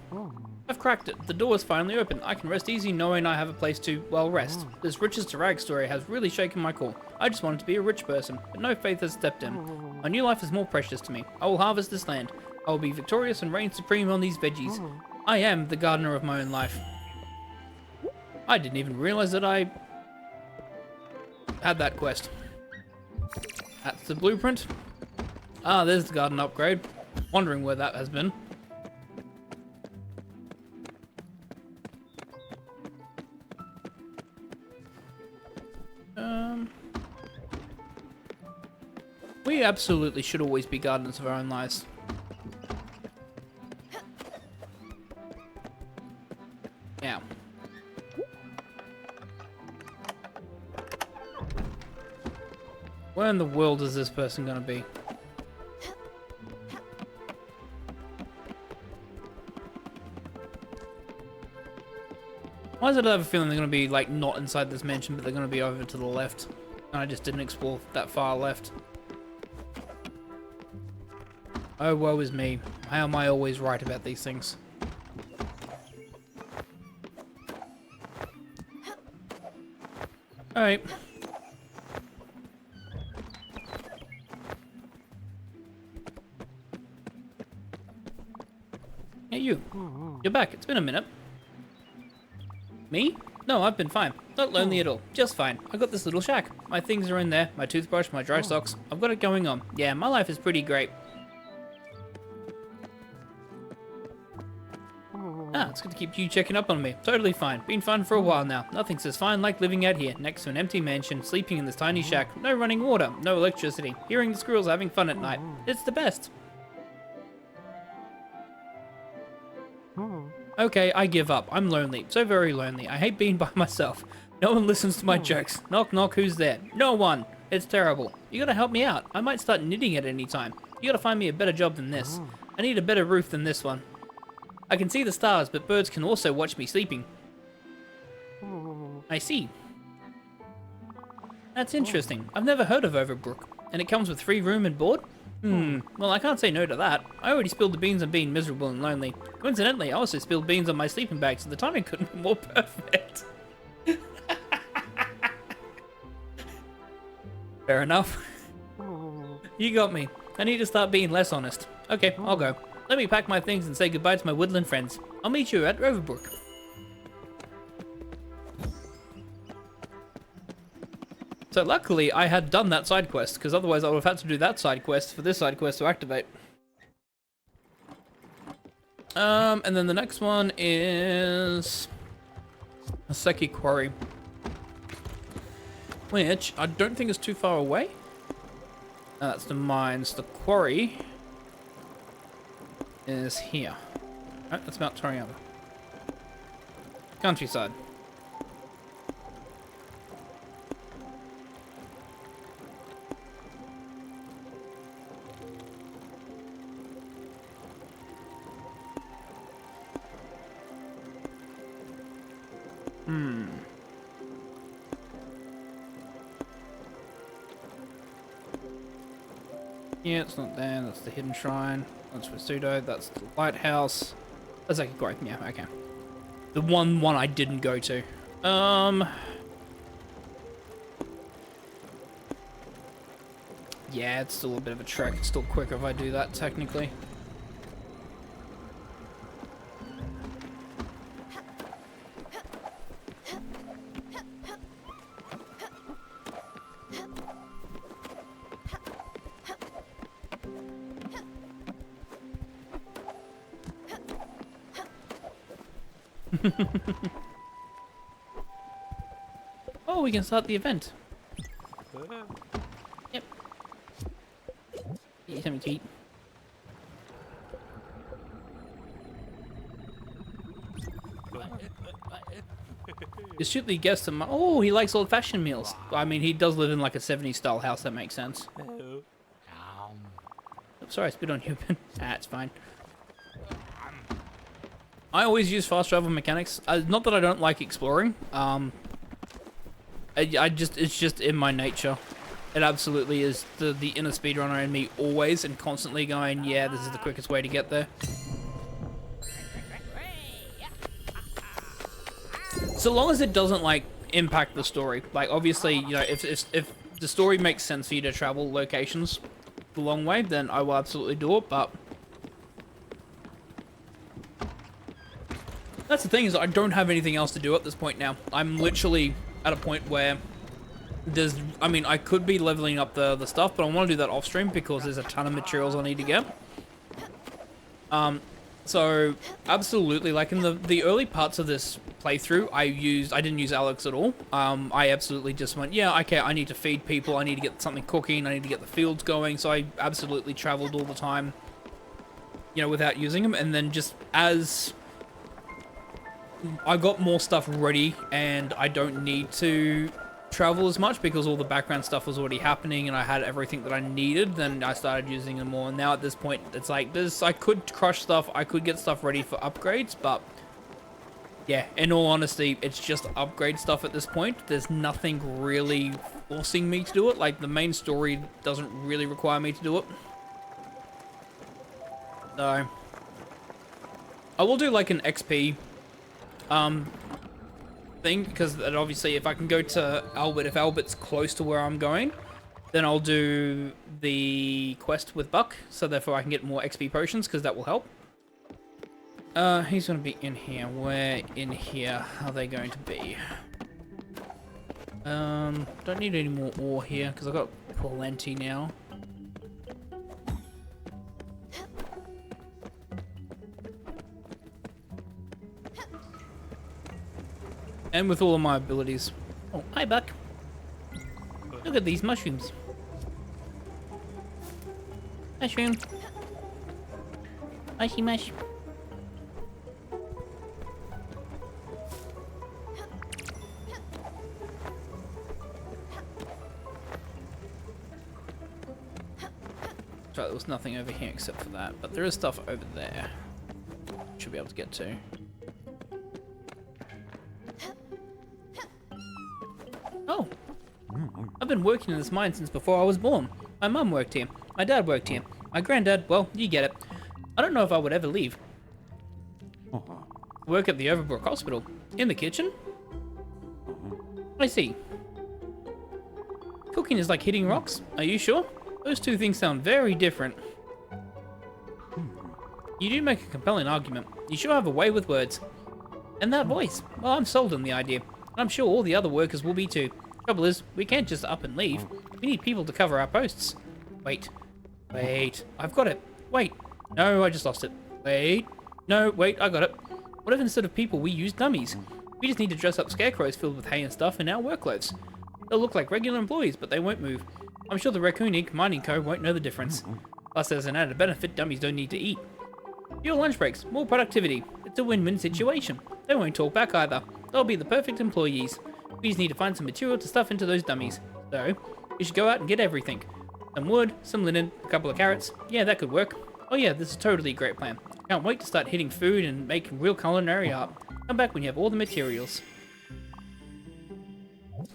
I've cracked it. The door is finally open. I can rest easy knowing I have a place to, well, rest. This riches to rags story has really shaken my core. I just wanted to be a rich person, but no faith has stepped in. My new life is more precious to me. I will harvest this land. I will be victorious and reign supreme on these veggies. I am the gardener of my own life. I didn't even realize that I had that quest. That's the blueprint. Ah, there's the garden upgrade. Wondering where that has been. We absolutely should always be gardeners of our own lives. Yeah. Where in the world is this person gonna be? Why does it have a feeling they're gonna be like not inside this mansion, but they're gonna be over to the left? And I just didn't explore that far left. Oh, woe is me. How am I always right about these things? Alright. Hey, you. You're back. It's been a minute. Me? No, I've been fine. Not lonely at all. Just fine. I got this little shack. My things are in there. My toothbrush, my dry socks. I've got it going on. Yeah, my life is pretty great. Ah, it's good to keep you checking up on me. Totally fine. Been fun for a while now. Nothing's as fine like living out here, next to an empty mansion, sleeping in this tiny shack. No running water, no electricity. Hearing the squirrels having fun at night. It's the best. Okay, I give up. I'm lonely. So very lonely. I hate being by myself. No one listens to my jokes. Knock, knock, who's there? No one. It's terrible. You gotta help me out. I might start knitting at any time. You gotta find me a better job than this. I need a better roof than this one. I can see the stars, but birds can also watch me sleeping. I see. That's interesting. I've never heard of Overbrook. And it comes with free room and board? Well, I can't say no to that. I already spilled the beans on being miserable and lonely. Coincidentally, I also spilled beans on my sleeping bag, so the timing couldn't be more perfect. Fair enough. You got me. I need to start being less honest. Okay, I'll go. Let me pack my things and say goodbye to my woodland friends. I'll meet you at Overbrook. So luckily I had done that side quest, because otherwise I would have had to do that side quest for this side quest to activate. And then the next one is a Seki Quarry, which I don't think is too far away. No, that's the mines. The quarry is here. Right, that's Mount Toriyama. Countryside. Yeah, it's not there. That's the hidden shrine. That's Pseudo. That's the lighthouse. That's like great. Yeah, okay. The one I didn't go to. Yeah, it's still a bit of a trek. It's still quicker if I do that, technically. Oh, we can start the event. Yep. Eat something to eat. Astutely guessed him. Oh, he likes old-fashioned meals. I mean, he does live in like a 70s style house. That makes sense. Oh, sorry, I spit on you. Ah, it's fine. I always use fast travel mechanics. Not that I don't like exploring. It's just in my nature. It absolutely is the inner speedrunner in me always and constantly going, yeah, this is the quickest way to get there. So long as it doesn't, like, impact the story. Like, obviously, you know, if the story makes sense for you to travel locations the long way, then I will absolutely do it, but... That's the thing, is I don't have anything else to do at this point now. I'm literally at a point where there's... I mean, I could be leveling up the stuff, but I want to do that off stream because there's a ton of materials I need to get. So, absolutely, like in the early parts of this playthrough, I didn't use Alex at all. I absolutely just went, yeah, okay, I need to feed people, I need to get something cooking, I need to get the fields going, so I absolutely traveled all the time, you know, without using them, and then just as I got more stuff ready, and I don't need to travel as much because all the background stuff was already happening and I had everything that I needed, then I started using them more. And now at this point, it's like, I could crush stuff, I could get stuff ready for upgrades, but yeah, in all honesty, it's just upgrade stuff at this point. There's nothing really forcing me to do it. Like, the main story doesn't really require me to do it. So, I will do like an XP thing, because obviously if I can go to Albert, if Albert's close to where I'm going, then I'll do the quest with Buck, so therefore I can get more XP potions, because that will help. He's going to be in here. Where in here are they going to be? Don't need any more ore here, because I've got plenty now. And with all of my abilities. Oh, hi, Buck. Look at these mushrooms. Mushroom. Mushy mush. Right, there was nothing over here except for that, but there is stuff over there. Should be able to get to. Oh, I've been working in this mine since before I was born. My mum worked here. My dad worked here. My granddad, well, you get it. I don't know if I would ever leave. Work at the Overbrook Hospital. In the kitchen? I see. Cooking is like hitting rocks. Are you sure? Those two things sound very different. You do make a compelling argument. You sure have a way with words. And that voice. Well, I'm sold on the idea. I'm sure all the other workers will be too. Trouble is, we can't just up and leave. We need people to cover our posts. Wait. Wait. I've got it. Wait. No, I just lost it. Wait. No, wait, I got it. What if instead of people we use dummies? We just need to dress up scarecrows filled with hay and stuff in our work clothes. They'll look like regular employees, but they won't move. I'm sure the Raccoon Inc. Mining Co. won't know the difference. Plus, there's an added benefit, dummies don't need to eat. Fewer lunch breaks, more productivity. It's a win-win situation. They won't talk back either. They'll be the perfect employees. We just need to find some material to stuff into those dummies. So, we should go out and get everything. Some wood, some linen, a couple of carrots. Yeah, that could work. Oh yeah, this is totally a great plan. Can't wait to start hitting food and making real culinary art. Come back when you have all the materials.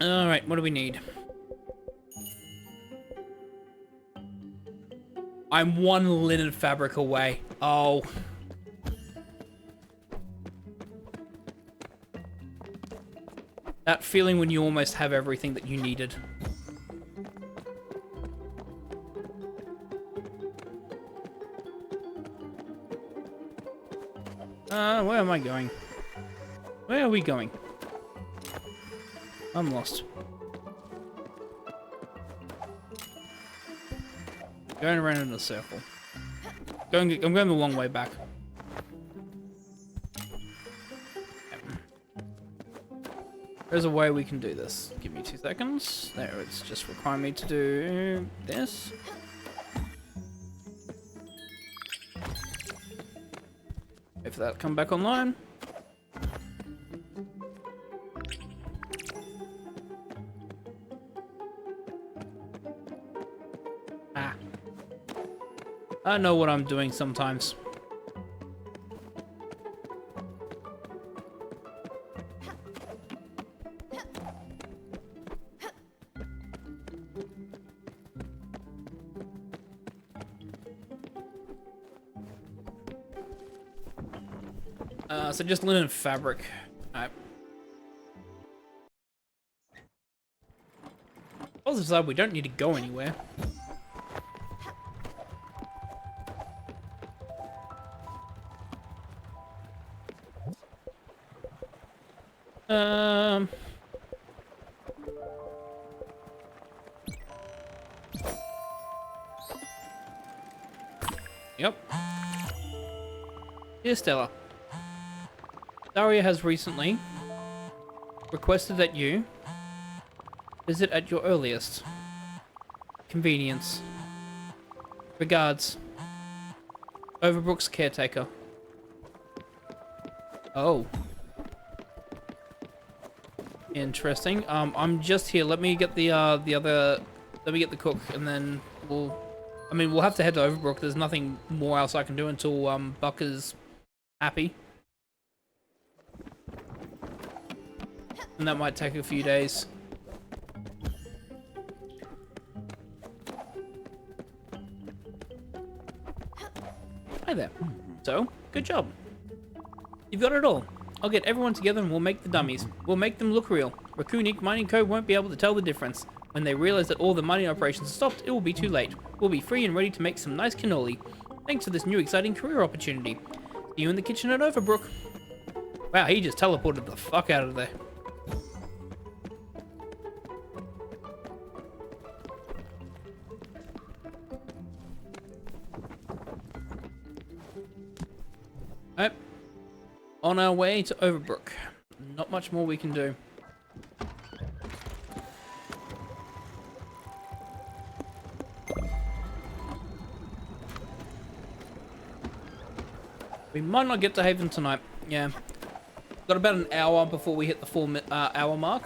Alright, what do we need? I'm one linen fabric away. Oh. That feeling when you almost have everything that you needed. Where am I going? Where are we going? I'm lost. Going around in a circle. I'm going the long way back. There's a way we can do this. Give me 2 seconds. There, it's just requiring me to do this. Wait for that to come back online. Ah. I know what I'm doing sometimes. So just linen and fabric. Alright. Positive side, we don't need to go anywhere. Yep. Dear Stella, Daria has recently requested that you visit at your earliest convenience. Regards, Overbrook's caretaker. Oh. Interesting. I'm just here. Let me get the other. Let me get the cook, and then we'll. I mean, we'll have to head to Overbrook. There's nothing more else I can do until Buck is happy, and that might take a few days. Hi there. So, good job. You've got it all. I'll get everyone together and we'll make the dummies. We'll make them look real. Raccoon Inc. Mining Co. won't be able to tell the difference. When they realize that all the mining operations are stopped, it will be too late. We'll be free and ready to make some nice cannoli. Thanks for this new exciting career opportunity. See you in the kitchen at Overbrook. Wow, he just teleported the fuck out of there. Alright. On our way to Overbrook. Not much more we can do. We might not get to Haven tonight. Yeah. Got about an hour before we hit the full hour mark.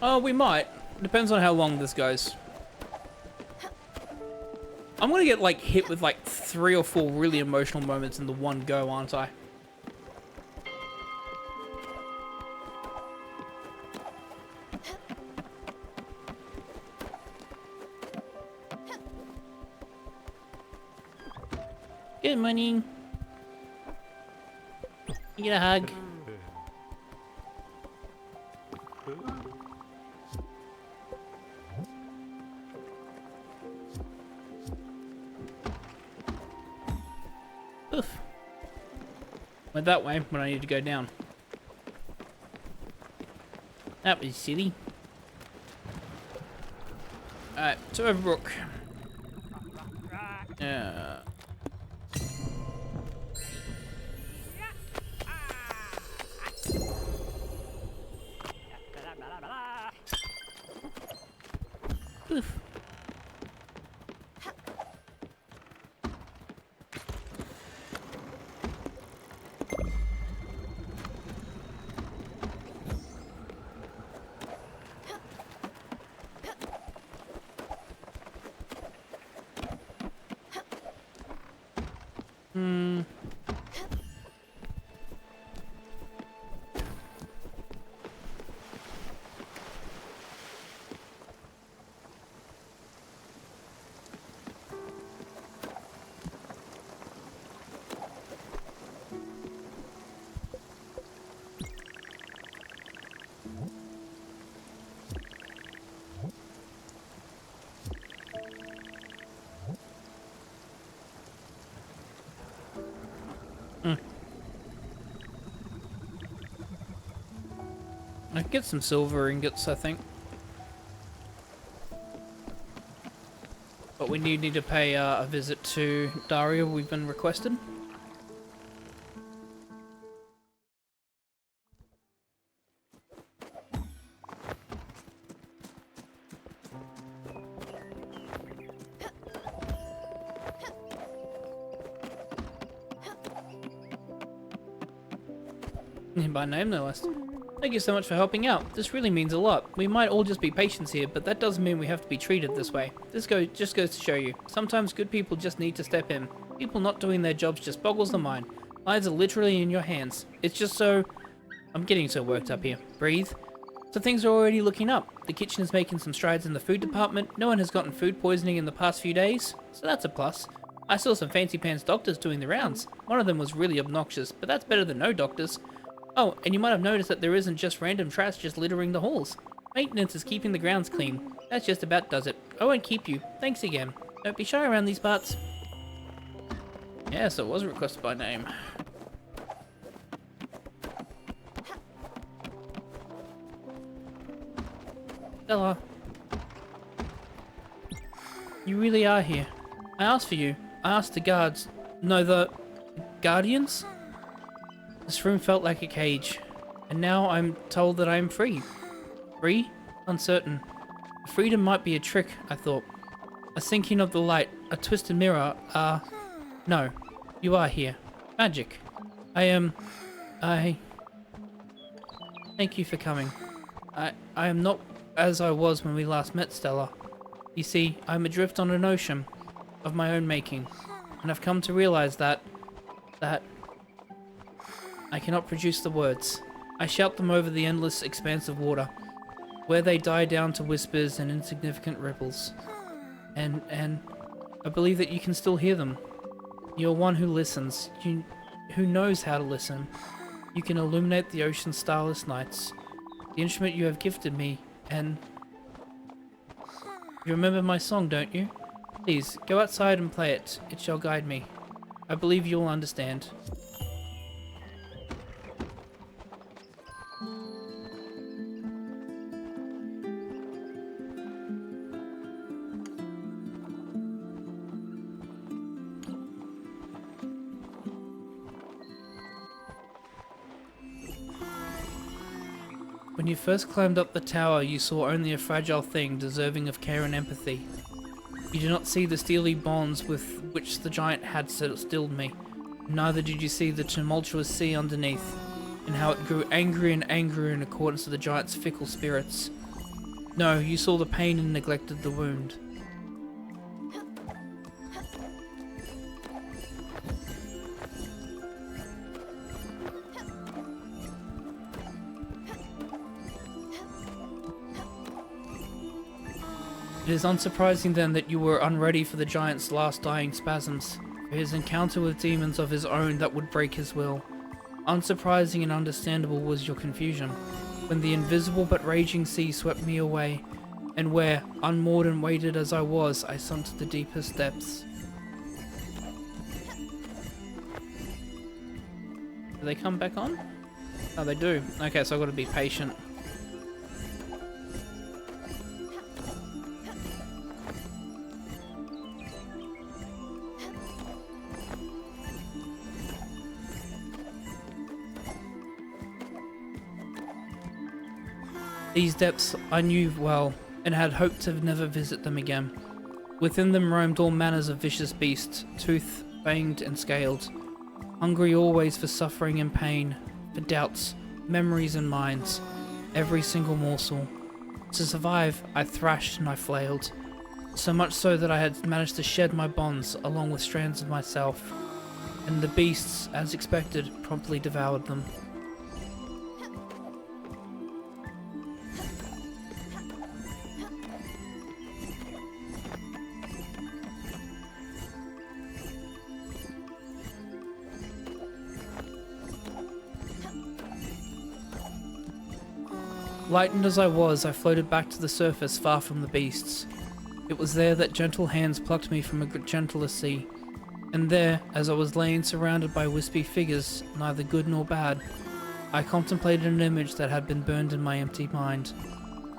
Oh, we might. Depends on how long this goes. I'm gonna get like hit with like 3 or 4 really emotional moments in the one go, aren't I? Good morning. You get a hug. Oof. Went that way when I need to go down. That was silly. Alright, to Overbrook. Oof. I can get some silver ingots, I think. But we need to pay a visit to Daria. We've been requested. By name, no less. Thank you so much for helping out. This really means a lot. We might all just be patients here, but that doesn't mean we have to be treated this way. This just goes to show you. Sometimes good people just need to step in. People not doing their jobs just boggles the mind. Lives are literally in your hands. It's just so... I'm getting so worked up here. Breathe. So things are already looking up. The kitchen is making some strides in the food department. No one has gotten food poisoning in the past few days, so that's a plus. I saw some fancy pants doctors doing the rounds. One of them was really obnoxious, but that's better than no doctors. Oh, and you might have noticed that there isn't just random trash just littering the halls. Maintenance is keeping the grounds clean. That just about does it. I won't keep you. Thanks again. Don't be shy around these parts. Yeah, so it was requested by name. Stella. You really are here. I asked for you. I asked the guards. No, the guardians? This room felt like a cage. And now I'm told that I am free. Free? Uncertain. Freedom might be a trick, I thought. A sinking of the light, a twisted mirror, no. You are here. Magic. I... Thank you for coming. I am not as I was when we last met, Stella. You see, I'm adrift on an ocean of my own making, and I've come to realize that I cannot produce the words. I shout them over the endless expanse of water, where they die down to whispers and insignificant ripples. And I believe that you can still hear them. You're one who listens, who knows how to listen. You can illuminate the ocean's starless nights. The instrument you have gifted me, and... You remember my song, don't you? Please, go outside and play it. It shall guide me. I believe you'll understand. When you first climbed up the tower, you saw only a fragile thing deserving of care and empathy. You did not see the steely bonds with which the giant had stilled me. Neither did you see the tumultuous sea underneath, and how it grew angrier and angrier in accordance with the giant's fickle spirits. No, you saw the pain and neglected the wound. It is unsurprising then that you were unready for the giant's last dying spasms, for his encounter with demons of his own that would break his will. Unsurprising and understandable was your confusion, when the invisible but raging sea swept me away, and where, unmoored and weighted as I was, I sunk to the deepest depths. Do they come back on? Oh, they do. Okay, so I've got to be patient. These depths I knew well, and had hoped to never visit them again. Within them roamed all manners of vicious beasts, toothed, fanged, and scaled, hungry always for suffering and pain, for doubts, memories, and minds, every single morsel. To survive, I thrashed and I flailed, so much so that I had managed to shed my bonds along with strands of myself, and the beasts, as expected, promptly devoured them. Lightened as I was, I floated back to the surface far from the beasts. It was there that gentle hands plucked me from a gentler sea. And there, as I was laying surrounded by wispy figures, neither good nor bad, I contemplated an image that had been burned in my empty mind.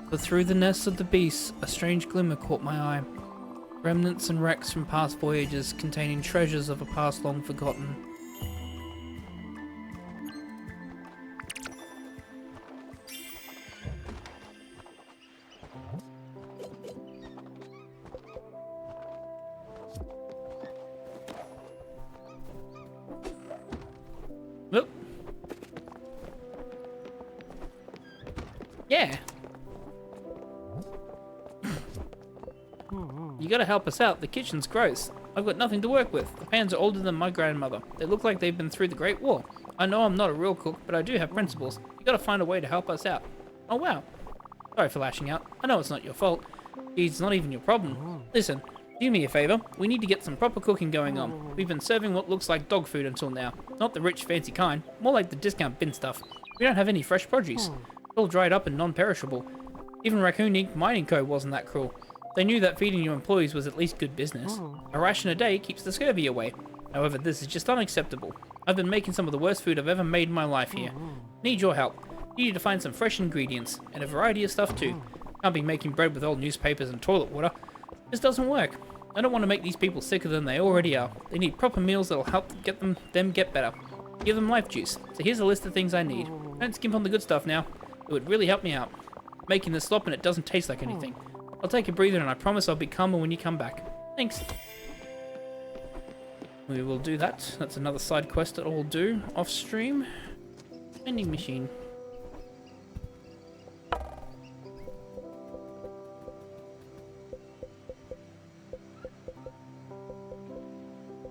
But through the nests of the beasts, a strange glimmer caught my eye. Remnants and wrecks from past voyages containing treasures of a past long forgotten. Whoop. Yeah. You gotta help us out. The kitchen's gross. I've got nothing to work with. The pans are older than my grandmother. They look like they've been through the Great War. I know I'm not a real cook, but I do have principles. You gotta find a way to help us out. Oh wow. Sorry for lashing out. I know it's not your fault. It's not even your problem. Listen, Do me a favor, we need to get some proper cooking going on. We've been serving what looks like dog food until now. Not the rich, fancy kind, more like the discount bin stuff. We don't have any fresh produce. It's all dried up and non-perishable. Even Raccoon Inc. Mining Co. wasn't that cruel. They knew that feeding your employees was at least good business. A ration a day keeps the scurvy away. However, this is just unacceptable. I've been making some of the worst food I've ever made in my life here. Need your help. You need to find some fresh ingredients, and a variety of stuff too. Can't be making bread with old newspapers and toilet water. This doesn't work. I don't want to make these people sicker than they already are. They need proper meals that'll help get them get better. Give them life juice. So here's a list of things I need. Don't skimp on the good stuff now. It would really help me out. Making this slop and it doesn't taste like anything. I'll take a breather and I promise I'll be calmer when you come back. Thanks. We will do that. That's another side quest that I'll do off stream. Vending machine.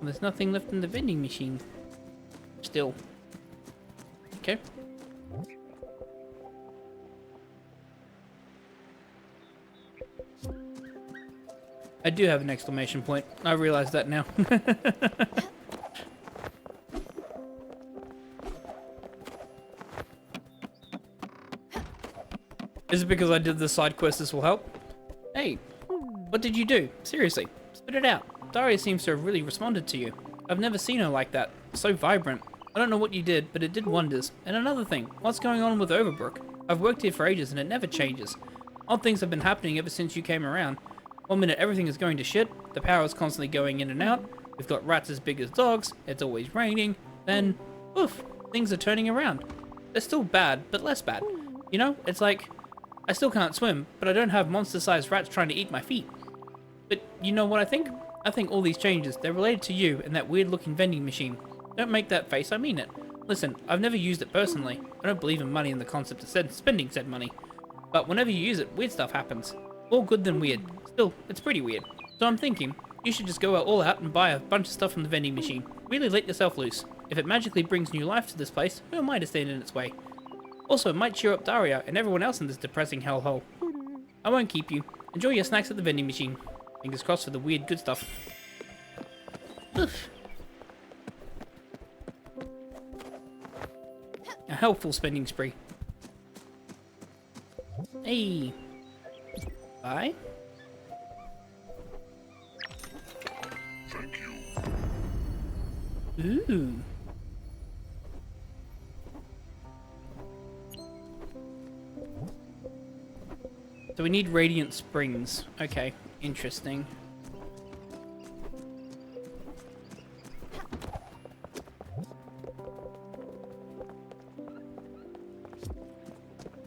There's nothing left in the vending machine. Still. Okay. I do have an exclamation point. I realize that now. Is it because I did the side quest this will help? Hey, what did you do? Seriously, spit it out. Daria seems to have really responded to you. I've never seen her like that. So vibrant. I don't know what you did, but it did wonders. And another thing, what's going on with Overbrook? I've worked here for ages and it never changes. Odd things have been happening ever since you came around. One minute everything is going to shit, the power is constantly going in and out, we've got rats as big as dogs, it's always raining, then, oof, things are turning around. They're still bad, but less bad. You know, it's like, I still can't swim, but I don't have monster-sized rats trying to eat my feet. But you know what I think? I think all these changes, they're related to you and that weird-looking vending machine. Don't make that face, I mean it. Listen, I've never used it personally. I don't believe in money and the concept of spending said money. But whenever you use it, weird stuff happens. More good than weird. Still, it's pretty weird. So I'm thinking, you should just go all out and buy a bunch of stuff from the vending machine. Really let yourself loose. If it magically brings new life to this place, who am I to stand in its way? Also, it might cheer up Daria and everyone else in this depressing hellhole. I won't keep you. Enjoy your snacks at the vending machine. Fingers crossed for the weird good stuff. Oof. A helpful spending spree. Hey. Bye. Thank you. Ooh. So we need Radiant Springs. Okay, interesting.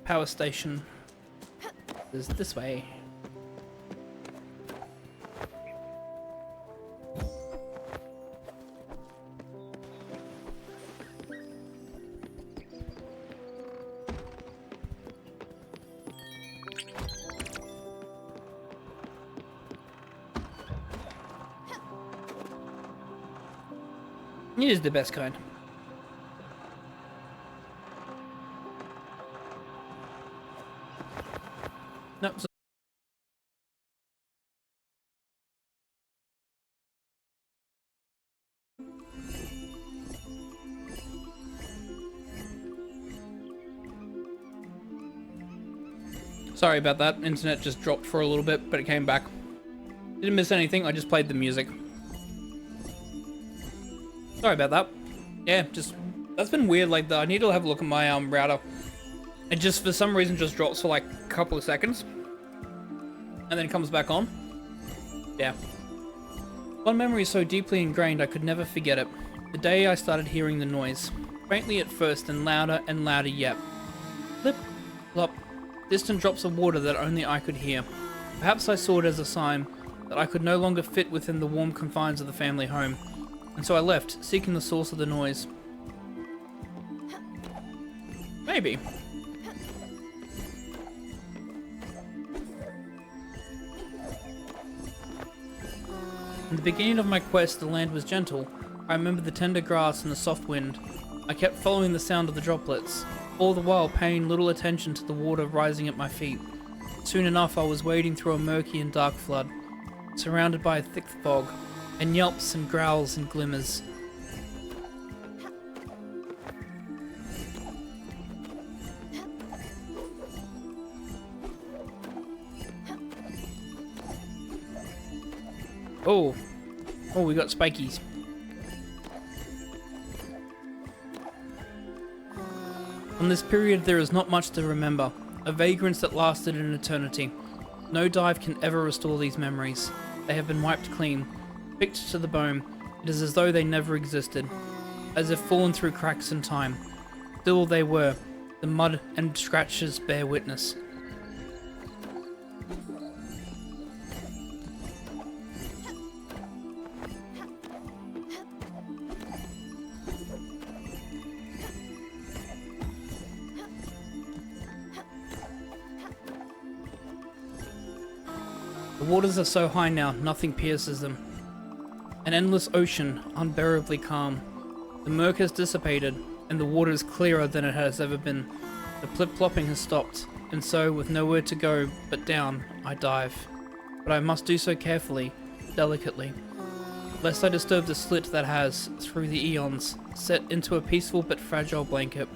Power station is this way. It is the best kind. No. Sorry about that. Internet just dropped for a little bit, but it came back. Didn't miss anything. I just played the music. Sorry about that. Yeah, just that's been weird. Like I need to have a look at my router. It just for some reason just drops for like a couple of seconds, and then it comes back on. Yeah. One memory is so deeply ingrained I could never forget it. The day I started hearing the noise, faintly at first and louder yet. Flip, flop, distant drops of water that only I could hear. Perhaps I saw it as a sign that I could no longer fit within the warm confines of the family home. And so I left, seeking the source of the noise. Maybe. In the beginning of my quest, the land was gentle. I remember the tender grass and the soft wind. I kept following the sound of the droplets, all the while paying little attention to the water rising at my feet. Soon enough, I was wading through a murky and dark flood. surrounded by a thick fog, and yelps and growls and glimmers. Oh, we got spikies. On this period there is not much to remember, a vagrance that lasted an eternity. No dive can ever restore these memories. They have been wiped clean, picked to the bone. It is as though they never existed, as if fallen through cracks in time. Still they were. The mud and scratches bear witness. The waters are so high now, nothing pierces them. An endless ocean, unbearably calm. The murk has dissipated, and the water is clearer than it has ever been. The plip-plopping has stopped, and so, with nowhere to go but down, I dive. But I must do so carefully, delicately, lest I disturb the slit that has, through the eons, set into a peaceful but fragile blanket.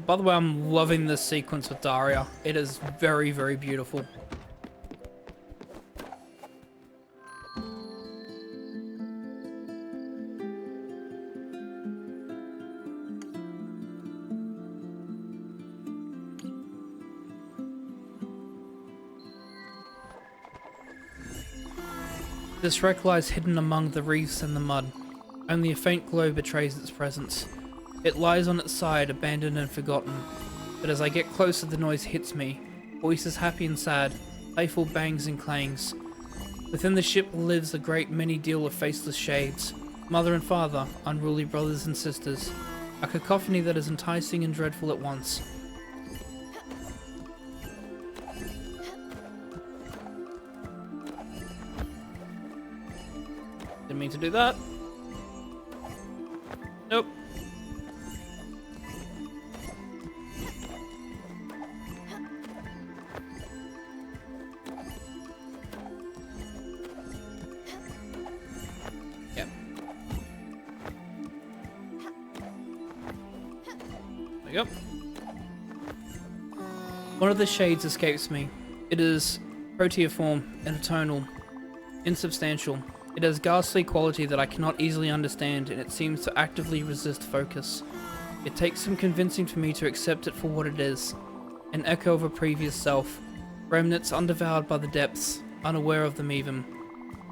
By the way, I'm loving this sequence with Daria. It is very, very beautiful. This wreck lies hidden among the reefs and the mud. Only a faint glow betrays its presence. It lies on its side, abandoned and forgotten. But as I get closer, the noise hits me. Voices happy and sad, playful bangs and clangs. Within the ship lives a great many deal of faceless shades. Mother and father, unruly brothers and sisters. A cacophony that is enticing and dreadful at once. Didn't mean to do that. Nope. Yep. There we go. One of the shades escapes me. It is proteoform and eternal, insubstantial. It has ghastly quality that I cannot easily understand, and it seems to actively resist focus. It takes some convincing for me to accept it for what it is. An echo of a previous self. Remnants undevoured by the depths, unaware of them even.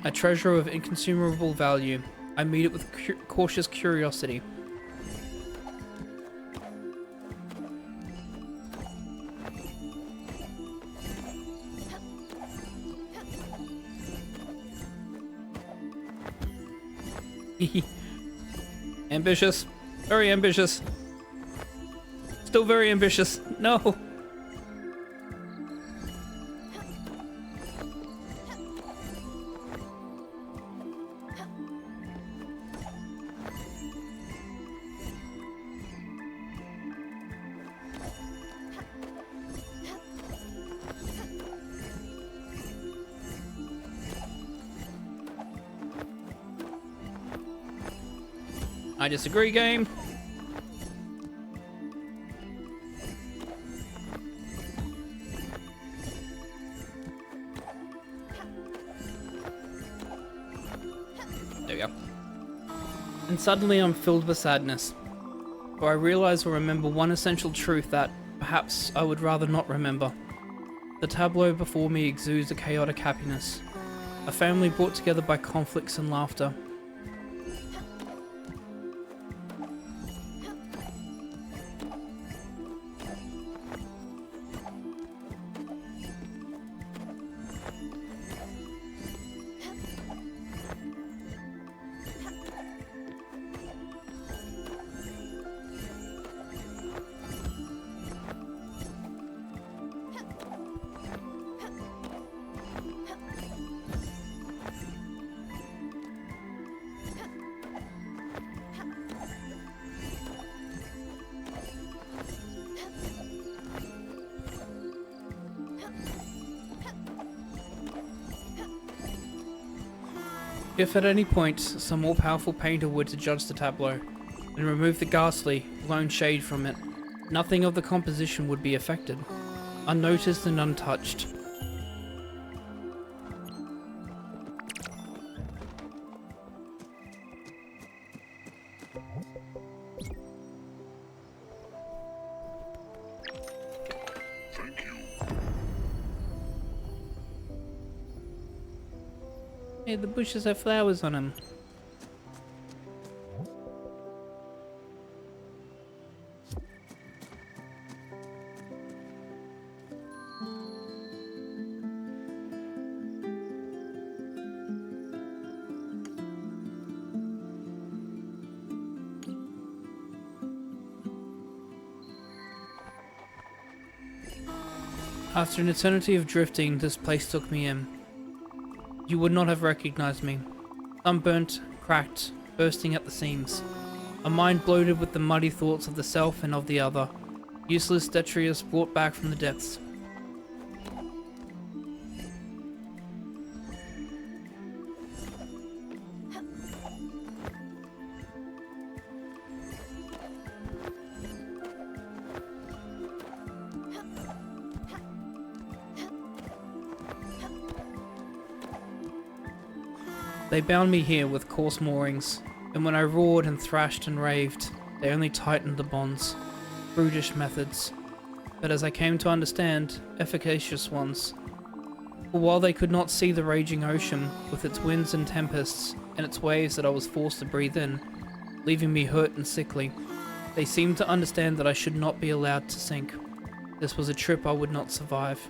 A treasure of inconsumable value. I meet it with cautious curiosity. Ambitious. Very ambitious. Still very ambitious. No. I disagree, game. There we go. And suddenly I'm filled with sadness, for I realize or remember one essential truth that, perhaps, I would rather not remember. The tableau before me exudes a chaotic happiness, a family brought together by conflicts and laughter. if at any point some more powerful painter were to judge the tableau and remove the ghastly, lone shade from it, nothing of the composition would be affected, unnoticed and untouched. Hey, the bushes have flowers on them. After an eternity of drifting, this place took me in. You would not have recognized me. Sunburnt, cracked, bursting at the seams. A mind bloated with the muddy thoughts of the self and of the other. Useless detritus brought back from the depths. They bound me here with coarse moorings, and when I roared and thrashed and raved, they only tightened the bonds. Brutish methods, but as I came to understand, efficacious ones. For while they could not see the raging ocean, with its winds and tempests, and its waves that I was forced to breathe in, leaving me hurt and sickly, they seemed to understand that I should not be allowed to sink. This was a trip I would not survive.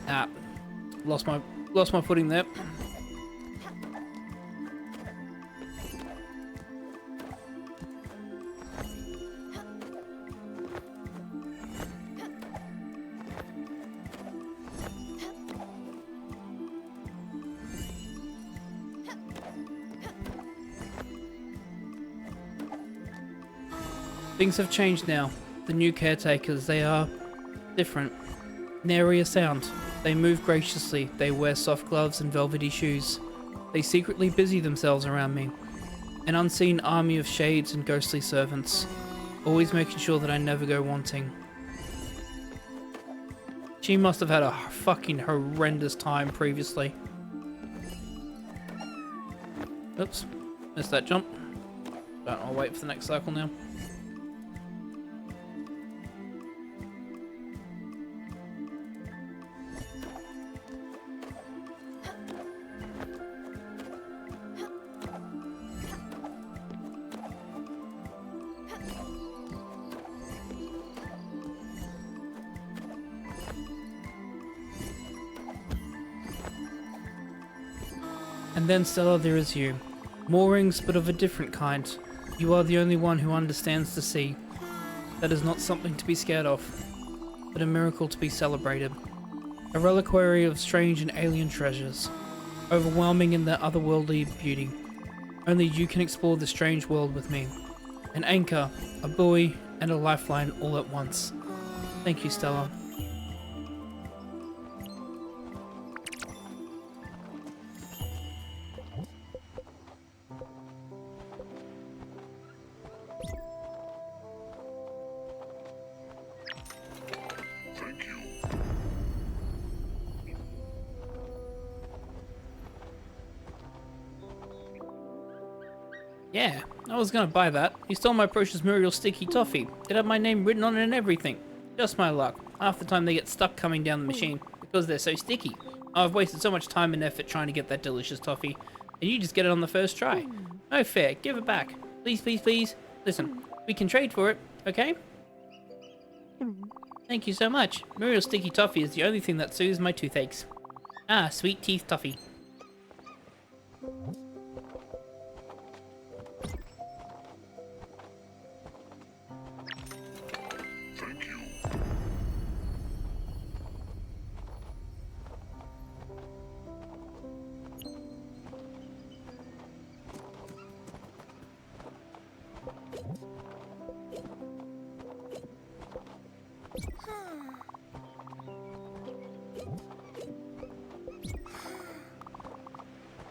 Ah, lost my footing there. Things have changed now. The new caretakers, they are different. Nary a sound. They move graciously, they wear soft gloves and velvety shoes. They secretly busy themselves around me. An unseen army of shades and ghostly servants, always making sure that I never go wanting. She must have had a fucking horrendous time previously. Oops, missed that jump. I'll wait for the next cycle now. And then, Stella, there is you. Moorings, but of a different kind. You are the only one who understands the sea. That is not something to be scared of, but a miracle to be celebrated. A reliquary of strange and alien treasures, overwhelming in their otherworldly beauty. Only you can explore the strange world with me. An anchor, a buoy, and a lifeline all at once. Thank you, Stella. Yeah, I was gonna buy that. You stole my precious Muriel sticky toffee. It had my name written on it and everything. Just my luck. Half the time they get stuck coming down the machine because they're so sticky. I've wasted so much time and effort trying to get that delicious toffee, and you just get it on the first try. No fair. Give it back. Please, please, please. Listen, we can trade for it, okay? Thank you so much. Muriel sticky toffee is the only thing that soothes my toothaches. Ah, sweet teeth toffee.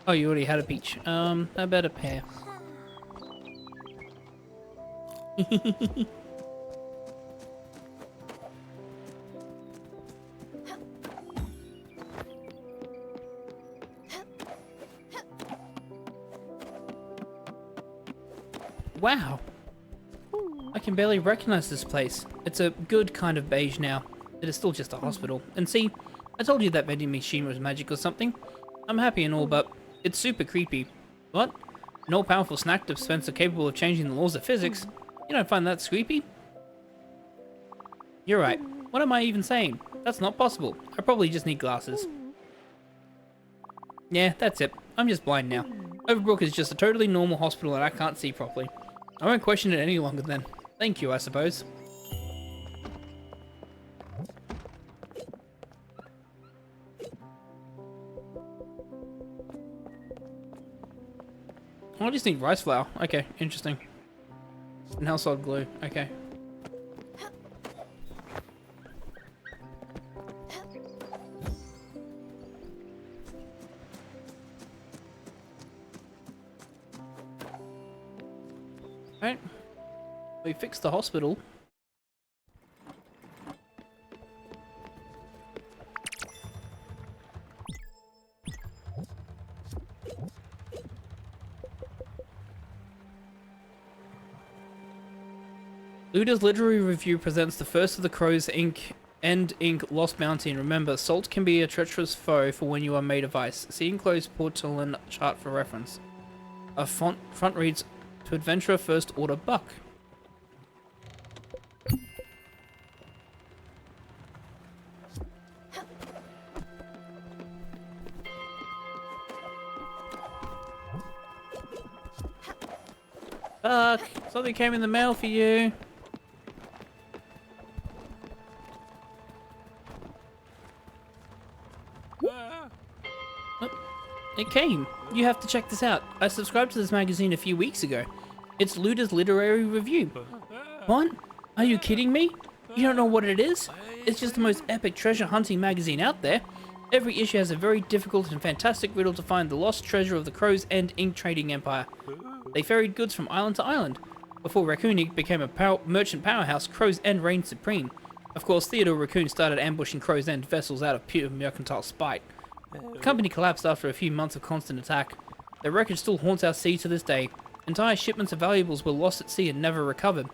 Oh, you already had a peach. How about a pear? Wow. I can barely recognize this place. It's a good kind of beige now. It is still just a hospital. And see, I told you that vending machine was magic or something. I'm happy and all, but it's super creepy. What? An all-powerful snack dispenser capable of changing the laws of physics? You don't find that creepy? You're right. What am I even saying? That's not possible. I probably just need glasses. Yeah, that's it. I'm just blind now. Overbrook is just a totally normal hospital and I can't see properly. I won't question it any longer then. Thank you, I suppose. I just need rice flour. Okay, interesting. And household glue. Okay. Alright. We fixed the hospital. Luda's Literary Review presents the first of the Crow's Ink Lost Bounty. And remember, salt can be a treacherous foe for when you are made of ice. See enclosed porcelain chart for reference. A front reads, to adventurer first order buck. Buck, something came in the mail for you. It came. You have to check this out. I subscribed to this magazine a few weeks ago. It's Luda's Literary Review. What? Are you kidding me? You don't know what it is? It's just the most epic treasure hunting magazine out there. Every issue has a very difficult and fantastic riddle to find the lost treasure of the Crow's End ink trading empire. They ferried goods from island to island. Before Raccoon Ink became a merchant powerhouse, Crow's End reigned supreme. Of course, Theodore Raccoon started ambushing Crow's End vessels out of pure mercantile spite. The company collapsed after a few months of constant attack. Their wreckage still haunts our sea to this day. Entire shipments of valuables were lost at sea and never recovered.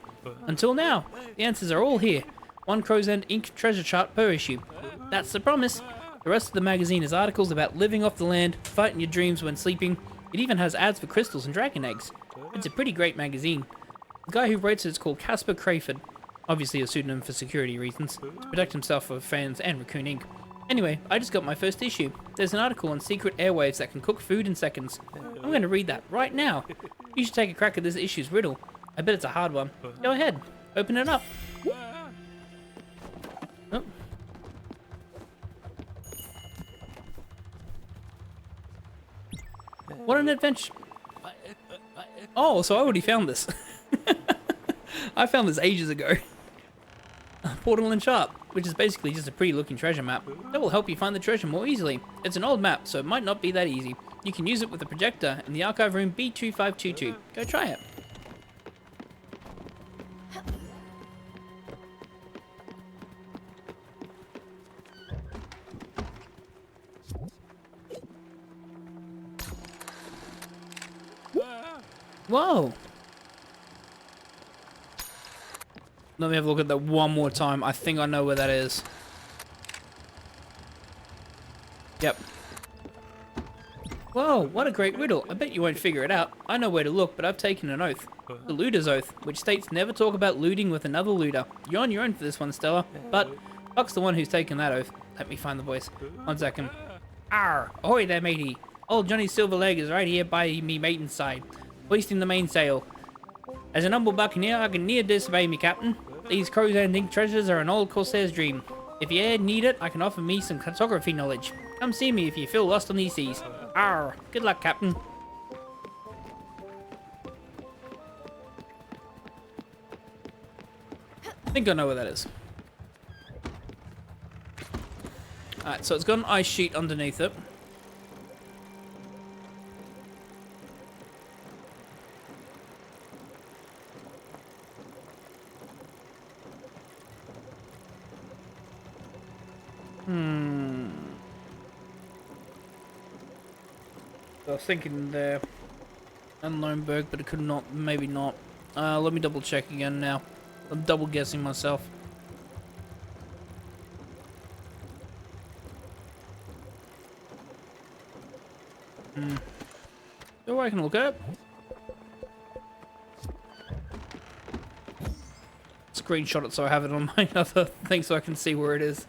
Until now, the answers are all here. One Crow's End ink treasure chart per issue. That's the promise. The rest of the magazine is articles about living off the land, fighting your dreams when sleeping. It even has ads for crystals and dragon eggs. It's a pretty great magazine. The guy who writes it is called Casper Crayford. Obviously a pseudonym for security reasons, to protect himself from fans and Raccoon Ink. Anyway, I just got my first issue. There's an article on secret airwaves that can cook food in seconds. I'm going to read that right now. You should take a crack at this issue's riddle. I bet it's a hard one. Go ahead, open it up. Oh. What an adventure. Oh, so I already found this. I found this ages ago. Portal and Chart, which is basically just a pretty looking treasure map. That will help you find the treasure more easily. It's an old map, so it might not be that easy. You can use it with the projector in the archive room B2522. Go try it. Whoa! Let me have a look at that one more time. I think I know where that is. Yep. Whoa, what a great riddle. I bet you won't figure it out. I know where to look, but I've taken an oath. The Looter's Oath, which states never talk about looting with another looter. You're on your own for this one, Stella. But Buck's the one who's taken that oath. Let me find the voice. 1 second. Arr! Ahoy there, matey. Old Johnny Silverleg is right here by me mate's side, hoisting the mainsail. As an humble buccaneer, I can near disobey me, Captain. These Crow's End ink treasures are an old corsair's dream. If you need it, I can offer me some cartography knowledge. Come see me if you feel lost on these seas. Arr! Good luck, Captain. I think I know where that is. Alright, so it's got an ice sheet underneath it. Hmm. I was thinking there. Unknownberg, but it could not. Maybe not. Let me double check again now. I'm double guessing myself. So I can look at. Screenshot it so I have it on my other thing so I can see where it is.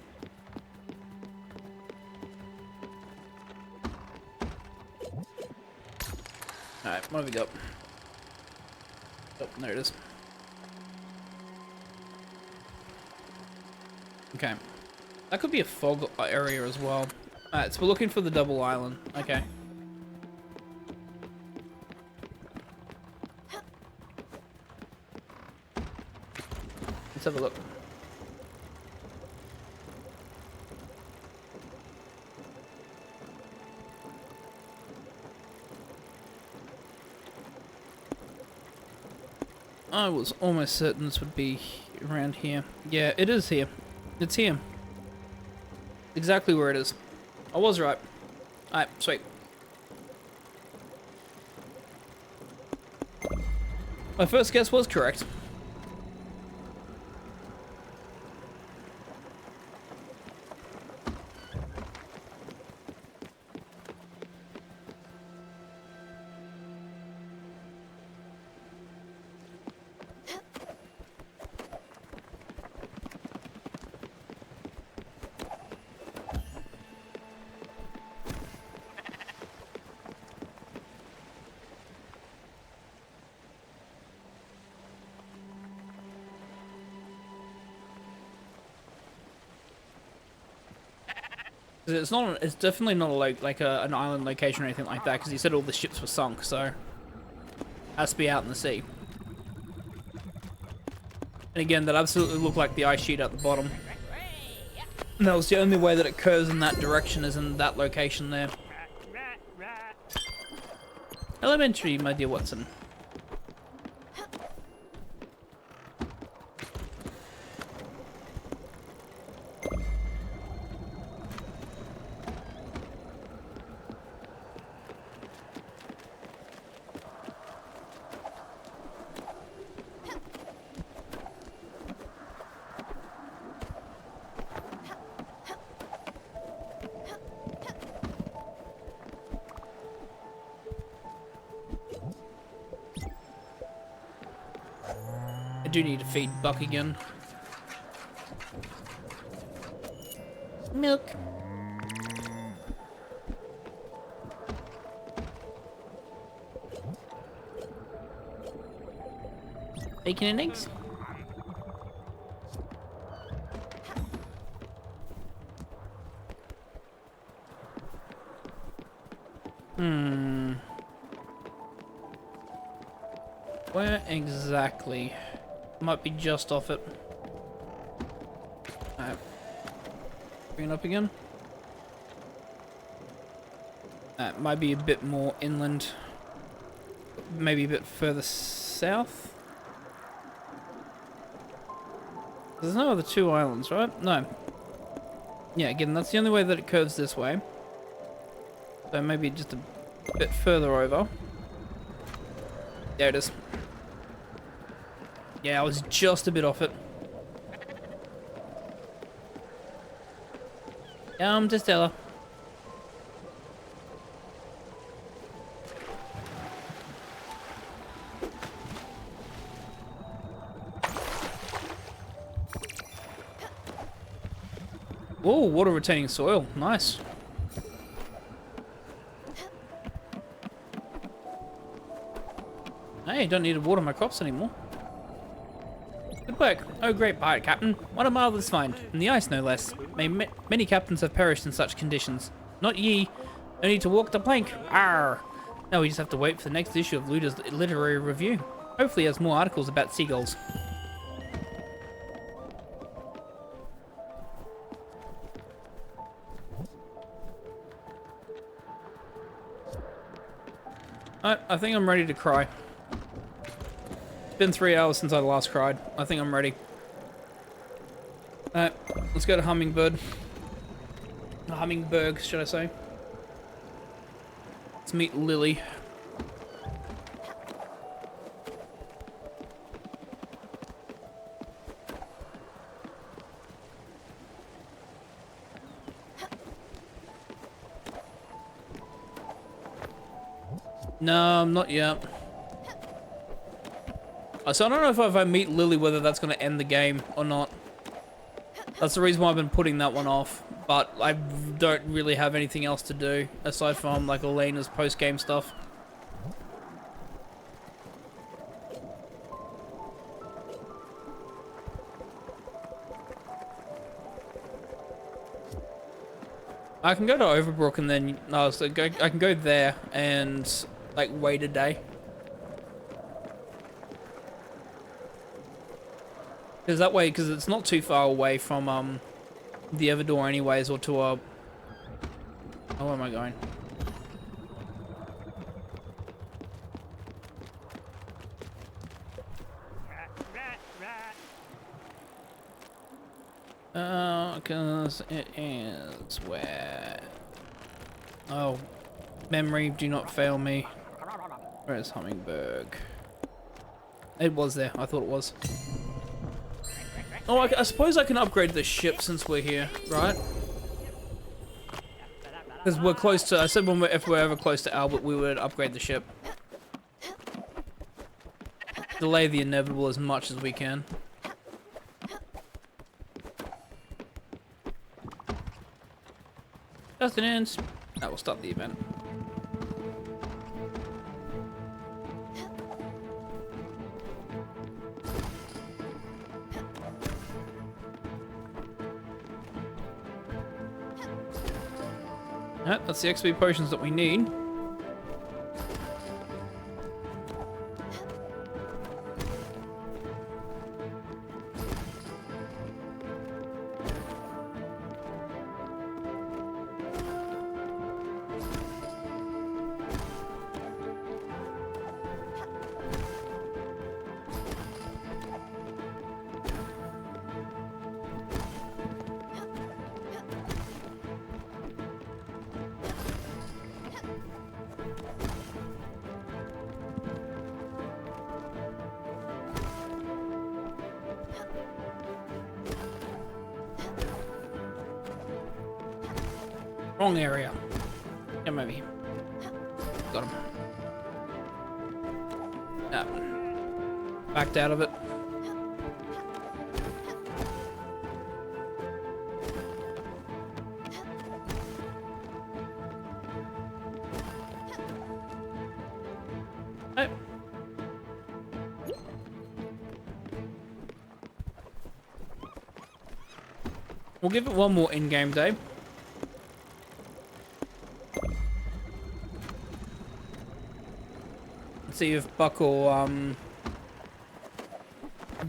Alright, what have we got? Oh, there it is. Okay. That could be a fog area as well. Alright, so we're looking for the double island. Okay. Let's have a look. I was almost certain this would be around here. Yeah, it is here. It's here. Exactly where it is. I was right. Alright, sweet. My first guess was correct. It's not. It's definitely not an island location or anything like that. Because he said all the ships were sunk, so it has to be out in the sea. And again, that absolutely looked like the ice sheet at the bottom. And that was the only way that it curves in that direction, is in that location there. Elementary, my dear Watson. I do need to feed Buck again. Milk. Bacon and eggs. Where exactly? Might be just off it. Alright. Bring it up again. That might be a bit more inland. Maybe a bit further south. There's no other two islands, right? No. Yeah, again, that's the only way that it curves this way. So maybe just a bit further over. There it is. Yeah, I was just a bit off it. To Stella. Whoa, water retaining soil. Nice. Hey, don't need to water my crops anymore. Good work. Oh, great pirate captain. What a marvelous find. In the ice, no less. Many captains have perished in such conditions. Not ye. No need to walk the plank. Arr. Now we just have to wait for the next issue of Luda's literary review. Hopefully it has more articles about seagulls. I think I'm ready to cry. It's been 3 hours since I last cried. I think I'm ready. Alright, let's go to Hummingbird. hummingbird, should I say. Let's meet Lily. No, not yet. So I don't know if I meet Lily, whether that's going to end the game or not. That's the reason why I've been putting that one off. But I don't really have anything else to do, aside from, like, Elena's post-game stuff. I can go to Overbrook and then... No, so I can go there and, like, wait a day. Because that way, because it's not too far away from, the Everdor anyways, or to, oh, where am I going? Because it is where... Oh, memory, do not fail me. Where is Hummingbird? It was there, I thought it was. Oh, I suppose I can upgrade the ship since we're here, right? Because we're close to... I said if we're ever close to Albert, we would upgrade the ship. Delay the inevitable as much as we can. Just an ends. That will start the event. Alright, that's the XP potions that we need. Wrong area. Come over here. Got him. Ah. Backed out of it. Hey. We'll give it one more in-game day. See if Buck or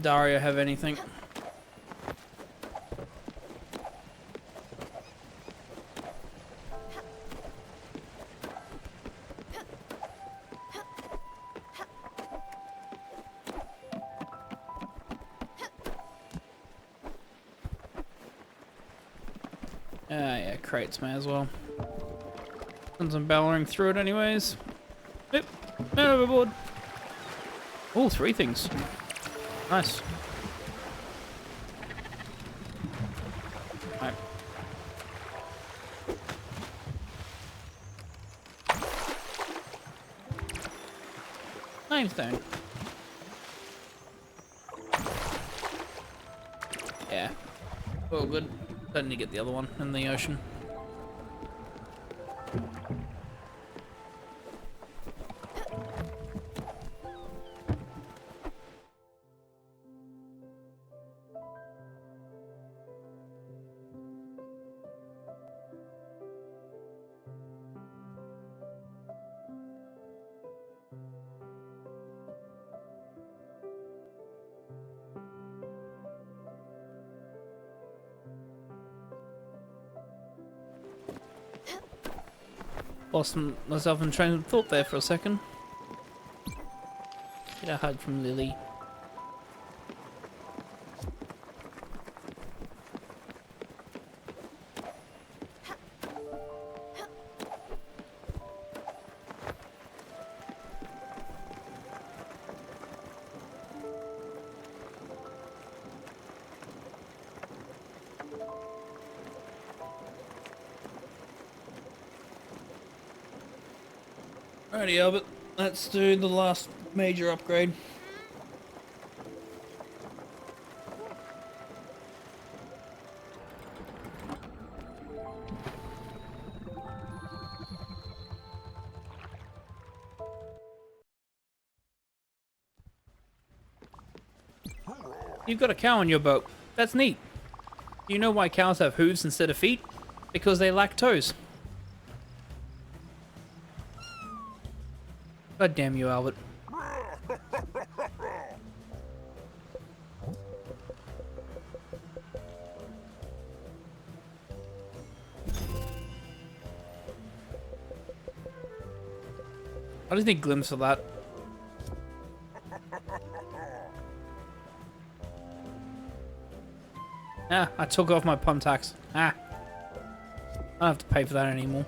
Dario have anything. Yeah, crates may as well. Since I'm bellowing through it anyways. Yep. Man overboard. Oh, 3 things. Nice. Right. Limestone. Yeah. Oh, good. Don't need to get the other one in the ocean. Lost myself in train of thought there for a second. Get a hug from Lily. Alrighty, Albert. Let's do the last major upgrade. You've got a cow on your boat. That's neat. Do you know why cows have hooves instead of feet? Because they lack toes. God damn you, Albert. I just need a glimpse of that. Ah, I took off my pump tax. Ah. I don't have to pay for that anymore.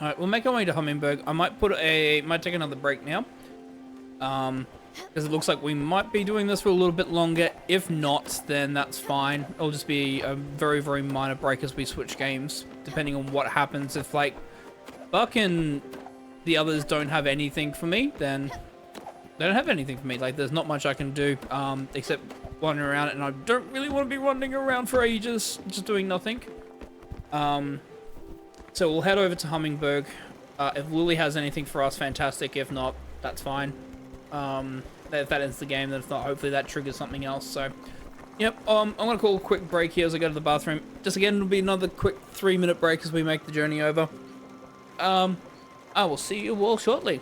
Alright, we'll make our way to Hummingberg. I might might take another break now. Because it looks like we might be doing this for a little bit longer. If not, then that's fine. It'll just be a very, very minor break as we switch games, depending on what happens. If, like, Buck and the others don't have anything for me, then they don't have anything for me. Like, there's not much I can do, except wandering around, and I don't really want to be wandering around for ages, just doing nothing. So we'll head over to Hummingberg. If Lily has anything for us, fantastic. If not, that's fine. If that ends the game, then if not, hopefully that triggers something else. So, yep, I'm going to call a quick break here as I go to the bathroom. Just again, it'll be another quick 3-minute break as we make the journey over. I will see you all shortly.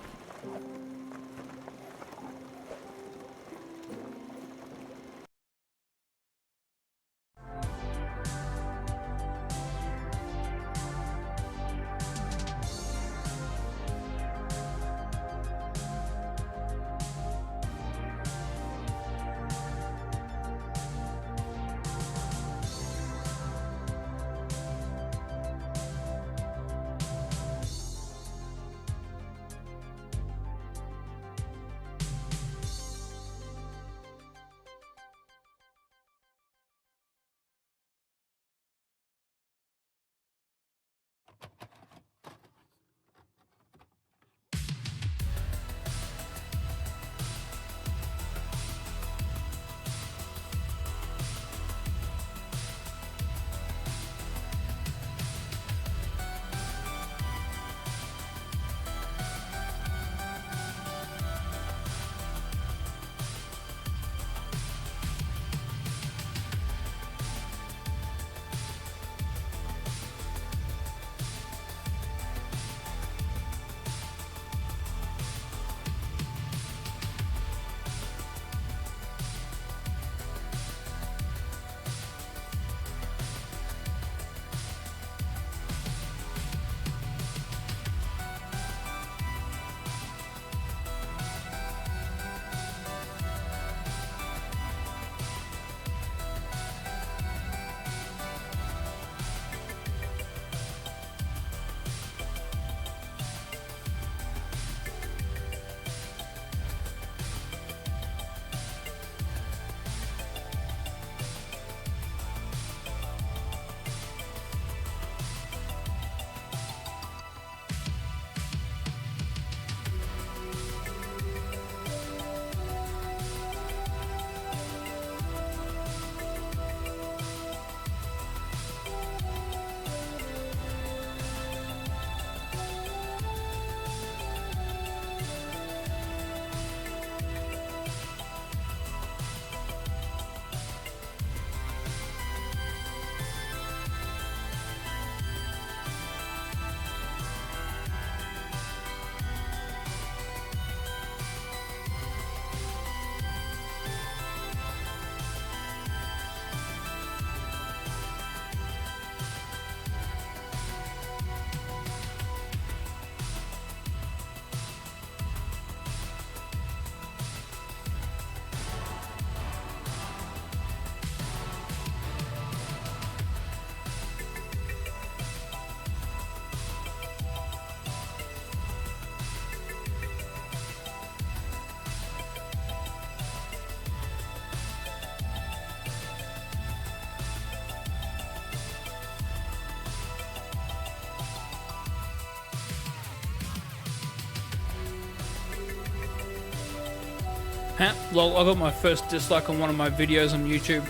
Lol, I got my first dislike on one of my videos on YouTube.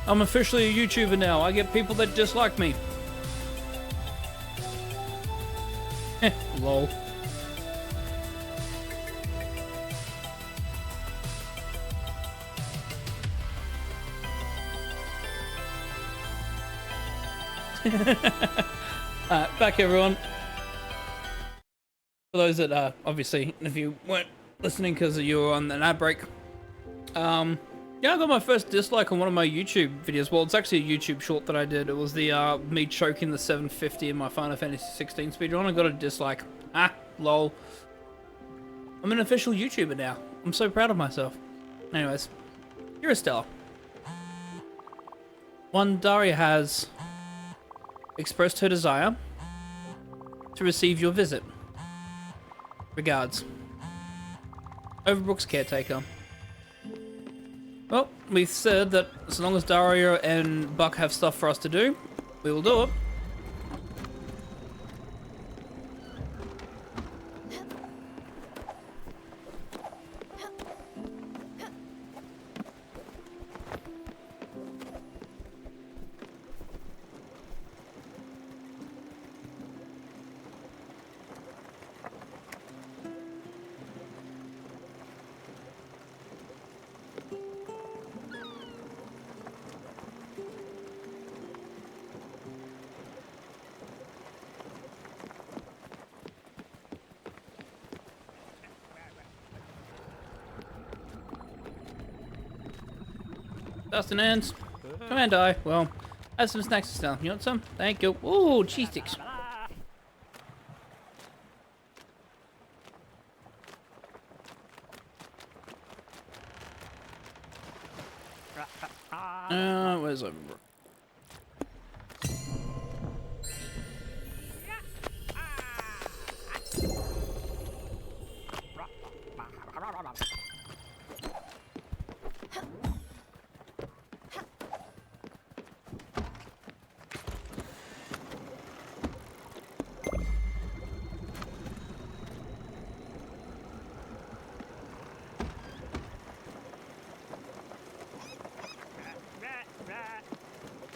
I'm officially a YouTuber now. I get people that dislike me. Lol. Back everyone. For those that obviously, if you weren't listening because you were on an ad break, yeah, I got my first dislike on one of my YouTube videos. Well, it's actually a YouTube short that I did. It was the me choking the 750 in my Final Fantasy 16 speedrun. I got a dislike. Lol. I'm an official YouTuber now. I'm so proud of myself. Anyways, you're a Stella. One, Daria has expressed her desire to receive your visit. Regards. Overbrook's caretaker. Well, we said that as long as Daria and Buck have stuff for us to do, we will do it. Dustin ends. Come and die. Well, I have some snacks to sell. You want some? Thank you. Ooh, cheese sticks. Where's Overbrook?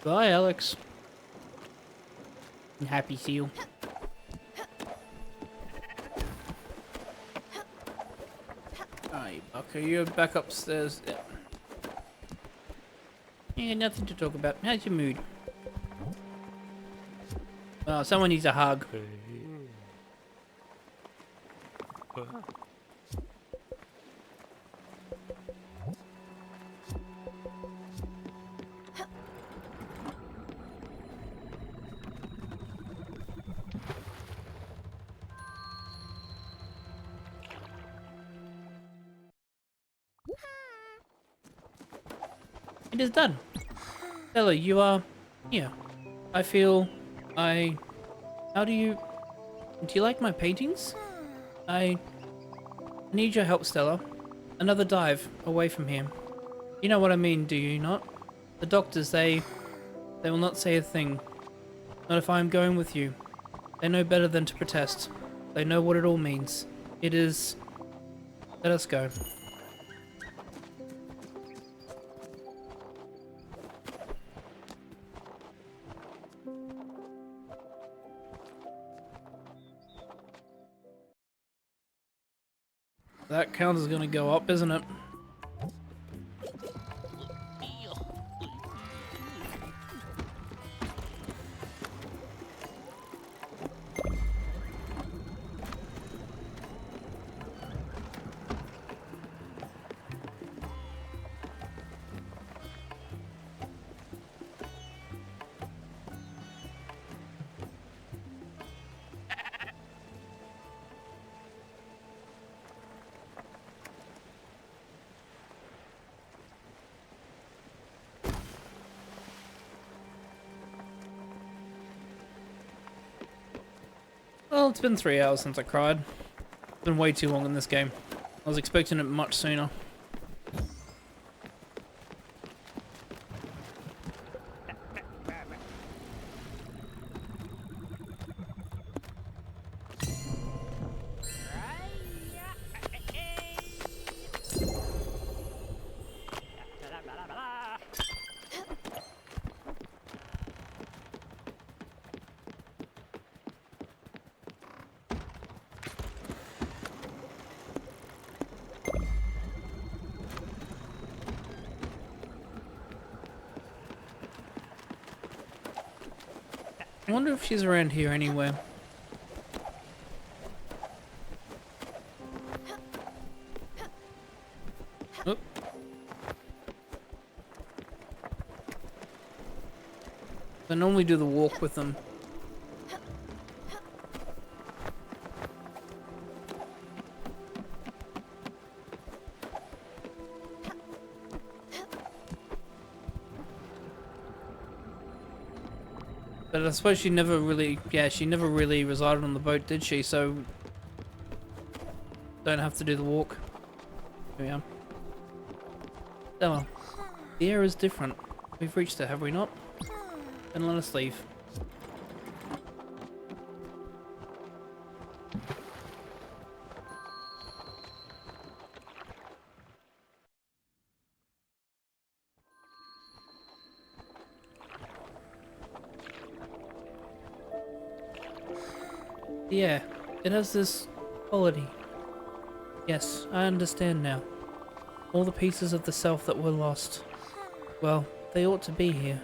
Bye, Alex. I'm happy to see you. Alright, Buck, are you back upstairs? Yeah, nothing to talk about. How's your mood? Oh, someone needs a hug. It is done. Stella, you are here. I feel how do you like my paintings? I need your help, Stella. Another dive away from here. You know what I mean, do you not? The doctors, they will not say a thing. Not if I am going with you. They know better than to protest. They know what it all means. It is... Let us go. That counter's gonna go up, isn't it? Well, it's been 3 hours since I cried. It's been way too long in this game. I was expecting it much sooner. I wonder if she's around here anywhere. Oop. I normally do the walk with them. But I suppose she never really, she never really resided on the boat, did she? So, don't have to do the walk. Here we are. Oh well. The air is different. We've reached it, have we not? Then let us leave. Yeah, it has this quality. Yes, I understand now. All the pieces of the self that were lost. Well, they ought to be here.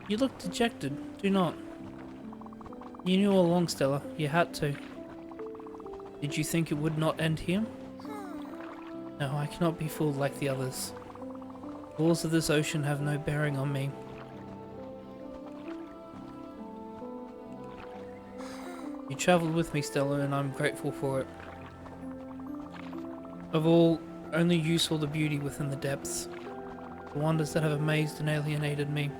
You look dejected, do not. You knew all along, Stella. You had to. Did you think it would not end here? No, I cannot be fooled like the others. The laws of this ocean have no bearing on me. You travelled with me, Stella, and I'm grateful for it. Of all, only you saw the beauty within the depths. The wonders that have amazed and alienated me.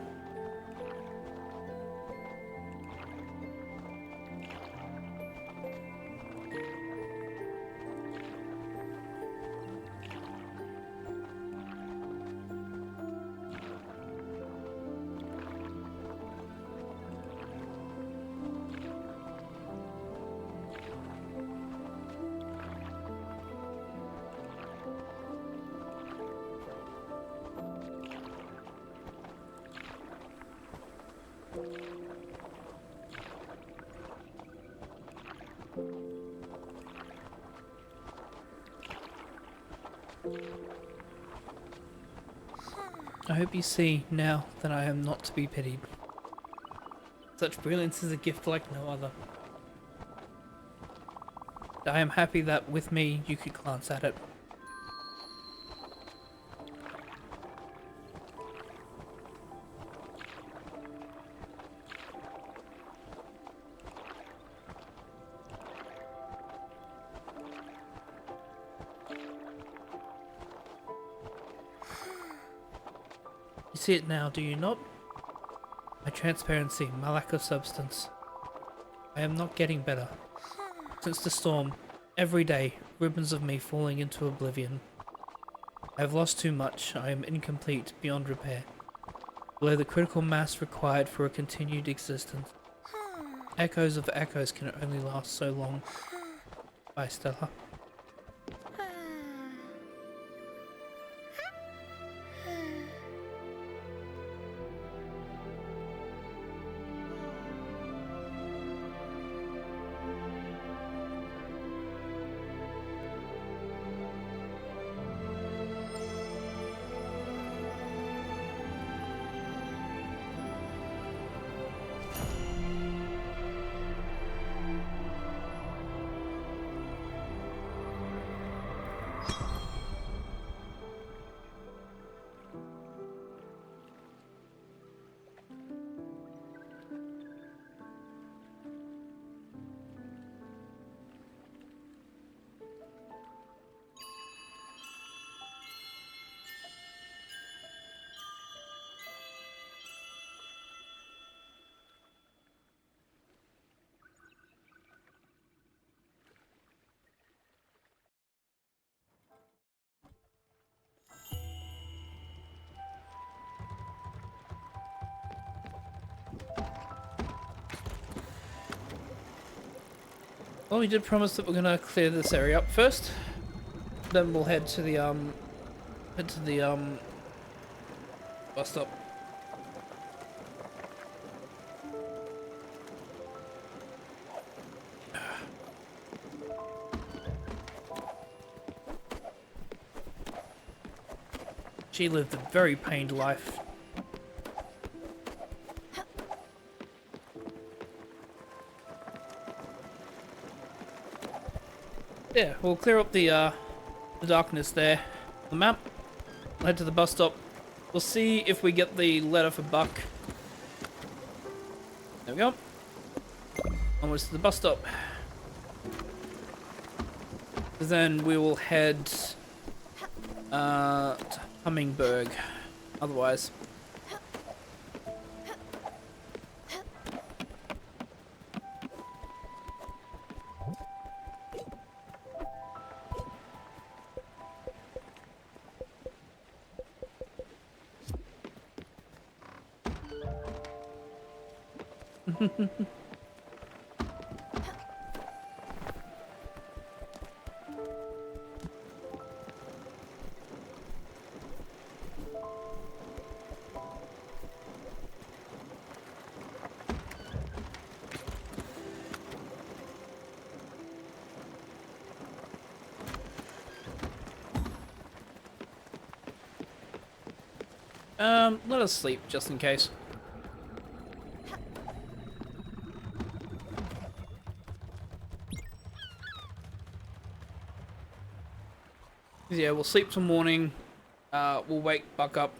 I hope you see now that I am not to be pitied. Such brilliance is a gift like no other. I am happy that with me you could glance at it. You see it now, do you not? My transparency, my lack of substance. I am not getting better. Since the storm, every day, ribbons of me falling into oblivion. I have lost too much, I am incomplete, beyond repair. Below the critical mass required for a continued existence. Echoes of echoes can only last so long. Bye, Stella. Well, we did promise that we're gonna clear this area up first. Then we'll head to the bus stop. She lived a very pained life. Yeah, we'll clear up the darkness there. The map. We'll head to the bus stop. We'll see if we get the letter for Buck. There we go. Onwards to the bus stop. Then we will head to Hummingberg. Otherwise. Let us sleep, just in case. Yeah, we'll sleep till morning. We'll wake Buck up.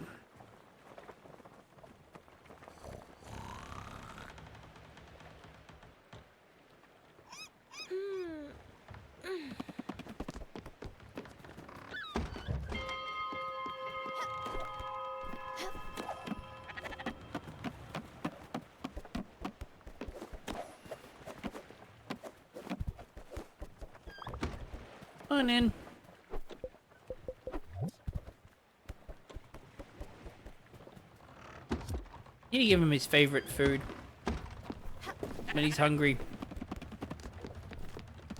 On in. Need to give him his favorite food. When he's hungry.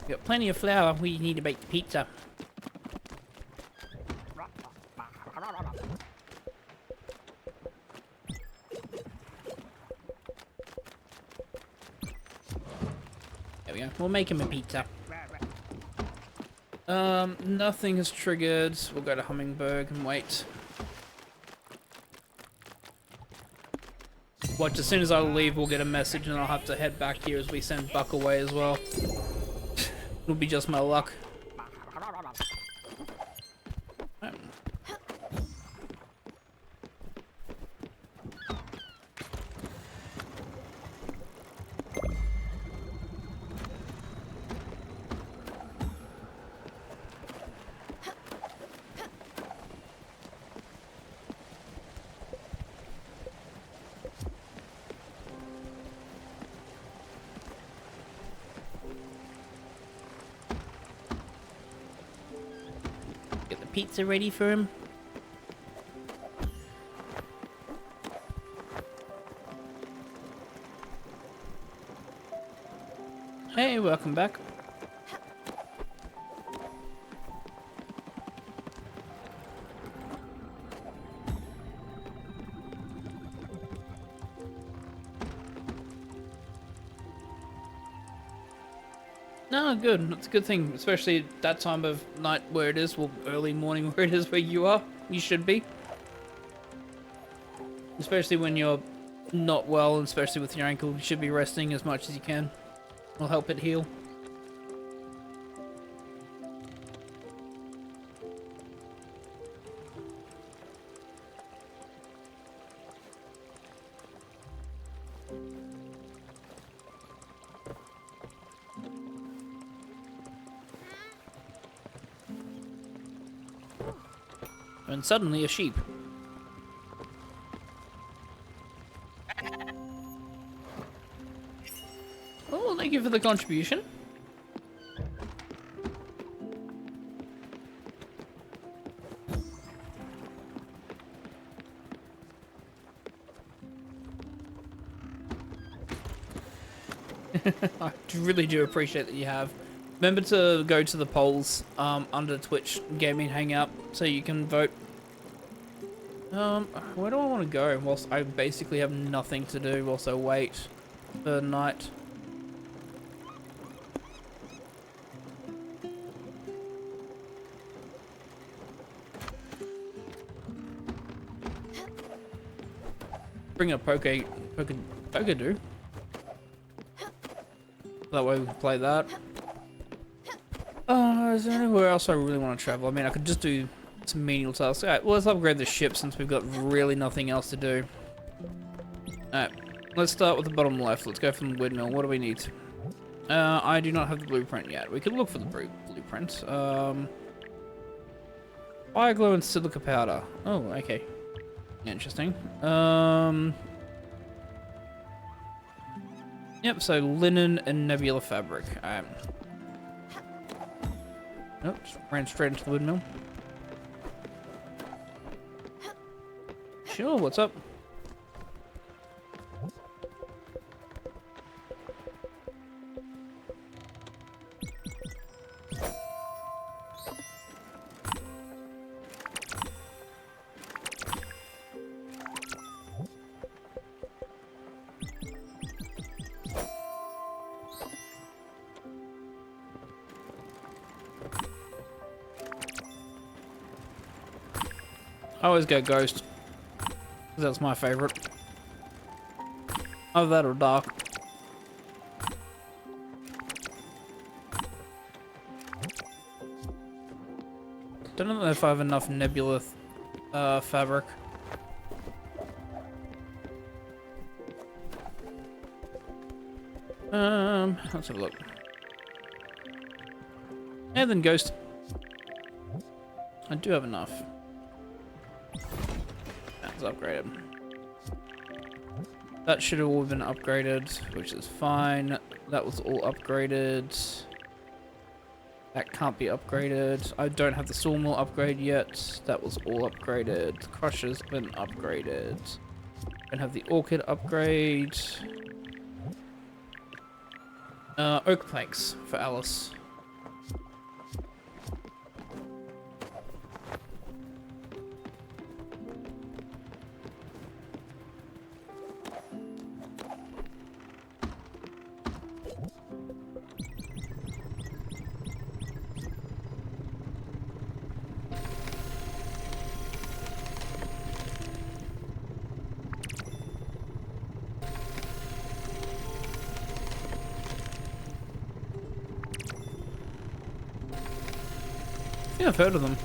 We got plenty of flour. We need to bake the pizza. There we go. We'll make him a pizza. Nothing has triggered. We'll go to Hummingberg and wait. Watch, as soon as I leave, we'll get a message and I'll have to head back here as we send Buck away as well. It'll be just my luck. Pizza ready for him. Hey, welcome back. No, good. It's a good thing, especially that time of night where it is, well, early morning where it is where you are. You should be. Especially when you're not well, and especially with your ankle, you should be resting as much as you can. It'll help it heal. And suddenly a sheep. Oh, thank you for the contribution. I really do appreciate that you have. Remember to go to the polls under Twitch Gaming Hangout so you can vote. Where do I want to go whilst I basically have nothing to do whilst I wait for night? bring a poke do. That way we can play that. Is there anywhere else I really want to travel? I mean, I could just do some menial tasks. Alright, well, let's upgrade the ship since we've got really nothing else to do. Alright, let's start with the bottom left. Let's go from the windmill. What do we need? I do not have the blueprint yet. We could look for the blueprint. Fire glow and silica powder. Oh, okay. Interesting. Yep, so linen and nebula fabric. Nope, just ran straight into the windmill. Sure, what's up? I always go ghost, because that's my favorite. Either that or dark. Don't know if I have enough nebula fabric. Let's have a look. And then ghost. I do have enough. That's upgraded. That should have all been upgraded, which is fine. That was all upgraded. That can't be upgraded. I don't have the sawmill upgrade yet. That was all upgraded. Crusher's been upgraded. Don't have the orchid upgrade. Oak planks for Alice. Yeah, I've heard of them.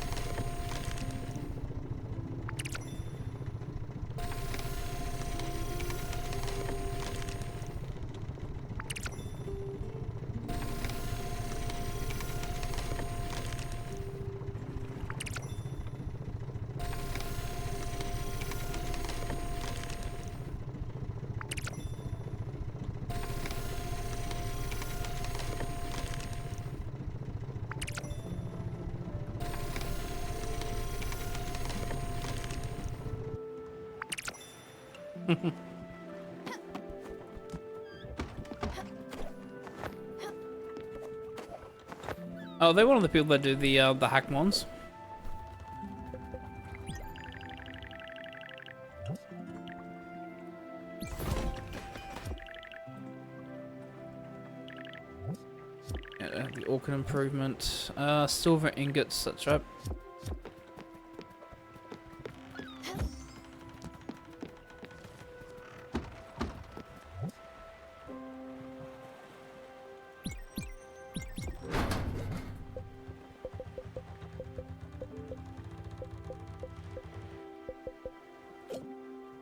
Oh, they're one of the people that do the hack ones. Yeah, the orchid improvement. Silver ingots, that's right.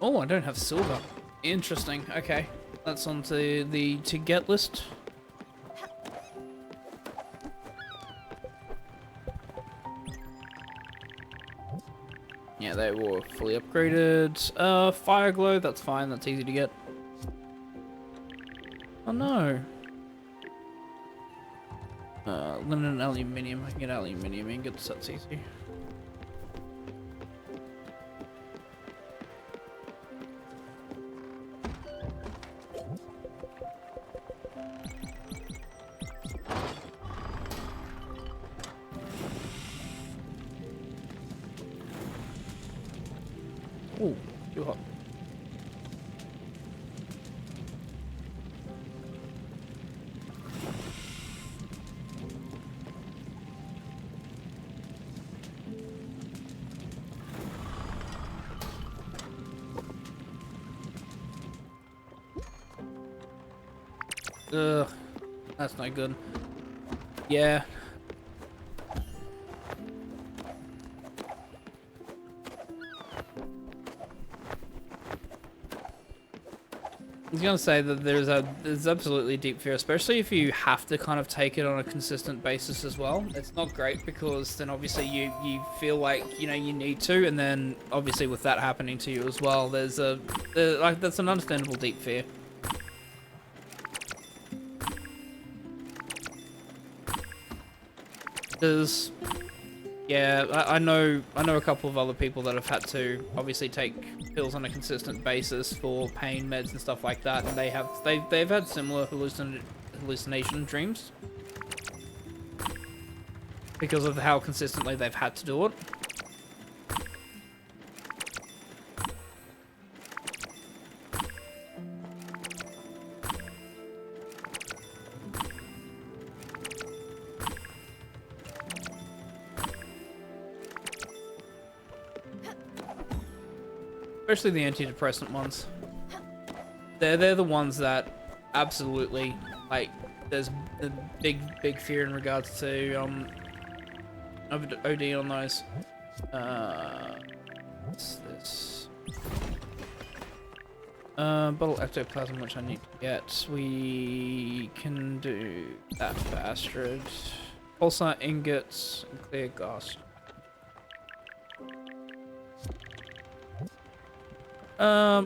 Oh, I don't have silver. Interesting. Okay, that's onto the to get list. Yeah, they were fully upgraded. Fire glow, that's fine. That's easy to get. Oh no. Linen and aluminium. I can get aluminium ingots. That's easy. Ooh, too hot. Ugh, that's no good. Yeah. I was gonna say that there's absolutely deep fear, especially if you have to kind of take it on a consistent basis as well. It's not great because then obviously you feel like, you know, you need to, and then obviously with that happening to you as well, there's like that's an understandable deep fear. There's yeah, I know a couple of other people that have had to obviously take pills on a consistent basis for pain meds and stuff like that, and they've had similar hallucination dreams because of how consistently they've had to do it. Especially the antidepressant ones. They're the ones that absolutely, like, there's a big fear in regards to OD on those. What's this? Bottle ectoplasm, which I need to get. We can do that for Astrid. Pulsar ingots and clear gas.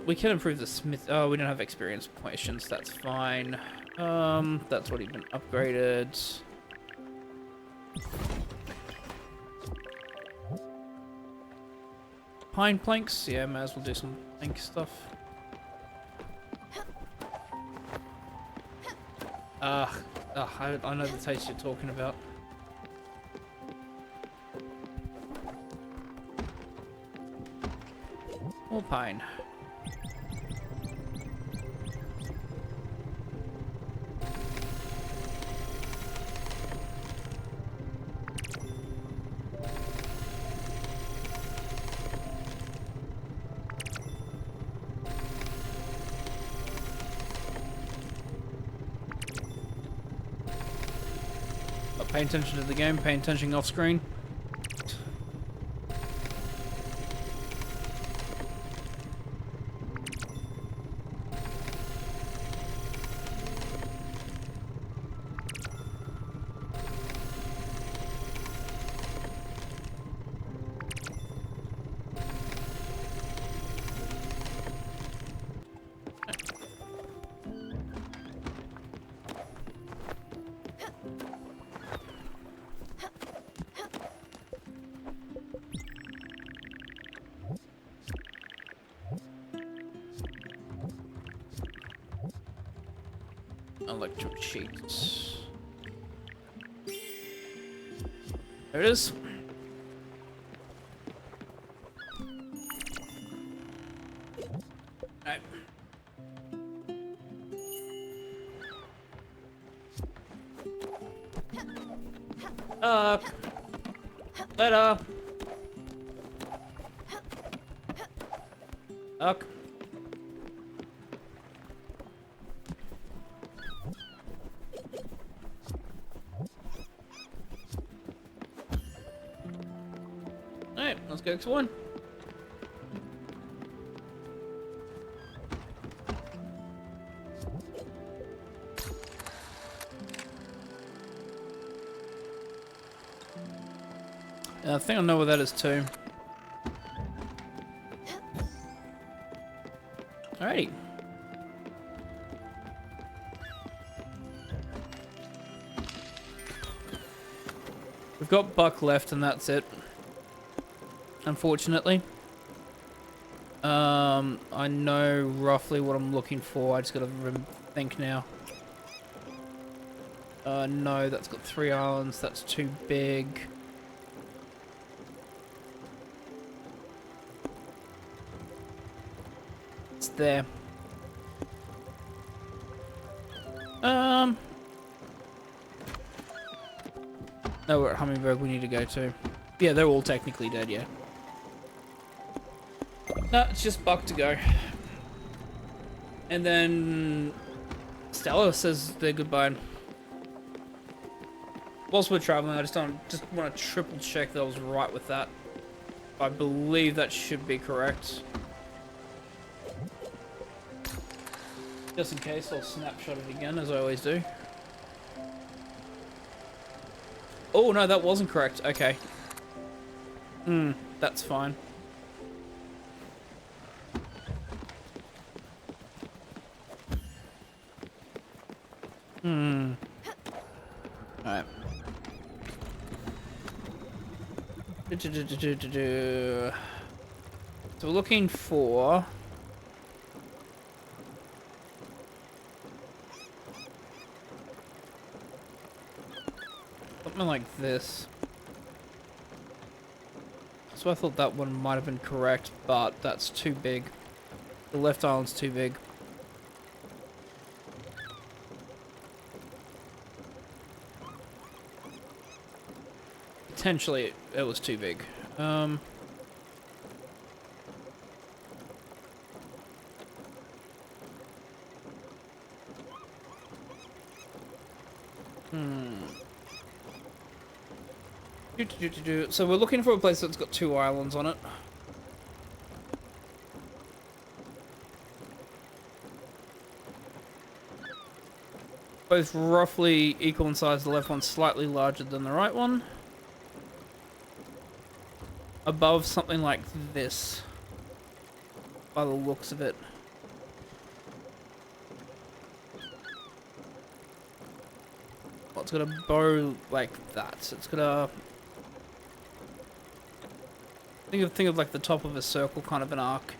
We can improve the smith. Oh, we don't have experience potions. That's fine. That's already been upgraded. Pine planks. Yeah, may as well do some plank stuff. I know the taste you're talking about. More pine. Not paying attention to the game, paying attention off screen. Electric sheets. There it is. Alright. Later. Up. Alright, let's go to one. I think I know where that is too. Alrighty. We've got Buck left and that's it. Unfortunately. I know roughly what I'm looking for. I just gotta think now. No, that's got 3 islands. That's too big. It's there. No, we're at Hummingbird we need to go to. Yeah, they're all technically dead, yeah. No, it's just Buck to go. And then Stella says they're goodbye. Whilst we're traveling, I just want to triple check that I was right with that. I believe that should be correct. Just in case, I'll snapshot it again, as I always do. Oh, no, that wasn't correct. Okay. That's fine. Alright. So we're looking for... something like this. So I thought that one might have been correct, but that's too big. The left island's too big. Potentially, it was too big. So we're looking for a place that's got 2 islands on it. Both roughly equal in size. The left one's slightly larger than the right one. Above something like this, by the looks of it. Well, it's got a bow like that. It's got a... Think of like the top of a circle, kind of an arc.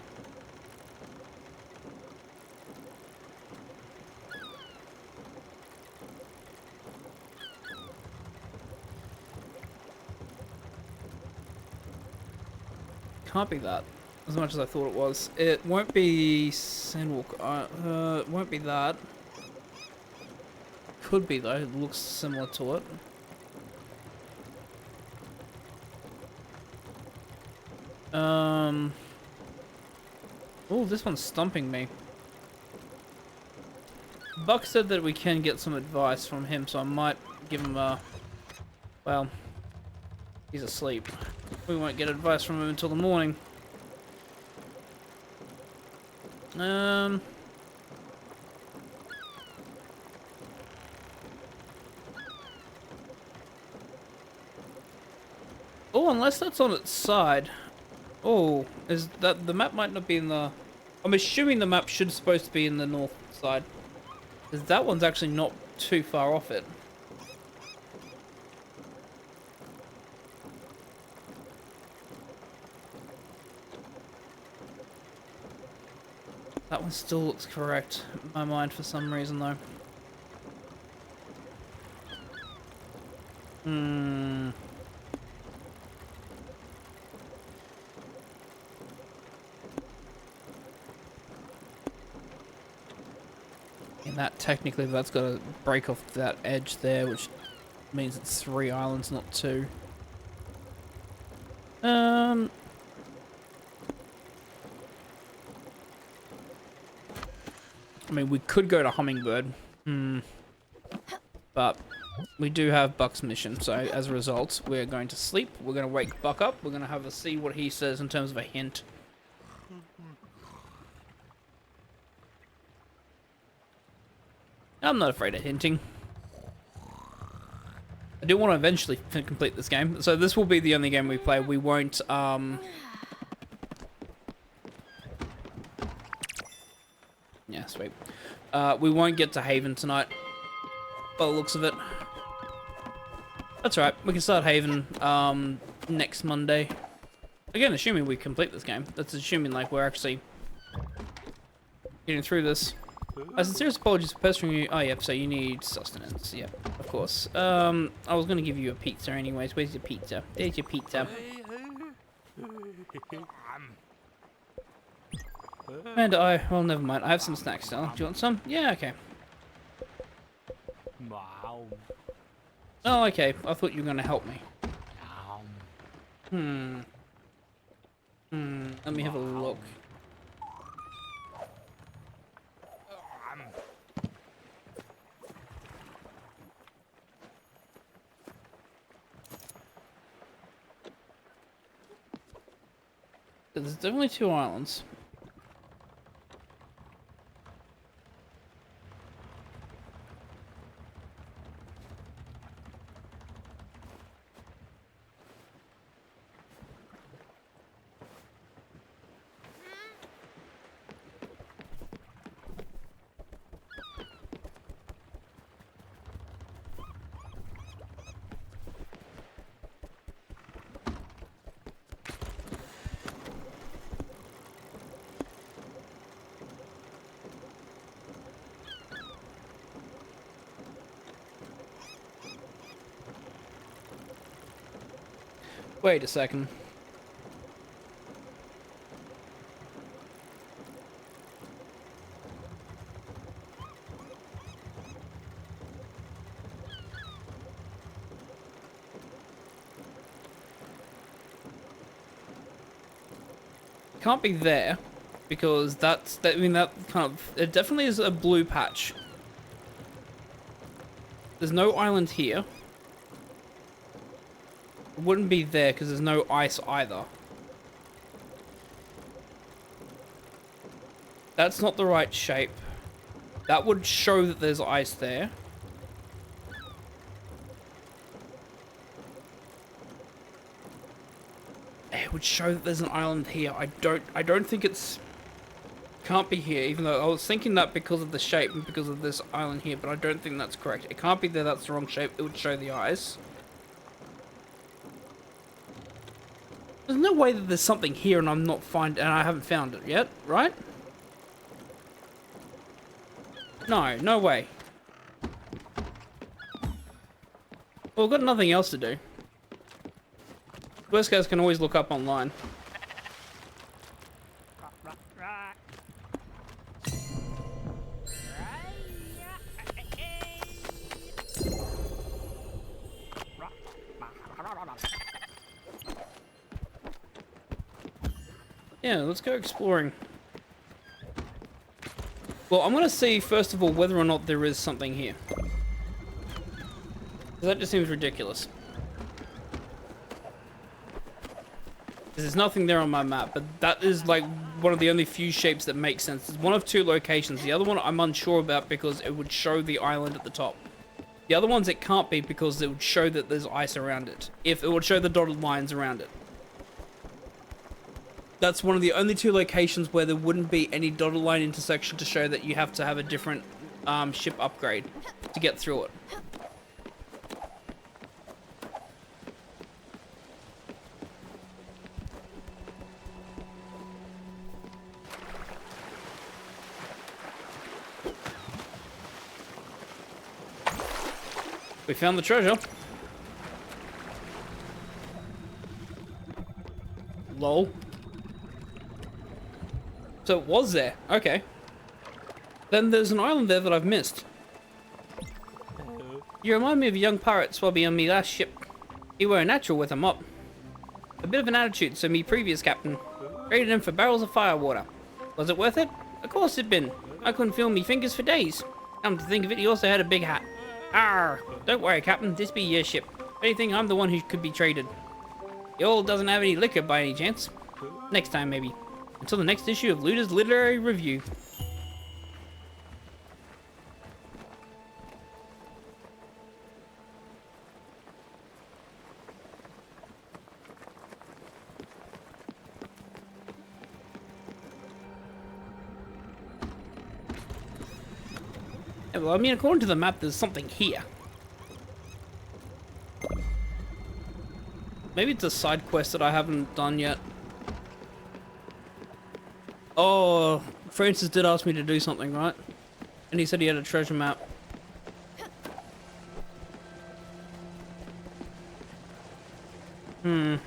Can't be that, as much as I thought it was. It won't be Sandwalk. It won't be that. Could be though. It looks similar to it. Oh, this one's stumping me. Buck said that we can get some advice from him, so I might give him a... Well, he's asleep. We won't get advice from him until the morning. Oh, unless that's on its side. Oh, is that... The map might not be in the... I'm assuming the map should supposed to be in the north side. Because that one's actually not too far off it. That one still looks correct in my mind for some reason though. And that technically that's got to break off that edge there, which means it's 3 islands, not 2. I mean, we could go to Hummingbird. But we do have Buck's mission, so as a result, we're going to sleep. We're going to wake Buck up. We're going to have a see what he says in terms of a hint. I'm not afraid of hinting. I do want to eventually complete this game. So this will be the only game we play. We won't, yeah, sweet. We won't get to Haven tonight, by the looks of it. That's right. We can start Haven, next Monday. Again, assuming we complete this game. That's assuming, like, we're actually getting through this. Sincere apologies for pestering you. Oh, yep, so you need sustenance. Yep, of course. I was going to give you a pizza anyways. Where's your pizza? There's your pizza. And well, never mind. I have some snacks still. Do you want some? Yeah, okay. Oh, okay. I thought you were going to help me. Let me have a look. There's definitely two islands. Wait a second. Can't be there because I mean that kind of, it definitely is a blue patch. There's no island here. It wouldn't be there because there's no ice either. That's not the right shape. That would show that there's ice there. It would show that there's an island here. I don't think it's... Can't be here, even though I was thinking that because of the shape and because of this island here, but I don't think that's correct. It can't be there, that's the wrong shape. It would show the ice. There's no way that there's something here and I haven't found it yet, right? No, no way. Well, we've got nothing else to do. Worst case can always look up online. Yeah, let's go exploring. Well, I'm gonna see first of all whether or not there is something here. That just seems ridiculous. There's nothing there on my map, but that is like one of the only few shapes that make sense. It's one of two locations. The other one I'm unsure about because it would show the island at the top. The other ones it can't be because it would show that there's ice around it. If it would show the dotted lines around it. That's one of the only two locations where there wouldn't be any dotted line intersection to show that you have to have a different ship upgrade to get through it. We found the treasure. Lol. So it was there. Okay. Then there's an island there that I've missed. You remind me of a young pirate swabby on me last ship. You were a natural with a mop. A bit of an attitude, so me previous captain traded him for barrels of firewater. Was it worth it? Of course it'd been. I couldn't feel me fingers for days. Come to think of it, he also had a big hat. Arr! Don't worry, Captain. This be your ship. If anything, I'm the one who could be traded. Y'all doesn't have any liquor by any chance. Next time, maybe. Until the next issue of Looter's Literary Review. Yeah, well, I mean, according to the map, there's something here. Maybe it's a side quest that I haven't done yet. Oh, Francis did ask me to do something, right? And he said he had a treasure map. So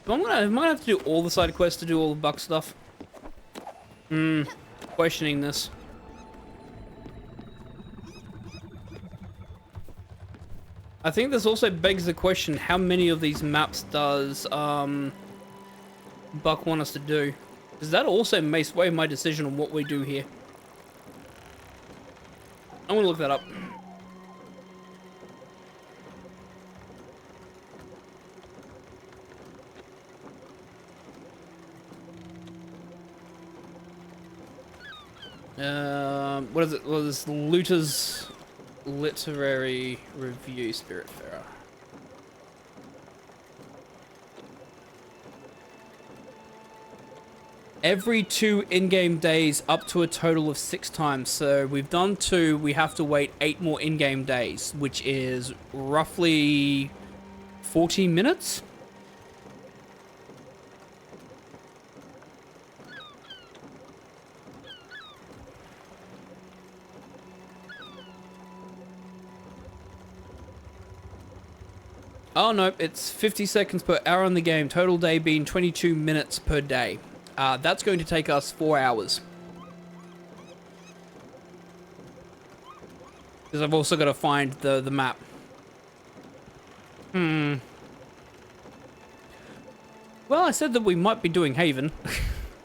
I'm gonna have to do all the side quests to do all the buck stuff. Questioning this. I think this also begs the question, how many of these maps does Buck want us to do? Because that also may sway my decision on what we do here. I'm gonna look that up. What is it? Well, this Looter's Literary Review, Spiritfarer. Every 2 in-game days up to a total of 6 times. So we've done 2, we have to wait 8 more in-game days, which is roughly 40 minutes? Oh no, it's 50 seconds per hour in the game, total day being 22 minutes per day. That's going to take us 4 hours. Because I've also got to find the map. Well, I said that we might be doing Haven.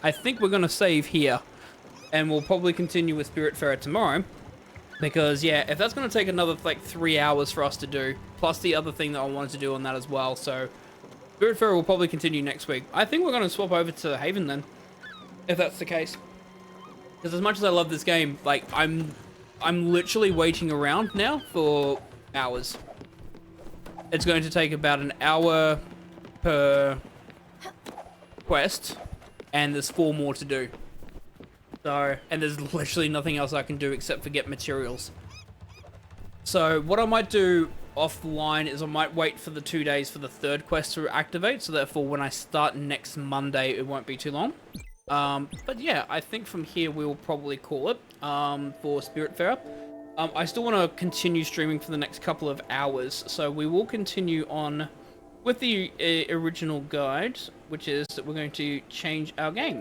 I think we're going to save here. And we'll probably continue with Spiritfarer tomorrow. Because, yeah, if that's going to take another, like, 3 hours for us to do, plus the other thing that I wanted to do on that as well, so Spiritfarer will probably continue next week. I think we're going to swap over to Haven then, if that's the case. Because as much as I love this game, like, I'm literally waiting around now for hours. It's going to take about an hour per quest, and there's 4 more to do. So, and there's literally nothing else I can do except for get materials. So what I might do offline is I might wait for the 2 days for the 3rd quest to activate, so therefore when I start next Monday it won't be too long. But yeah, I think from here we will probably call it for Spiritfarer. I still want to continue streaming for the next couple of hours, so we will continue on with the original guide, which is that we're going to change our game.